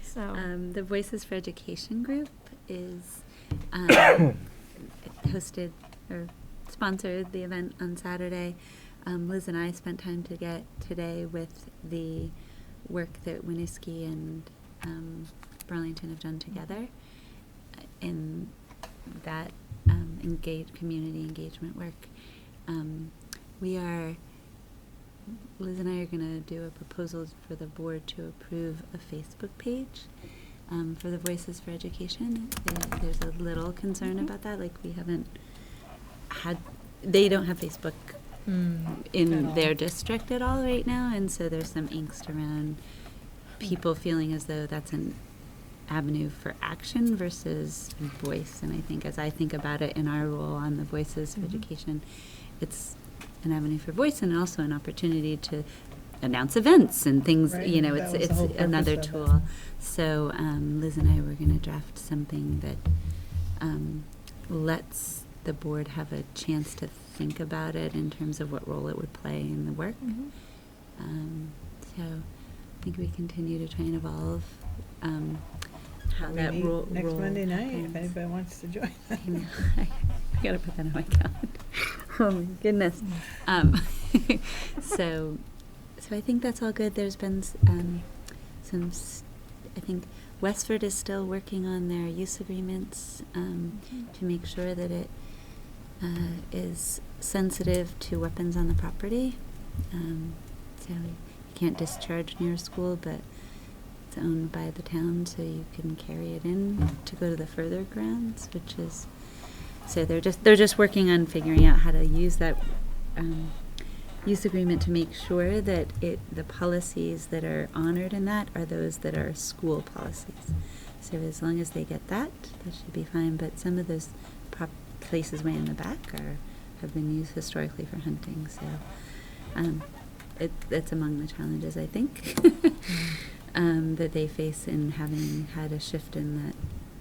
Speaker 5: So,
Speaker 3: The Voices for Education group is hosted or sponsored the event on Saturday. Liz and I spent time today with the work that Winooski and Burlington have done together in that community engagement work. Liz and I are going to do a proposal for the board to approve a Facebook page for the Voices for Education. There's a little concern about that. Like, we haven't they don't have Facebook in their district at all right now, and so there's some angst around people feeling as though that's an avenue for action versus voice. And I think, as I think about it in our role on the Voices for Education, it's an avenue for voice and also an opportunity to announce events and things.
Speaker 2: Right,
Speaker 3: It's
Speaker 2: that was the whole purpose
Speaker 3: another
Speaker 2: of it.
Speaker 3: tool. So Liz and I were going to draft something that lets the board have a chance to think about it in terms of what role it would play in the work. So I think we continue to try and evolve how
Speaker 2: We
Speaker 3: that
Speaker 2: meet
Speaker 3: role
Speaker 2: next Monday night, if
Speaker 3: happens.
Speaker 2: anybody wants to join.
Speaker 3: I know. I gotta put that on my calendar. Oh my goodness. So I think that's all good. There's been I think Westford is still working on their use agreements to make sure that it is sensitive to weapons on the property. So you can't discharge near a school, but it's owned by the town, so you can carry it in to go to the further grounds, which is, so they're just working on figuring out how to use that use agreement to make sure that the policies that are honored in that are those that are school policies. So as long as they get that should be fine. But some of those places way in the back have been used historically for hunting. So it's among the challenges, I think, that they face in having had a shift in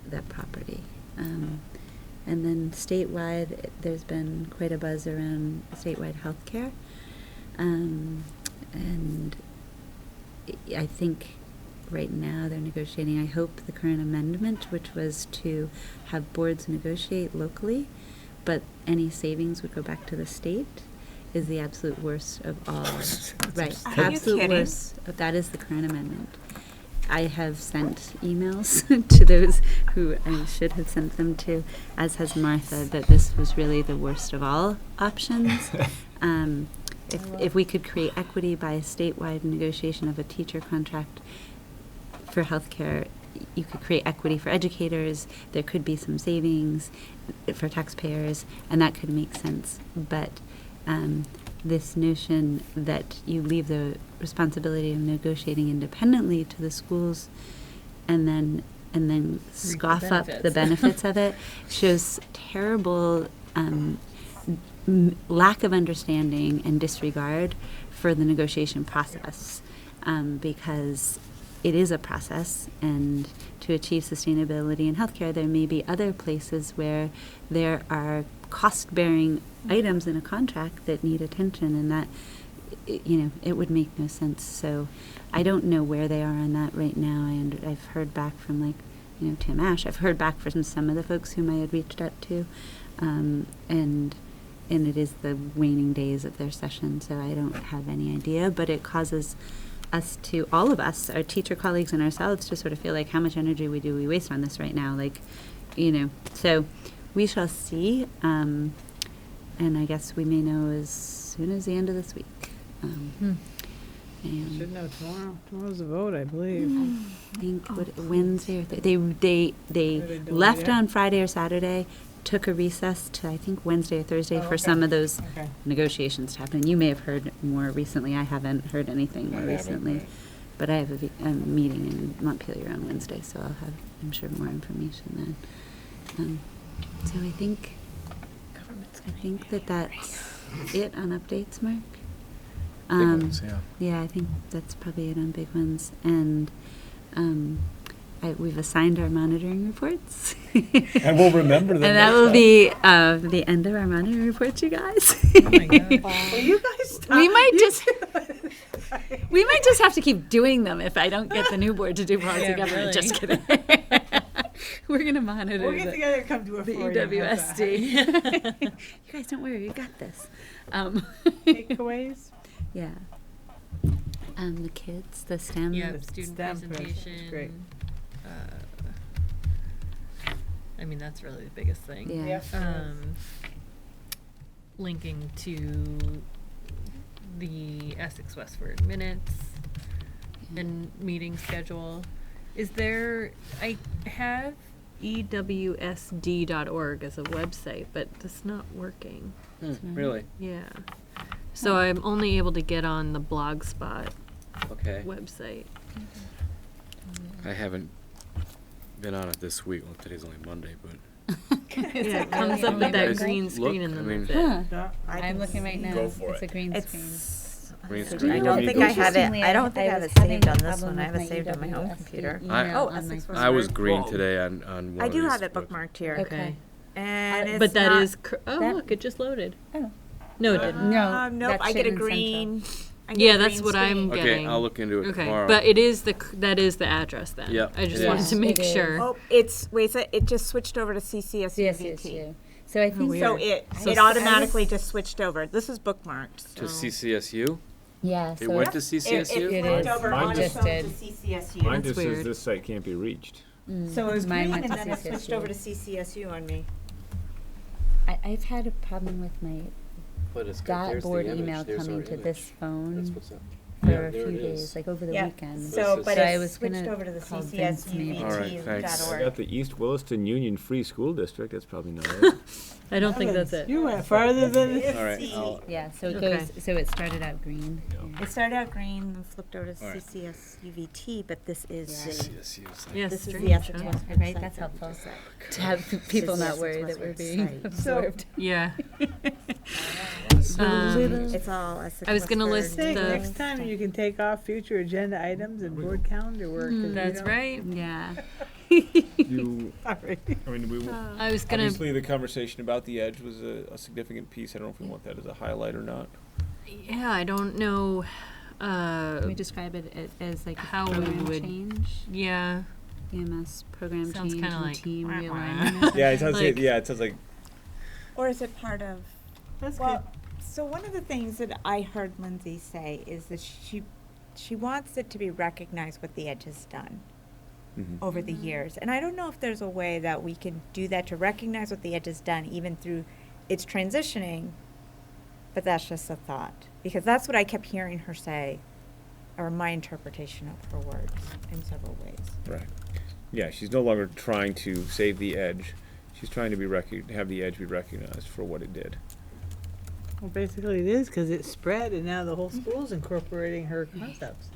Speaker 3: that property. And then statewide, there's been quite a buzz around statewide healthcare. And I think right now they're negotiating, I hope, the current amendment, which was to have boards negotiate locally, but any savings would go back to the state, is the absolute worst of all. Right,
Speaker 5: Are you
Speaker 3: absolute
Speaker 5: kidding?
Speaker 3: worst. That is the current amendment. I have sent emails to those who I should have sent them to, as has Martha, that this was really the worst of all options. If we could create equity by a statewide negotiation of a teacher contract for healthcare, you could create equity for educators. There could be some savings for taxpayers, and that could make sense. But this notion that you leave the responsibility of negotiating independently to the schools, and then scoff up the benefits of it, shows terrible lack of understanding and disregard for the negotiation process, because it is a process, and to achieve sustainability in healthcare, there may be other places where there are cost-bearing items in a contract that need attention, and that, it would make no sense. So I don't know where they are on that right now, and I've heard back from Tim Ash. I've heard back from some of the folks whom I had reached out to, and it is the waning days of their session, so I don't have any idea, but it causes all of us, our teacher colleagues and ourselves, to sort of feel like how much energy we waste on this right now, like, so we shall see, and I guess we may know as soon as the end of this week. And
Speaker 2: Should know tomorrow. Tomorrow's the vote, I believe.
Speaker 3: I think Wednesday or they
Speaker 2: They
Speaker 3: left
Speaker 2: yeah.
Speaker 3: on Friday or Saturday, took a recess to I think Wednesday or Thursday for some of those
Speaker 2: Okay.
Speaker 3: negotiations to happen. You may have heard more recently. I haven't heard anything more
Speaker 1: I haven't,
Speaker 3: recently,
Speaker 1: right.
Speaker 3: but I have a meeting in Montpelier on Wednesday, so I'll have, I'm sure, more information then. So I think that's it on updates, Mark. Yeah, I think that's probably it on big ones. And we've assigned our monitoring reports.
Speaker 4: And we'll remember them.
Speaker 3: And that will be the end of our monitoring reports, you guys.
Speaker 2: Oh my God. Will you guys stop?
Speaker 3: we might just have to keep doing them if I don't get the new board to do policy
Speaker 7: Yeah,
Speaker 3: government.
Speaker 7: really.
Speaker 3: Just kidding. We're gonna monitor
Speaker 2: We'll get together and come do it
Speaker 3: the
Speaker 2: for you.
Speaker 3: EWSD. You guys don't worry, we got this.
Speaker 2: Takeaways?
Speaker 3: Yeah. The kids, the STEM.
Speaker 7: Yeah,
Speaker 2: The
Speaker 7: student
Speaker 2: STEM
Speaker 7: presentation.
Speaker 2: great.
Speaker 7: I mean, that's really the biggest thing.
Speaker 3: Yeah.
Speaker 2: Yep.
Speaker 7: Linking to the Essex Westward minutes and meeting schedule. Is there, I have ewsd.org as a website, but it's not working.
Speaker 1: Really?
Speaker 7: Yeah. So I'm only able to get on the Blogspot
Speaker 1: Okay.
Speaker 7: website.
Speaker 1: I haven't been on it this week. Well, today's only Monday, but
Speaker 7: Yeah, it comes up with that green screen and then that's it.
Speaker 3: Huh. I'm looking right now.
Speaker 1: Go for
Speaker 3: it's
Speaker 1: it.
Speaker 3: a green screen.
Speaker 1: green
Speaker 13: I
Speaker 1: screen.
Speaker 13: don't think I have it. I don't think I have it saved on this one. I have it
Speaker 3: my
Speaker 13: saved on my home
Speaker 3: EWSD
Speaker 13: computer.
Speaker 3: email
Speaker 5: Oh,
Speaker 3: on my
Speaker 5: Essex
Speaker 3: phone.
Speaker 1: I was green
Speaker 4: Whoa.
Speaker 1: today on one
Speaker 5: I
Speaker 1: of
Speaker 5: do
Speaker 1: these
Speaker 5: have it
Speaker 1: books.
Speaker 5: bookmarked here.
Speaker 3: Okay.
Speaker 5: And it's
Speaker 7: But that
Speaker 5: not,
Speaker 7: is, oh,
Speaker 3: that-
Speaker 7: look, it just loaded.
Speaker 3: Oh.
Speaker 7: No, it didn't.
Speaker 3: No,
Speaker 5: nope,
Speaker 3: that's
Speaker 5: I get a
Speaker 3: Shipman Central.
Speaker 5: green. I get
Speaker 7: Yeah,
Speaker 5: a
Speaker 7: that's
Speaker 5: green
Speaker 7: what I'm
Speaker 5: screen.
Speaker 1: Okay,
Speaker 7: getting.
Speaker 1: I'll look into it
Speaker 7: Okay,
Speaker 1: tomorrow.
Speaker 7: but it is that is the address then.
Speaker 1: Yep,
Speaker 7: I just
Speaker 1: it
Speaker 7: wanted
Speaker 1: is.
Speaker 7: to make
Speaker 3: It is.
Speaker 7: sure.
Speaker 5: Oh, it just switched over to CCSUVT.
Speaker 3: CSU. So I think
Speaker 7: weird.
Speaker 5: So it
Speaker 3: So
Speaker 5: automatically just switched over. This is bookmarked.
Speaker 1: To CCSU?
Speaker 3: yeah.
Speaker 1: It
Speaker 3: So
Speaker 1: went to
Speaker 5: It
Speaker 1: CCSU?
Speaker 3: It
Speaker 5: flipped
Speaker 3: is.
Speaker 5: over
Speaker 4: Mine
Speaker 5: on its
Speaker 3: just
Speaker 5: own
Speaker 3: did.
Speaker 5: to CCSU.
Speaker 4: Mine
Speaker 7: That's
Speaker 4: just says
Speaker 7: weird.
Speaker 4: this site can't be reached.
Speaker 5: So it was
Speaker 3: Mine
Speaker 5: green
Speaker 3: went
Speaker 5: and
Speaker 3: to
Speaker 5: then it switched
Speaker 3: CCSU.
Speaker 5: over to CCSU on me.
Speaker 3: I've had a problem with my
Speaker 1: But it's
Speaker 3: that board email coming to this phone for a few days, like over the
Speaker 5: Yeah.
Speaker 3: weekend.
Speaker 5: So, but
Speaker 3: I
Speaker 5: it
Speaker 3: was
Speaker 5: switched
Speaker 3: gonna
Speaker 5: over to the
Speaker 3: call Vince maybe.
Speaker 1: All right, thanks.
Speaker 4: I
Speaker 5: CCSUVT.org.
Speaker 4: got the East Williston Union Free School District. That's probably not it.
Speaker 7: I don't think that's it.
Speaker 2: You went farther than this.
Speaker 1: All right, I'll,
Speaker 3: Yeah, so it
Speaker 7: Okay.
Speaker 3: goes. So it started out green.
Speaker 5: It started out green and flipped over to
Speaker 1: All right.
Speaker 5: CCSUVT, but this is
Speaker 3: Yeah.
Speaker 5: the,
Speaker 1: CCSU. It's like-
Speaker 7: Yeah,
Speaker 5: this is
Speaker 7: strange,
Speaker 5: the Essex
Speaker 7: huh?
Speaker 5: Westward
Speaker 3: Right,
Speaker 5: site
Speaker 3: that's
Speaker 5: that we
Speaker 3: helpful.
Speaker 5: just said.
Speaker 3: To have people
Speaker 5: This is
Speaker 3: not
Speaker 5: Essex
Speaker 3: worry that we're
Speaker 5: Westward
Speaker 3: being
Speaker 5: site.
Speaker 3: absorbed.
Speaker 7: Yeah.
Speaker 5: It's all Essex
Speaker 7: I was gonna
Speaker 5: Westward.
Speaker 7: list
Speaker 2: Think
Speaker 7: the-
Speaker 2: next time you can take off future agenda items and board calendar work. 'cause we
Speaker 7: That's
Speaker 2: don't-
Speaker 7: right.
Speaker 3: Yeah.
Speaker 4: You,
Speaker 2: Sorry.
Speaker 4: I mean, we,
Speaker 7: I was gonna.
Speaker 4: obviously the conversation about the edge was a significant piece. I don't know if we want that as a highlight or not.
Speaker 7: Yeah, I don't know.
Speaker 3: Can we describe it as like
Speaker 7: How
Speaker 3: a
Speaker 7: we
Speaker 3: program
Speaker 7: would-
Speaker 3: change?
Speaker 7: Yeah.
Speaker 3: EMS program
Speaker 7: Sounds
Speaker 3: change
Speaker 7: kinda
Speaker 3: and
Speaker 7: like
Speaker 3: team
Speaker 7: wah, wah.
Speaker 3: realignment.
Speaker 4: Yeah, it sounds
Speaker 7: Like-
Speaker 4: yeah, it sounds like
Speaker 5: Or is it part of?
Speaker 2: That's
Speaker 5: Well, so one of the things that I heard Lindsay say is that she wants it to be recognized what the Edge has done over the years. And I don't know if there's a way that we can do that to recognize what the Edge has done even through its transitioning, but that's just a thought. Because that's what I kept hearing her say, or my interpretation of her words in several ways.
Speaker 4: right. Yeah, she's no longer trying to save the edge. She's trying to have the edge be recognized for what it did.
Speaker 2: Well, basically it is because it spread and now the whole school's incorporating her concepts.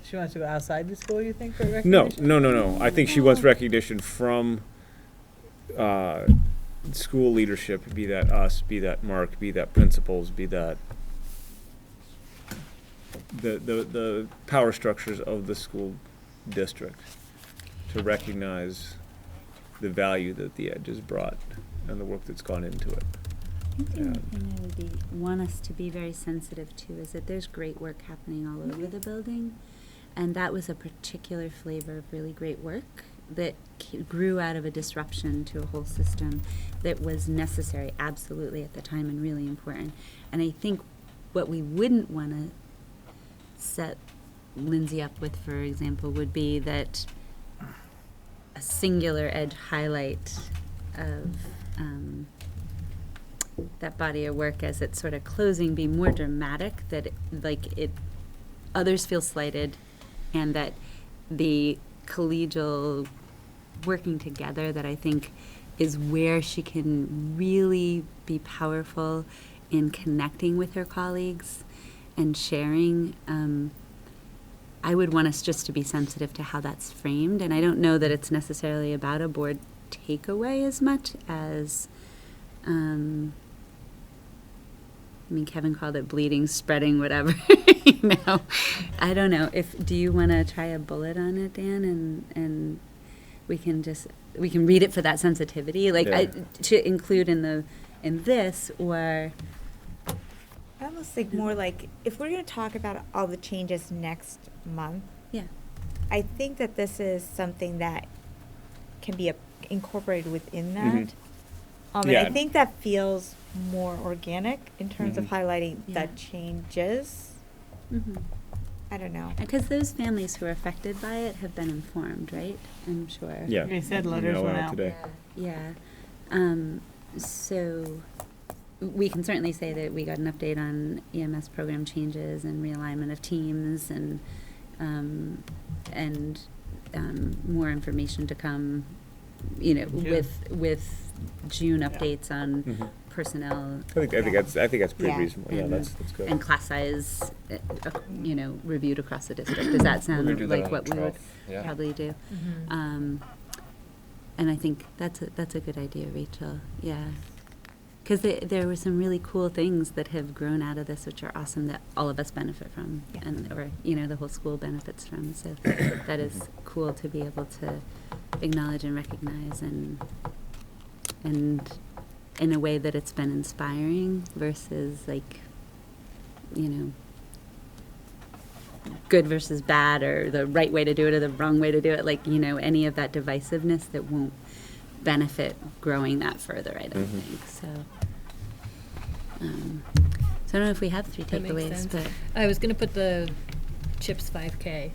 Speaker 2: She wants to go outside the school, you think, for
Speaker 4: No,
Speaker 2: recognition?
Speaker 4: no. I think she wants recognition from school leadership, be that us, be that Mark, be that principals, be that the power structures of the school district, to recognize the value that the Edge has brought and the work that's gone into it.
Speaker 3: I think the only thing I would want us to be very sensitive to is that there's great work happening all over the building, and that was a particular flavor of really great work that grew out of a disruption to a whole system that was necessary, absolutely, at the time and really important. And I think what we wouldn't want to set Lindsay up with, for example, would be that a singular edge highlight of that body of work as it's sort of closing be more dramatic, that others feel slighted, and that the collegial working together, that I think is where she can really be powerful in connecting with her colleagues and sharing. I would want us just to be sensitive to how that's framed, and I don't know that it's necessarily about a board takeaway as much as, Kevin called it bleeding, spreading, whatever. I don't know. Do you want to try a bullet on it, Dan, and we can read it for that sensitivity, to include in this, or
Speaker 5: I almost think more like, if we're going to talk about all the changes next month,
Speaker 3: yeah,
Speaker 5: I think that this is something that can be incorporated within that.
Speaker 4: Mhm.
Speaker 5: And I think that feels more organic in terms of highlighting
Speaker 3: Yeah.
Speaker 5: the changes.
Speaker 3: mm-hmm.
Speaker 5: I don't know.
Speaker 3: Because those families who are affected by it have been informed, right? I'm sure.
Speaker 4: Yeah.
Speaker 2: They said letters went out.
Speaker 4: Today.
Speaker 3: Yeah. So we can certainly say that we got an update on EMS program changes and realignment of teams, and more information to come, with June updates on
Speaker 4: Mhm.
Speaker 3: personnel.
Speaker 4: I think that's pretty
Speaker 5: Yeah.
Speaker 4: reasonable. Yeah,
Speaker 3: and,
Speaker 4: that's good.
Speaker 3: and class size, reviewed across the district. Does that sound
Speaker 1: We're gonna do that
Speaker 3: like
Speaker 1: on
Speaker 3: what
Speaker 1: the
Speaker 3: we would
Speaker 1: 12th, yeah.
Speaker 3: probably do? And I think that's a good idea, Rachel. Yeah, because there were some really cool things that have grown out of this, which are awesome, that all of us benefit from,
Speaker 5: Yeah.
Speaker 3: or the whole school benefits from. So that is cool to be able to acknowledge and recognize, and in a way that it's been inspiring versus good versus bad, or the right way to do it or the wrong way to do it, any of that divisiveness that won't benefit growing that further, I don't think. So I don't know if we have 3
Speaker 7: That makes
Speaker 3: takeaways,
Speaker 7: sense.
Speaker 3: but
Speaker 7: I was gonna put the CHIPS 5K.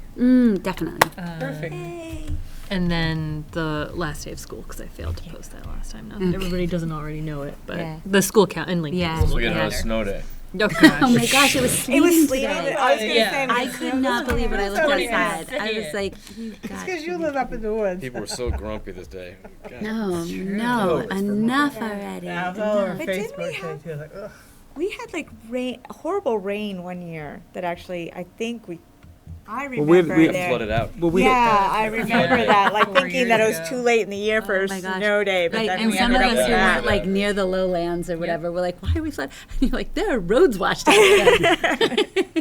Speaker 3: Definitely.
Speaker 2: Perfect.
Speaker 5: Yay.
Speaker 7: And then the last day of school, because I failed to post that last time. Not that
Speaker 3: Okay.
Speaker 7: everybody doesn't already know it, but
Speaker 3: Yeah.
Speaker 7: the school count and Lincoln.
Speaker 3: Yeah.
Speaker 1: So we get
Speaker 3: Yeah.
Speaker 1: another snow day.
Speaker 7: Oh gosh.
Speaker 3: Oh my gosh, it was
Speaker 5: It
Speaker 3: sleeting
Speaker 5: was sleeping.
Speaker 3: today.
Speaker 5: I was going to
Speaker 7: Yeah.
Speaker 5: say.
Speaker 3: I could not believe when I looked
Speaker 2: Somebody
Speaker 3: outside.
Speaker 2: was
Speaker 3: I was
Speaker 2: sick.
Speaker 3: like, you
Speaker 2: It's
Speaker 3: got
Speaker 2: because
Speaker 3: to
Speaker 2: you
Speaker 3: be
Speaker 2: live up in the woods.
Speaker 1: People were so grumpy this day. God.
Speaker 3: No, enough already.
Speaker 2: Yeah, I was all over
Speaker 3: Enough.
Speaker 5: But didn't we
Speaker 2: Facebook
Speaker 5: have-
Speaker 2: today, too, like, ugh.
Speaker 5: We had rain, horrible rain one year that actually, I
Speaker 4: we-
Speaker 5: remember
Speaker 4: we-
Speaker 5: there.
Speaker 1: Flooded out.
Speaker 4: Well, we
Speaker 5: Yeah, I remember that,
Speaker 2: 4
Speaker 5: thinking that it was
Speaker 2: years
Speaker 5: too
Speaker 2: ago.
Speaker 5: late in the year for
Speaker 3: Oh
Speaker 5: a
Speaker 3: my gosh.
Speaker 5: snow day, but
Speaker 3: Right,
Speaker 5: then
Speaker 3: and
Speaker 5: we
Speaker 3: some of
Speaker 5: ended
Speaker 3: us
Speaker 5: up
Speaker 3: who
Speaker 5: with
Speaker 3: were near the lowlands or whatever, we're like, why are we flooded? And you're like, there are roads washed out.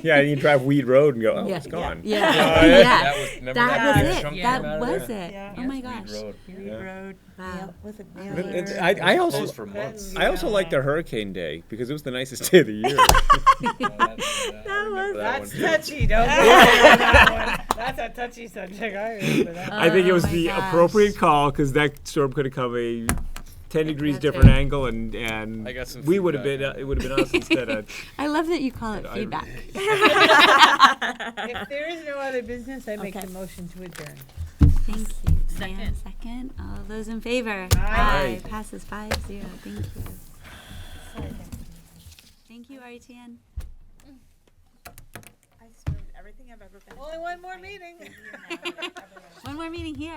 Speaker 4: yeah, and you drive Weed Road and go, oh,
Speaker 3: Yeah.
Speaker 4: it's gone.
Speaker 3: Yeah,
Speaker 4: yeah.
Speaker 3: yeah.
Speaker 1: That was, remember
Speaker 3: That
Speaker 1: that
Speaker 3: was
Speaker 1: big
Speaker 3: it.
Speaker 1: chunk
Speaker 3: That
Speaker 1: came out of
Speaker 3: was
Speaker 1: there?
Speaker 3: it.
Speaker 5: Yeah.
Speaker 3: Oh my
Speaker 1: Weed
Speaker 3: gosh.
Speaker 1: Road.
Speaker 5: Reed
Speaker 1: Yeah.
Speaker 5: Road.
Speaker 3: Wow.
Speaker 5: Was it
Speaker 3: Wow.
Speaker 5: Mailer?
Speaker 4: I also
Speaker 1: Closed for months.
Speaker 4: I also liked the hurricane day because it was the nicest day of the year.
Speaker 5: That was.
Speaker 2: That's touchy, don't go there on that one. That's a touchy subject, I remember that.
Speaker 4: I think it was
Speaker 3: Oh my
Speaker 4: the
Speaker 3: gosh.
Speaker 4: appropriate call because that storm could have come a 10 degrees
Speaker 3: That's
Speaker 4: different
Speaker 3: right.
Speaker 4: angle, and
Speaker 1: I got some
Speaker 4: we would have been
Speaker 1: feedback.
Speaker 4: it would have been us instead of.
Speaker 3: I love that you call it
Speaker 4: I-
Speaker 3: feedback.
Speaker 2: If there is no other business, I make
Speaker 3: Okay.
Speaker 2: the motion to adjourn.
Speaker 3: Thank you. Second. Second. All those in favor?
Speaker 2: Aye.
Speaker 3: Passes 5-0. Thank you. Thank you, RTN.
Speaker 5: I served everything I've ever been.
Speaker 2: Only one more meeting.
Speaker 3: One more meeting here.